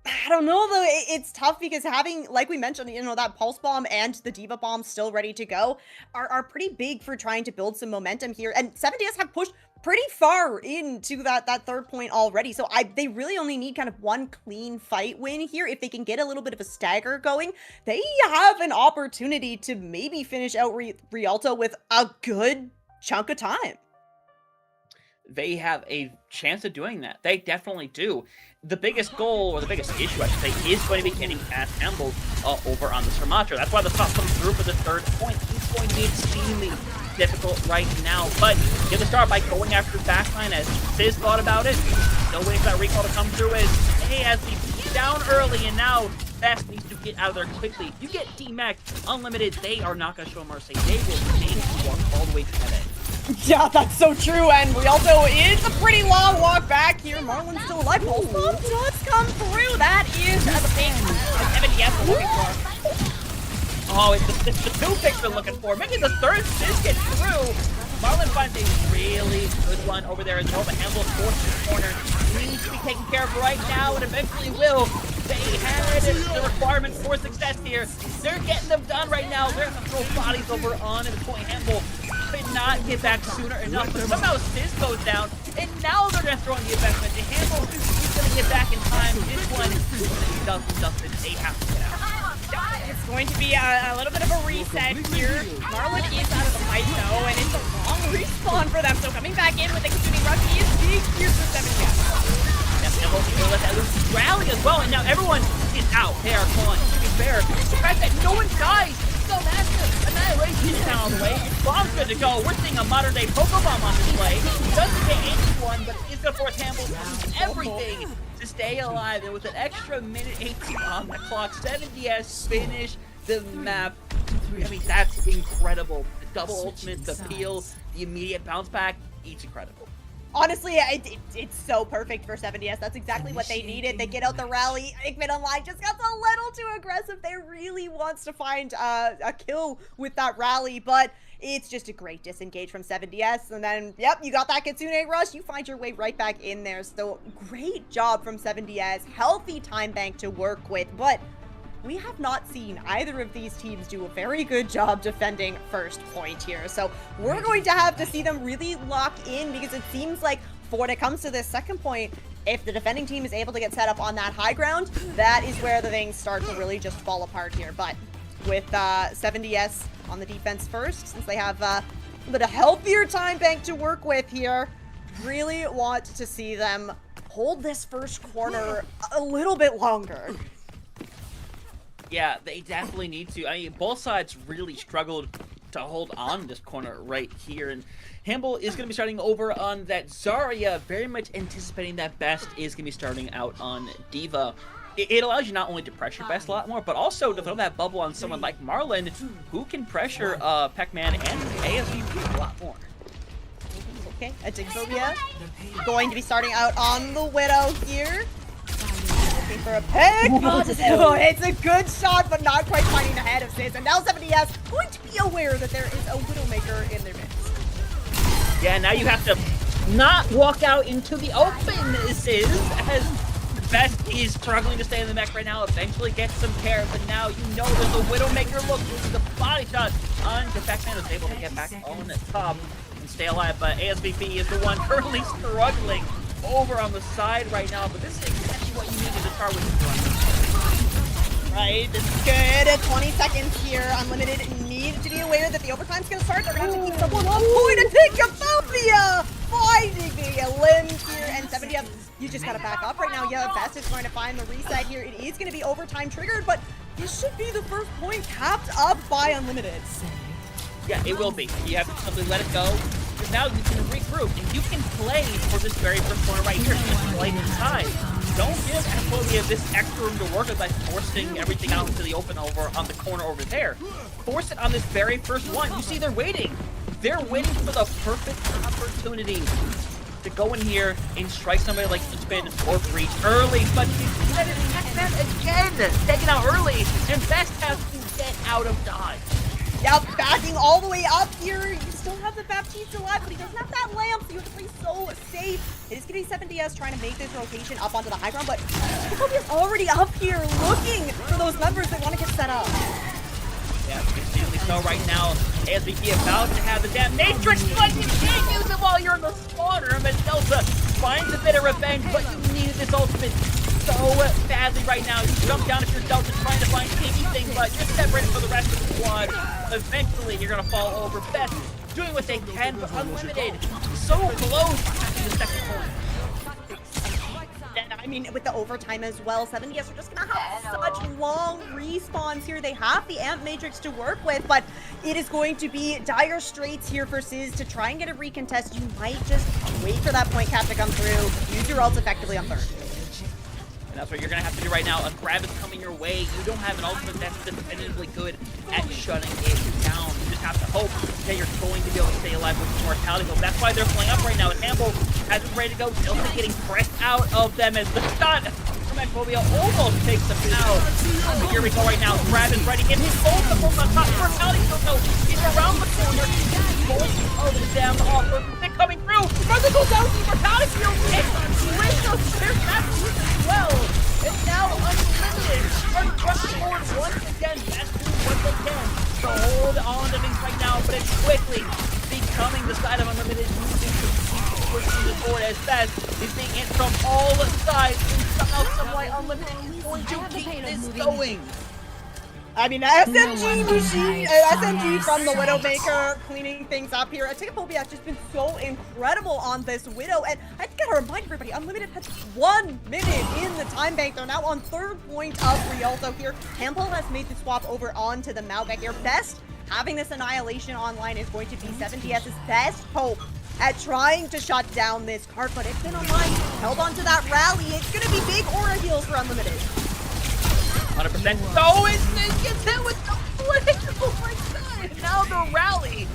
I don't know, though. It's tough because having, like we mentioned, that Pulse Bomb and the Diva Bomb still ready to go are pretty big for trying to build some momentum here. And 7DS have pushed pretty far into that third point already. So they really only need kind of one clean fight win here. If they can get a little bit of a stagger going, they have an opportunity to maybe finish out Rialto with a good chunk of time. They have a chance of doing that. They definitely do. The biggest goal, or the biggest issue, I should say, is going to be getting past Campbell over on the Sumatra. That's why the stop comes through for the third point. He's going to be extremely difficult right now, but get the start by going after the backline as Sizz thought about it. Still waiting for that recall to come through as ASVP down early, and now Best needs to get out of there quickly. You get D-Mac Unlimited, they are not going to show mercy. They will change one all the way to heaven. Yeah, that's so true, and Rialto is a pretty long walk back here. Marlon's still alive. Pulse Bomb does come through. That is the thing that 70S are looking for. Oh, it's the two picks they're looking for. Maybe the third Sizz gets through. Marlon finds a really good one over there as Nova handles fourth in the corner. Needs to be taken care of right now, and eventually will. They had the requirement for success here. They're getting them done right now. They're going to throw bodies over on the point handle. Could not get back sooner enough, but somehow Sizz goes down, and now they're going to throw in the investment. The handle is going to get back in time. This one, doesn't. They have to get out. It's going to be a little bit of a reset here. Marlon is out of the fight though, and it's a long respawn for them. So coming back in with a Kasumi rush is big here for 7-Yes. They'll let that loose rally as well, and now everyone is out. They are gone. To be fair, the fact that no one dies, so massive. Annihilation is down all the way. Bomb's good to go. We're seeing a modern day Pokebomb on display. Doesn't get anyone, but it's going to force Hamble to use everything to stay alive. And with an extra minute 18 on the clock, 7-Yes finish the map. I mean, that's incredible. The double ultimate, the peel, the immediate bounce back, it's incredible. Honestly, it's so perfect for 7-Yes. That's exactly what they needed. They get out the rally. Igmit Online just got a little too aggressive. They really wants to find a kill with that rally, but it's just a great disengage from 7-Yes. And then, yep, you got that Kitsune rush. You find your way right back in there. So great job from 7-Yes. Healthy time bank to work with, but we have not seen either of these teams do a very good job defending first point here. So we're going to have to see them really lock in, because it seems like for when it comes to this second point, if the defending team is able to get set up on that high ground, that is where the things start to really just fall apart here. But with 7-Yes on the defense first, since they have a bit of healthier time bank to work with here, really want to see them hold this first corner a little bit longer. Yeah, they definitely need to. I mean, both sides really struggled to hold on this corner right here. And Hamble is going to be starting over on that Zarya, very much anticipating that Best is going to be starting out on Diva. It allows you not only to pressure Best a lot more, but also to throw that bubble on someone like Marlon, who can pressure Pac-Man and ASVP a lot more. Okay, a Digphobia going to be starting out on the Widow here. Looking for a pick. Oh, it's a good shot, but not quite finding the head of Sizz. And now 7-Yes going to be aware that there is a Widowmaker in their midst. Yeah, now you have to not walk out into the open, Sizz, as Best is struggling to stay in the mech right now. Eventually gets some care, but now you know there's a Widowmaker look. This is a body shot on the Pac-Man is able to get back on the top and stay alive, but ASVP is the one currently struggling over on the side right now, but this is exactly what you needed to start with. Right, this is good. 20 seconds here. Unlimited need to be aware that the overtime's going to start. They're going to have to keep someone on point. And Digphobia finding the limbs here. And 7-Yes, you just got to back up right now. Yeah, Best is going to find the reset here. It is going to be overtime triggered, but this should be the first point capped up by Unlimited. Yeah, it will be. You have to simply let it go. Because now you can regroup, and you can play for this very first corner right here. Just play inside. Don't give Ampholia this extra room to work with by forcing everything out into the open over on the corner over there. Force it on this very first one. You see, they're waiting. They're waiting for the perfect opportunity to go in here and strike somebody like the spin or breach early. But that is Pac-Man again, taken out early, and Best has to get out of dodge. Yep, backing all the way up here. You still have the Baptiste alive, but he doesn't have that lamp, so you have to play so safe. It is going to be 7-Yes trying to make this rotation up onto the high ground, but Digphobia's already up here looking for those members that want to get set up. Yeah, it's go right now. ASVP about to have the damn Matrix, but you can't use it while you're in the spawner. But Delta finds a bit of revenge, but you needed this ultimate so badly right now. You jump down if you're Delta trying to find anything, but you're separated from the rest of the squad. Eventually, you're gonna fall over. Best doing what they can, but Unlimited so close to the second point. And I mean, with the overtime as well, 7DS are just gonna have such long respawns here. They have the Amp Matrix to work with, but it is going to be dire straits here for Sizz to try and get a recontest. You might just wait for that point cap to come through, use your ults effectively on third. And that's what you're going to have to do right now. A grab is coming your way. You don't have an ultimate that's definitively good at shutting it down. You just have to hope that you're going to be able to stay alive with mortality. But that's why they're playing up right now. And Campbell has it ready to go. Still getting pressed out of them as the shot from Phobia almost takes them out. But here we go right now. Grab is ready. It hits both of them on top. Mortality still goes. He's around the corner. Both of them offer. They're coming through. Brother goes out. Mortality feels it. With the fifth match as well. And now Unlimited are rushing forward once again. That's what they can to hold on to things right now, but it's quickly becoming the side of Unlimited using to keep pushing this forward as fast. Is being hit from all sides, and somehow, someway, Unlimited is going to keep this going. I mean, SMG from the Widowmaker cleaning things up here. Ticketphobia has just been so incredible on this Widow, and I gotta remind everybody, Unlimited has 1 minute in the time bank. They're now on third point of Rialto here. Campbell has made the swap over onto the Malbec here. Best having this Annihilation online is going to be 7DS's best hope at trying to shut down this card, but it's been online, held onto that rally. It's gonna be big aura heals for Unlimited. 100%. So it gets hit with the flick. Oh my god. Now the rally.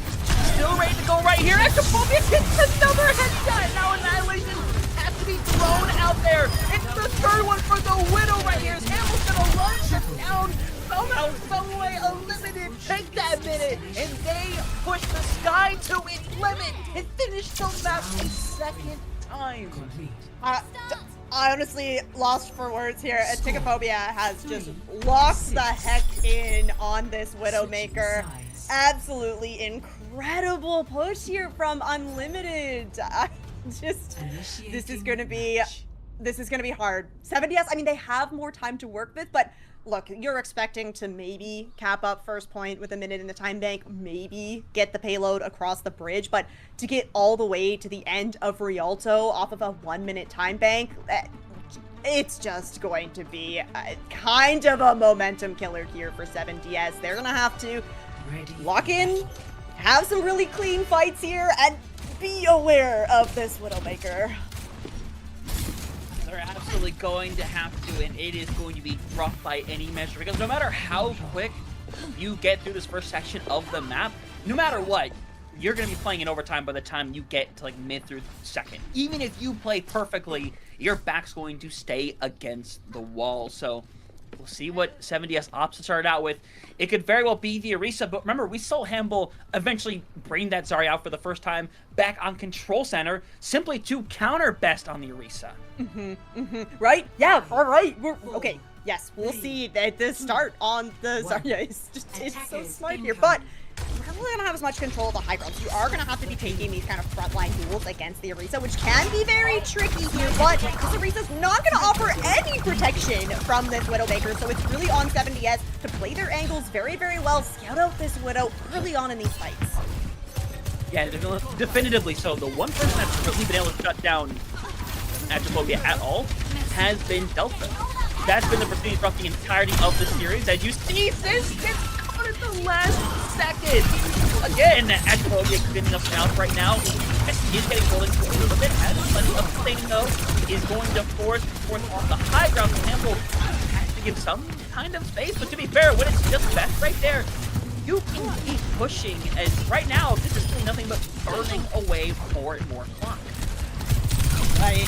Still ready to go right here. Ectophobia gets another headshot. Now Annihilation has to be thrown out there. It's the third one for the Widow right here. Hamill's gonna launch it down. Somehow, someway, Unlimited take that minute. And they push the sky to its limit and finish the map a second time. I honestly lost for words here. Ticketphobia has just locked the heck in on this Widowmaker. Absolutely incredible push here from Unlimited. This is gonna be hard. 7DS, I mean, they have more time to work with, but look, you're expecting to maybe cap up first point with a minute in the time bank, maybe get the payload across the bridge, but to get all the way to the end of Rialto off of a 1 minute time bank, it's just going to be kind of a momentum killer here for 7DS. They're gonna have to lock in, have some really clean fights here, and be aware of this Widowmaker. They're absolutely going to have to, and it is going to be rough by any measure, because no matter how quick you get through this first section of the map, no matter what, you're going to be playing in overtime by the time you get to like mid through second. Even if you play perfectly, your back's going to stay against the wall. So we'll see what 7DS opts to start out with. It could very well be the Orisa, but remember, we saw Hamble eventually bring that Zarya out for the first time back on Control Center simply to counter Best on the Orisa. Right? Yeah, all right. Okay, yes, we'll see at the start on the Zarya. It's so smart here, but we're not really gonna have as much control of the high ground. So you are gonna have to be taking these kind of frontline duels against the Orisa, which can be very tricky here, but this Orisa's not gonna offer any protection from this Widowmaker, so it's really on 7DS to play their angles very, very well, scout out this Widow early on in these fights. Yeah, definitively so. The one person that's really been able to shut down Ectophobia at all has been Delta. That's been the percentage throughout the entirety of the series. As you see, this gets caught at the last second. Again, Ectophobia getting up out right now. He's getting rolled into a little bit. Has plenty of thing though. Is going to force off the high ground. Campbell has to give some kind of space, but to be fair, when it's just Best right there, you can keep pushing. As right now, this is really nothing but burning away more and more clock. Right,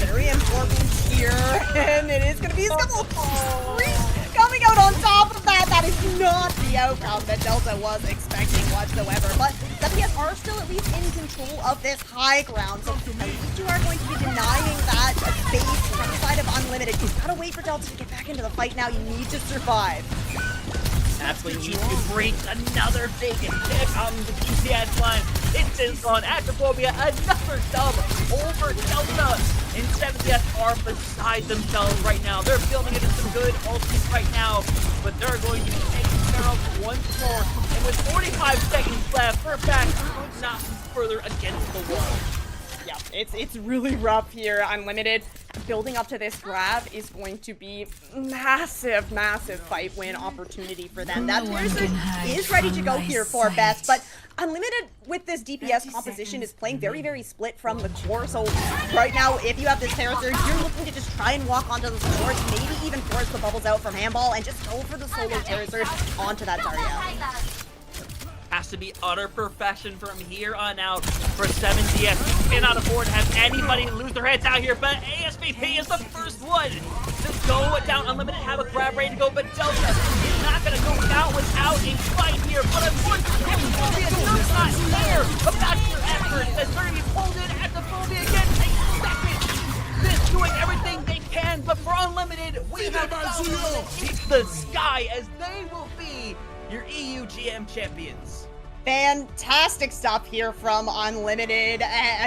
very important here, and it is going to be a couple of coming out on top of that. That is not the outcome that Delta was expecting whatsoever, but 7DS are still at least in control of this high ground, so at least you are going to be denying that base from the side of Unlimited. You've got to wait for Delta to get back into the fight now. You need to survive. absolutely needs to breach another big hit on the DPS line. It is on Acrophobia, another dub over Delta. And 7DS are beside themselves right now. They're building into some good ultis right now, but they're going to be taken care of once more. And with 45 seconds left, we're back could not be further against the wall. Yeah, it's really rough here. Unlimited building up to this grab is going to be massive fight win opportunity for them. That Terracer is ready to go here for best, but Unlimited with this DPS composition is playing very split from the core. So right now, if you have this Terracer, you're looking to just try and walk onto the supports, maybe even force the bubbles out from handball and just go for the solo Terracer onto that Zarya. Has to be utter perfection from here on out for 7DS. You cannot afford to have anybody lose their heads out here, but ASVP is the first one to go down. Unlimited have a grab ready to go, but Delta is not going to go out without a fight here. But unfortunately, Phobia does not care about your efforts. As they're going to be pulled in at the Phobia again. Take seconds. This doing everything they can, but for Unlimited, we have hit the sky as they will be your EU GM champions. Fantastic stuff here from Unlimited.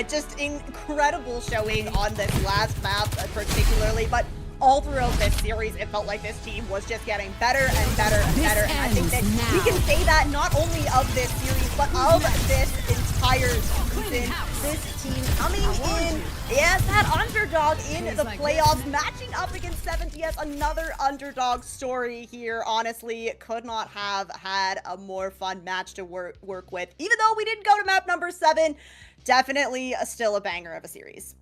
Just incredible showing on this last map particularly, but all throughout this series, it felt like this team was just getting better and better and better. And I think that we can say that not only of this series, but of this entire season. This team coming in as that underdog in the playoffs, matching up against 7DS. Another underdog story here. Honestly, could not have had a more fun match to work with. Even though we didn't go to map number 7, definitely still a banger of a series.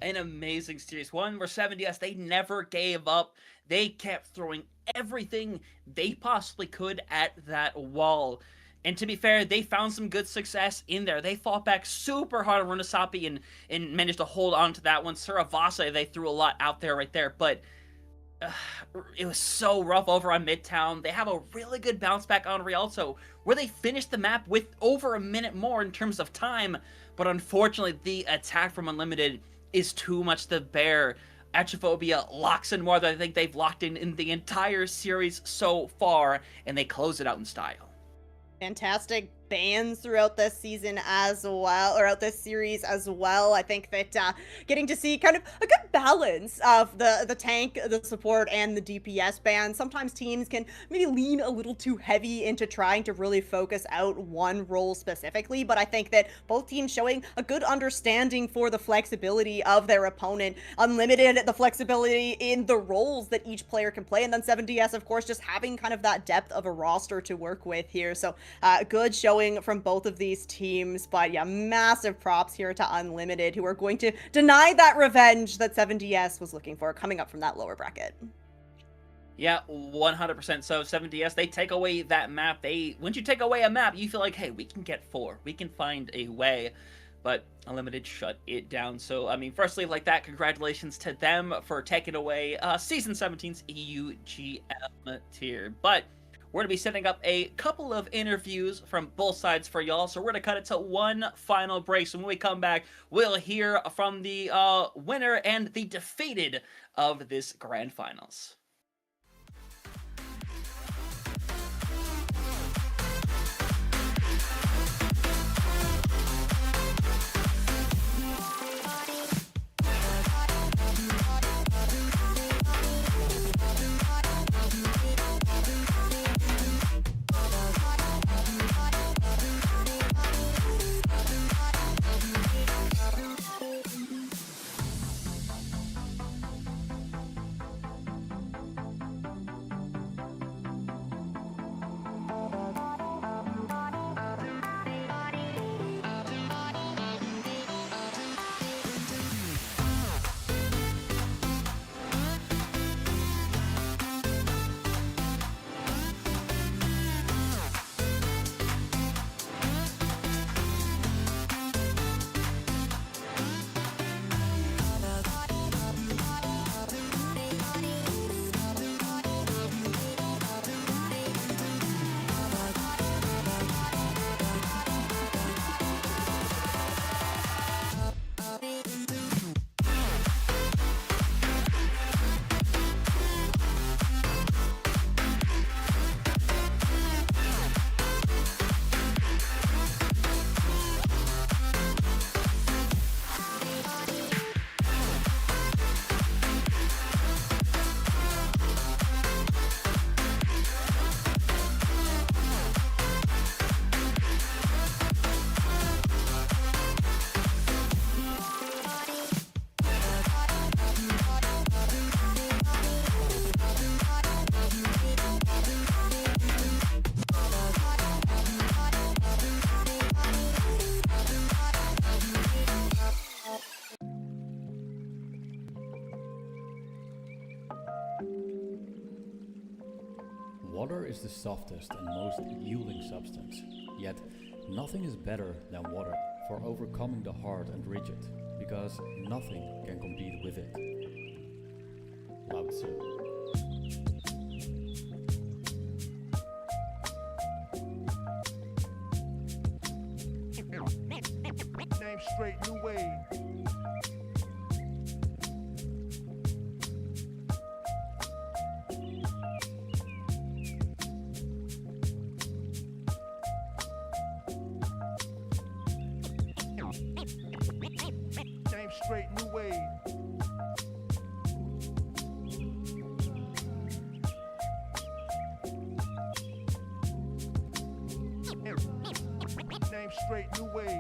An amazing series. One where 7DS, they never gave up. They kept throwing everything they possibly could at that wall. And to be fair, they found some good success in there. They fought back super hard on Runasapi and managed to hold on to that one. Suravasa, they threw a lot out there right there. But it was so rough over on Midtown. They have a really good bounce back on Rialto, where they finished the map with over a minute more in terms of time. But unfortunately, the attack from Unlimited is too much to bear. Atrophobia locks in more than I think they've locked in the entire series so far, and they close it out in style. Fantastic bans throughout this season as well, or out this series as well. I think that getting to see kind of a good balance of the tank, the support, and the DPS bans. Sometimes teams can maybe lean a little too heavy into trying to really focus out one role specifically, but I think that both teams showing a good understanding for the flexibility of their opponent. Unlimited the flexibility in the roles that each player can play, and then 7DS, of course, just having kind of that depth of a roster to work with here. So good showing from both of these teams, but yeah, massive props here to Unlimited, who are going to deny that revenge that 7DS was looking for coming up from that lower bracket. Yeah, 100%. So 7DS, they take away that map. Once you take away a map, you feel like, hey, we can get 4. We can find a way. But Unlimited shut it down. So, I mean, firstly, like that, congratulations to them for taking away Season 17's EU GM tier. But we're going to be setting up a couple of interviews from both sides for y'all, so we're going to cut it to one final break. So when we come back, we'll hear from the winner and the defeated of this Grand Finals. Water is the softest and most yielding substance, yet nothing is better than water for overcoming the hard and rigid, because nothing can compete with it. Lao Tzu. Name straight, new wave. Name straight, new wave. Name straight, new wave.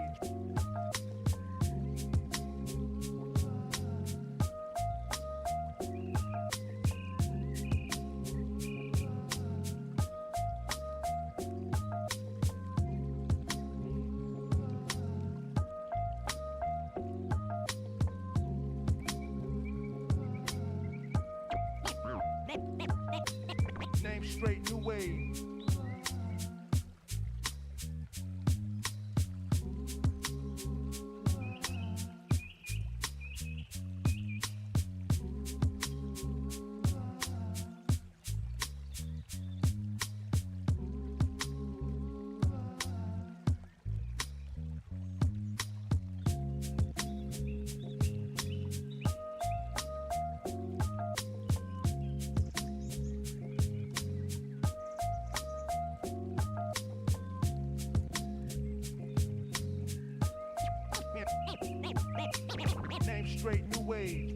Name straight, new wave. Name straight, new wave.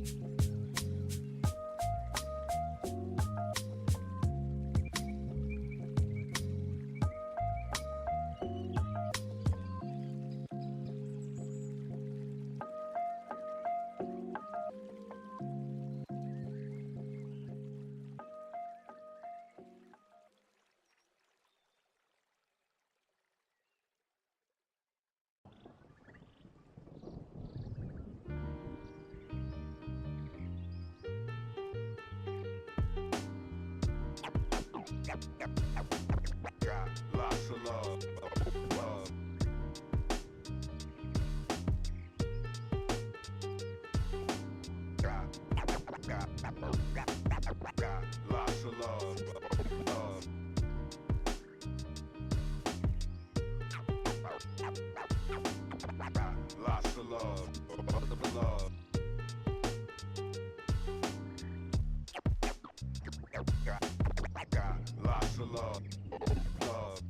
Got lots of love. Love. Got lots of love. Love. Got lots of love. Love. Got lots of love. Love.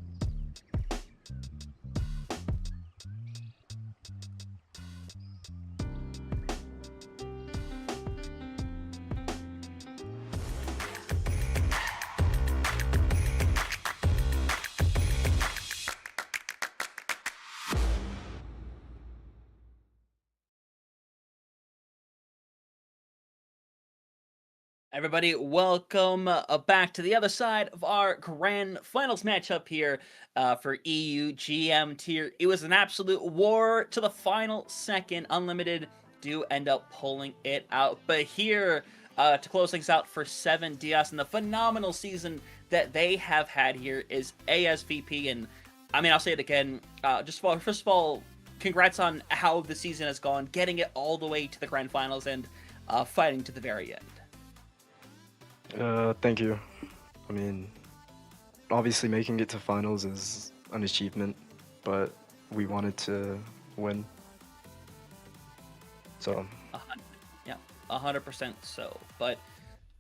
Everybody, welcome back to the other side of our grand finals matchup here for EU GM tier. It was an absolute war to the final second. Unlimited do end up pulling it out. But here, to close things out for 7DS and the phenomenal season that they have had here is ASVP. And I mean, I'll say it again, first of all, congrats on how the season has gone, getting it all the way to the grand finals and fighting to the very end. Thank you. I mean, obviously making it to finals is an achievement, but we wanted to win. So. 100% so. But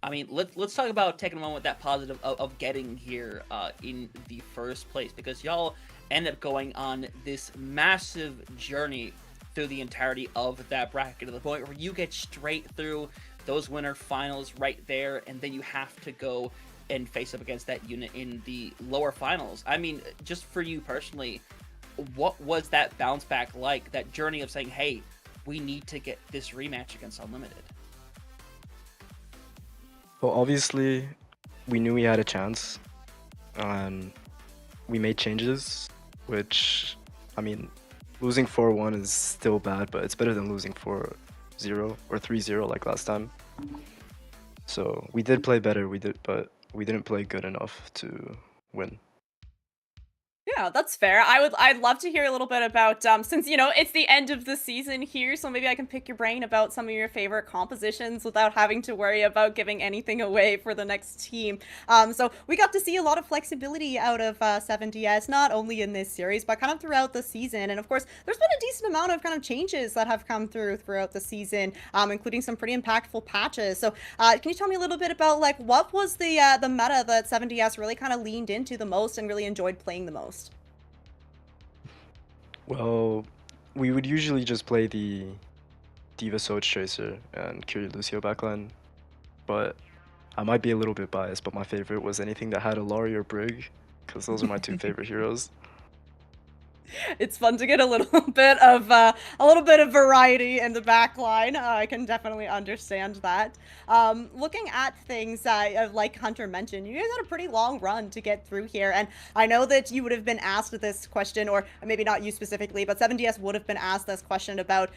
I mean, let's talk about taking a moment with that positive of getting here in the first place, because y'all end up going on this massive journey through the entirety of that bracket to the point where you get straight through those winter finals right there, and then you have to go and face up against that unit in the lower finals. I mean, just for you personally, what was that bounce back like, that journey of saying, hey, we need to get this rematch against Unlimited? Well, obviously, we knew we had a chance, and we made changes, which, I mean, losing 4-1 is still bad, but it's better than losing 4-0 or 3-0 like last time. So we did play better, but we didn't play good enough to win. Yeah, that's fair. I'd love to hear a little bit about since it's the end of the season here, so maybe I can pick your brain about some of your favorite compositions without having to worry about giving anything away for the next team. So we got to see a lot of flexibility out of 7DS, not only in this series but kind of throughout the season. And of course, there's been a decent amount of kind of changes that have come throughout the season, including some pretty impactful patches. So can you tell me a little bit about like what was the meta that 7DS really kind of leaned into the most and really enjoyed playing the most? Well, we would usually just play the Diva Sword Tracer and Curie Lucio backline, but I might be a little bit biased, but my favorite was anything that had a Lari or Brig, because those are my two favorite heroes. It's fun to get a little bit of variety in the back line. I can definitely understand that. Looking at things like Hunter mentioned, you guys had a pretty long run to get through here, and I know that you would have been asked this question, or maybe not you specifically, but 7DS would have been asked this question about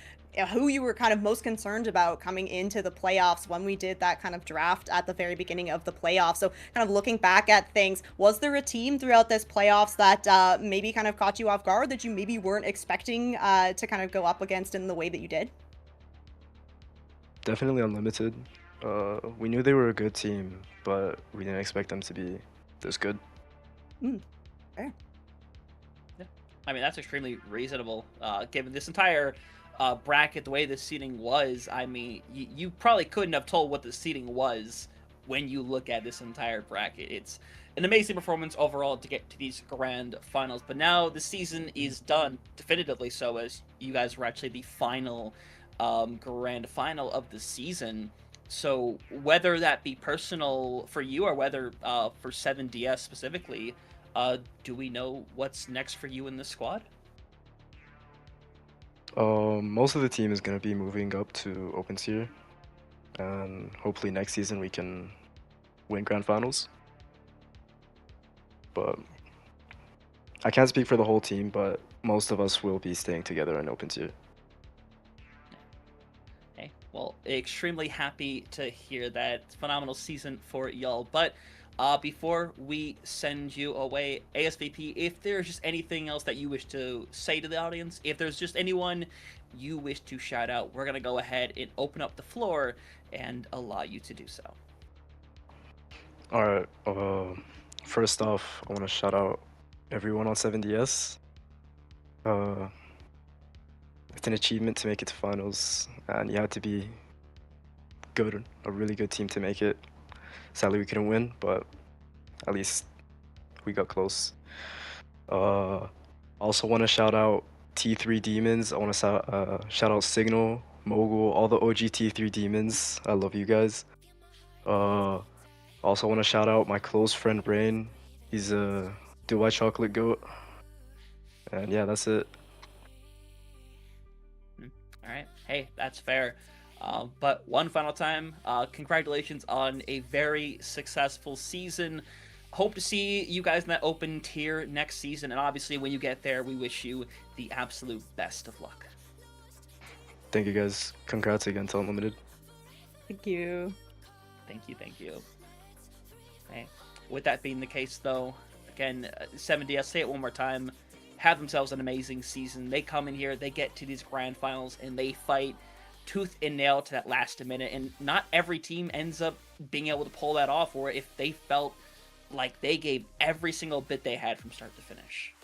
who you were kind of most concerned about coming into the playoffs when we did that kind of draft at the very beginning of the playoffs. So kind of looking back at things, was there a team throughout this playoffs that maybe kind of caught you off guard that you maybe weren't expecting to kind of go up against in the way that you did? Definitely Unlimited. We knew they were a good team, but we didn't expect them to be this good. Fair. Yeah. I mean, that's extremely reasonable, given this entire bracket, the way the seating was. I mean, you probably couldn't have told what the seating was when you look at this entire bracket. It's an amazing performance overall to get to these grand finals, but now the season is done, definitively so, as you guys were actually the final grand final of the season. So whether that be personal for you or whether for 7DS specifically, do we know what's next for you in the squad? Most of the team is going to be moving up to Open Tier, and hopefully next season we can win Grand Finals. But I can't speak for the whole team, but most of us will be staying together in Open Tier. Okay, well, extremely happy to hear that. Phenomenal season for y'all. But before we send you away, ASVP, if there's just anything else that you wish to say to the audience, if there's just anyone you wish to shout out, we're going to go ahead and open up the floor and allow you to do so. Alright, first off, I want to shout out everyone on 7DS. It's an achievement to make it to finals, and you had to be good, a really good team to make it. Sadly, we couldn't win, but at least we got close. Also want to shout out T3 Demons. I want to shout out Signal, Mogul, all the OG T3 Demons. I love you guys. Also want to shout out my close friend Brain. He's a Dubai Chocolate Goat. And yeah, that's it. All right. Hey, that's fair. But one final time, congratulations on a very successful season. Hope to see you guys in that open tier next season. And obviously, when you get there, we wish you the absolute best of luck. Thank you guys. Congrats again to Unlimited. Thank you. Thank you, thank you. Okay. With that being the case, though, again, 7DS, say it one more time, have themselves an amazing season. They come in here, they get to these grand finals, and they fight tooth and nail to that last minute. And not every team ends up being able to pull that off, or if they felt like they gave every single bit they had from start to finish.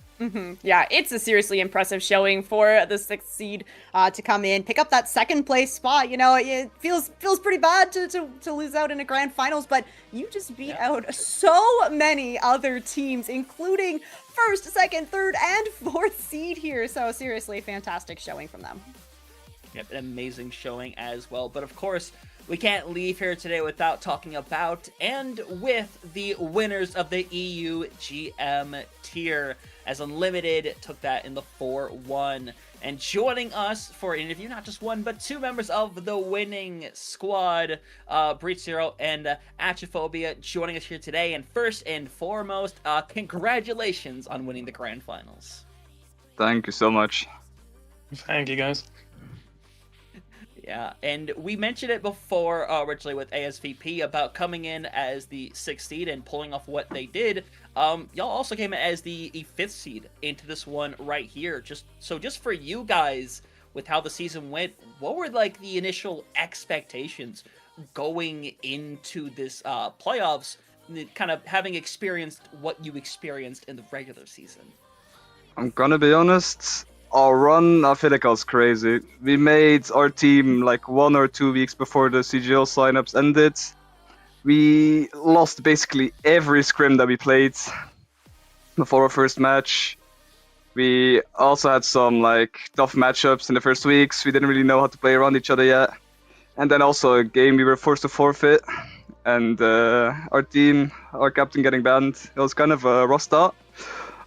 Yeah, it's a seriously impressive showing for the 6th seed to come in, pick up that 2nd place spot. You know, it feels pretty bad to lose out in a grand finals, but you just beat out so many other teams, including 1st, 2nd, 3rd, and 4th seed here. So seriously, fantastic showing from them. Yep, an amazing showing as well. But of course, we can't leave here today without talking about and with the winners of the EU GM tier, as Unlimited took that in the 4-1. And joining us for an interview, not just one, but 2 members of the winning squad, Breach Zero and Achophobia, joining us here today. And first and foremost, congratulations on winning the grand finals. Thank you so much. Thank you, guys. Yeah, and we mentioned it before originally with ASVP about coming in as the 6th seed and pulling off what they did. Y'all also came in as the 5th seed into this one right here. Just for you guys, with how the season went, what were like the initial expectations going into this playoffs, kind of having experienced what you experienced in the regular season? I'm gonna be honest. Our run, I feel like I was crazy. We made our team like 1 or 2 weeks before the CGL signups ended. We lost basically every scrim that we played before our first match. We also had some like tough matchups in the first weeks. We didn't really know how to play around each other yet. And then also a game we were forced to forfeit. And our team, our captain getting banned. It was kind of a rough start.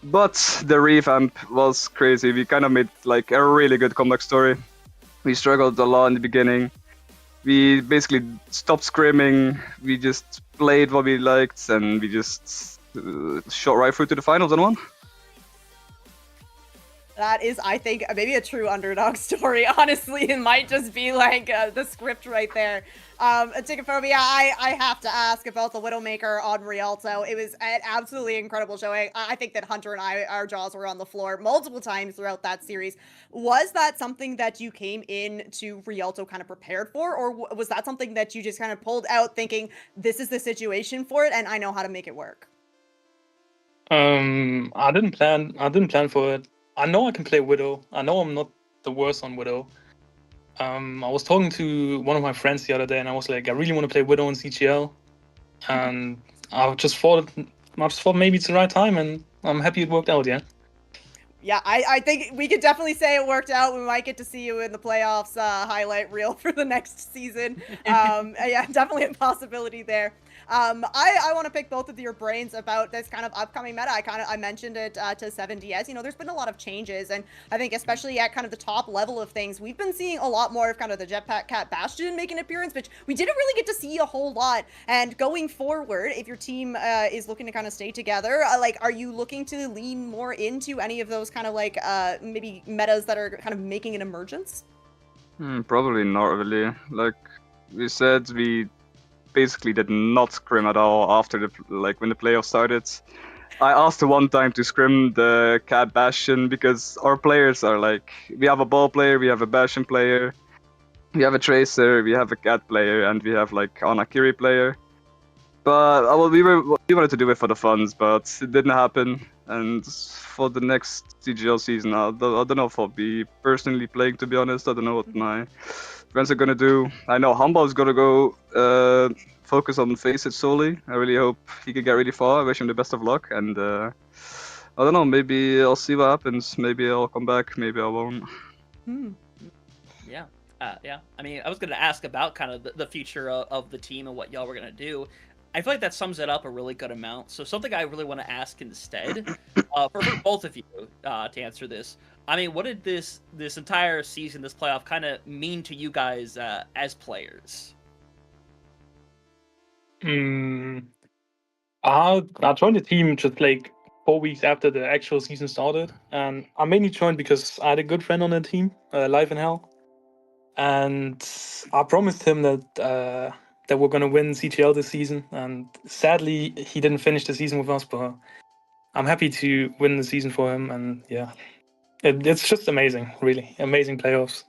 But the revamp was crazy. We kind of made like a really good comeback story. We struggled a lot in the beginning. We basically stopped scrimming. We just played what we liked, and we just shot right through to the finals and won. That is, I think, maybe a true underdog story. Honestly, it might just be like the script right there. Ticophobia, I have to ask about the Widowmaker on Rialto. It was an absolutely incredible showing. I think that Hunter and our jaws were on the floor multiple times throughout that series. Was that something that you came in to Rialto kind of prepared for, or was that something that you just kind of pulled out thinking, this is the situation for it, and I know how to make it work? I didn't plan for it. I know I can play Widow. I know I'm not the worst on Widow. I was talking to one of my friends the other day, and I was like, I really want to play Widow in CGL, and I just thought maybe it's the right time, and I'm happy it worked out. Yeah. Yeah, I think we could definitely say it worked out. We might get to see you in the playoffs highlight reel for the next season. Yeah, definitely a possibility there. I want to pick both of your brains about this kind of upcoming meta. I mentioned it to 7DS. You know, there's been a lot of changes, and I think especially at kind of the top level of things, we've been seeing a lot more of kind of the Jetpack Cat Bastion make an appearance, which we didn't really get to see a whole lot. And going forward, if your team is looking to kind of stay together, like, are you looking to lean more into any of those kind of like maybe metas that are kind of making an emergence? Probably not really. Like we said, we basically did not scrim at all after when the playoffs started. I asked one time to scrim the Cat Bastion because our players are like, we have a ball player, we have a Bastion player, we have a Tracer, we have a Cat player, and we have like an Akiri player. But we wanted to do it for the funds, but it didn't happen. And for the next CGL season, I don't know if I'll be personally playing, to be honest. I don't know what my friends are gonna do. I know Humble is gonna go focus on Face It solely. I really hope he can get really far. I wish him the best of luck. And I don't know, maybe I'll see what happens. Maybe I'll come back, maybe I won't. Yeah. Yeah. I mean, I was going to ask about kind of the future of the team and what y'all were going to do. I feel like that sums it up a really good amount. So something I really want to ask instead, for both of you to answer this. I mean, what did this entire season, this playoff, kind of mean to you guys as players? I joined the team just like 4 weeks after the actual season started, and I mainly joined because I had a good friend on the team, Live in Hell, and I promised him that we're gonna win CGL this season. And sadly, he didn't finish the season with us, but I'm happy to win the season for him. And yeah, it's just amazing, really amazing playoffs.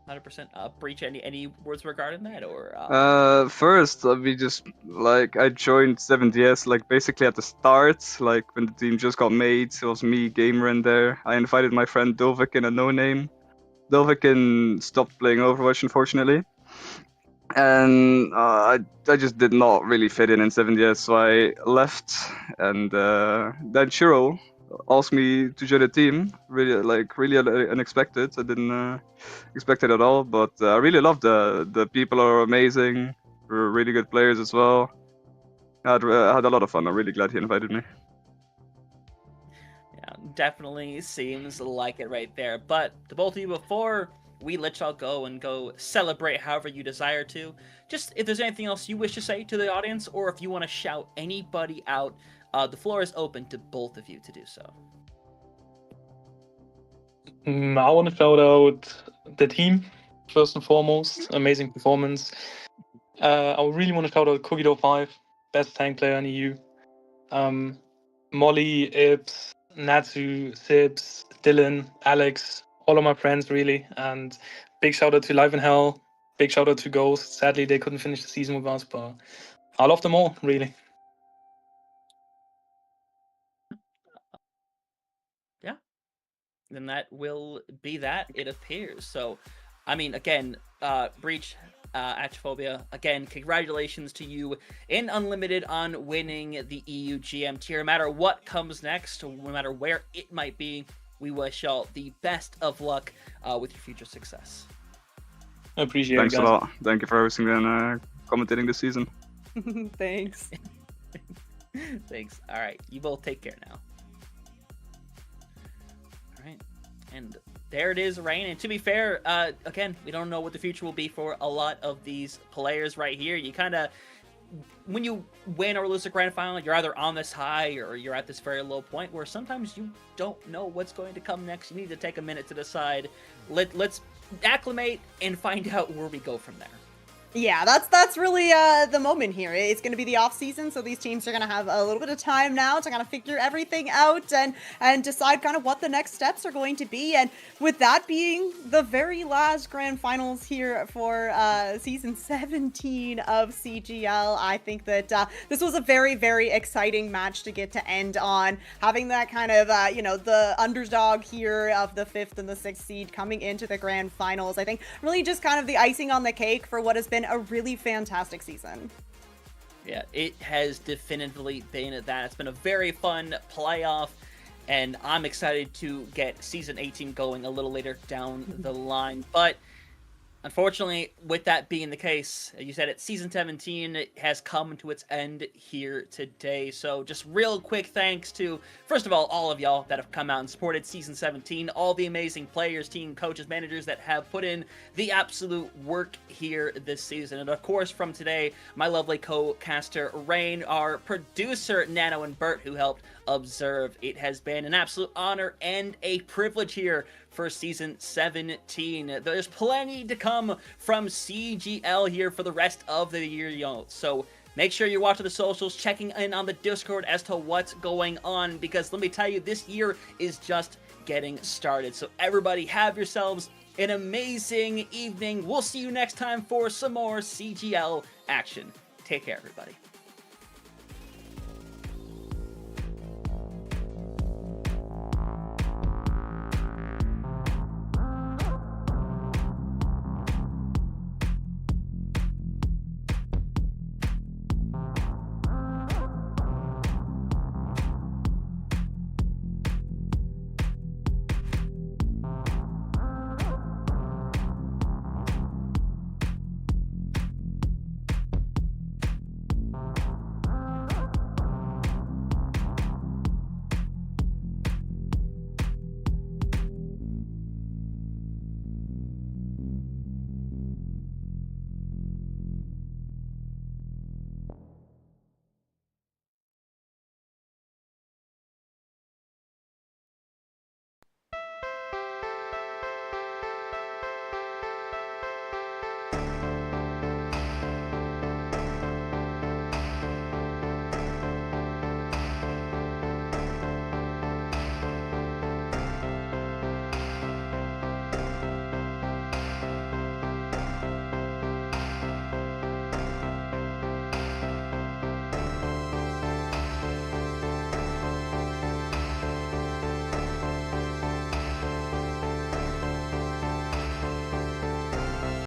100%. Breach, any words regarding that, or? First, we just I joined 7DS basically at the start, when the team just got made. It was me, Gamer, in there. I invited my friend Dovik and No Name. Dovik stopped playing Overwatch, unfortunately, and I just did not really fit in 7DS, so I left. And then Shiro asked me to join the team. Really unexpected. I didn't expect it at all, but I really love the people are amazing. We're really good players as well. I had a lot of fun. I'm really glad he invited me. Yeah, definitely seems like it right there. But to both of you, before we let y'all go celebrate however you desire to, just if there's anything else you wish to say to the audience, or if you want to shout anybody out, the floor is open to both of you to do so. I want to shout out the team first and foremost. Amazing performance. I really want to shout out Kogito5, best tank player in EU. Molly, Ibs, Natsu, Sibs, Dylan, Alex, all of my friends really, and big shout out to Live in Hell. Big shout out to Ghost. Sadly, they couldn't finish the season with us, but I love them all really. Yeah. Then that will be that, it appears. So, I mean, again, Breach, Atrophobia, again, congratulations to you in Unlimited on winning the EU GM tier. No matter what comes next, no matter where it might be, we wish y'all the best of luck with your future success. I appreciate Thanks it, a guys. lot. Thank you for hosting and commentating this season. Thanks. Thanks. All right, you both take care now. All right, and there it is, Rain. And to be fair, again, we don't know what the future will be for a lot of these players right here. You kind of, when you win or lose a grand final, you're either on this high or you're at this very low point where sometimes you don't know what's going to come next. You need to take a minute to decide. Let's acclimate and find out where we go from there. Yeah, that's really the moment here. It's going to be the off season, so these teams are going to have a little bit of time now to kind of figure everything out and decide kind of what the next steps are going to be. And with that being the very last grand finals here for season 17 of CGL, I think that this was a very, very exciting match to get to end on. Having that kind of the underdog here of the 5th and the 6th seed coming into the grand finals, I think really just kind of the icing on the cake for what has been a really fantastic season. Yeah, it has definitively been that. It's been a very fun playoff, and I'm excited to get Season 18 going a little later down the line. But unfortunately, with that being the case, as you said, Season 17 has come to its end here today. So just real quick thanks to, first of all of y'all that have come out and supported Season 17, all the amazing players, team, coaches, managers that have put in the absolute work here this season. And of course, from today, my lovely co-caster, Rain, our producer, Nano, and Bert, who helped observe. It has been an absolute honor and a privilege here for Season 17. There's plenty to come from CGL here for the rest of the year, so make sure you're watching the socials, checking in on the Discord as to what's going on, because let me tell you, this year is just getting started. So everybody, have yourselves an amazing evening. We'll see you next time for some more CGL action. Take care, everybody.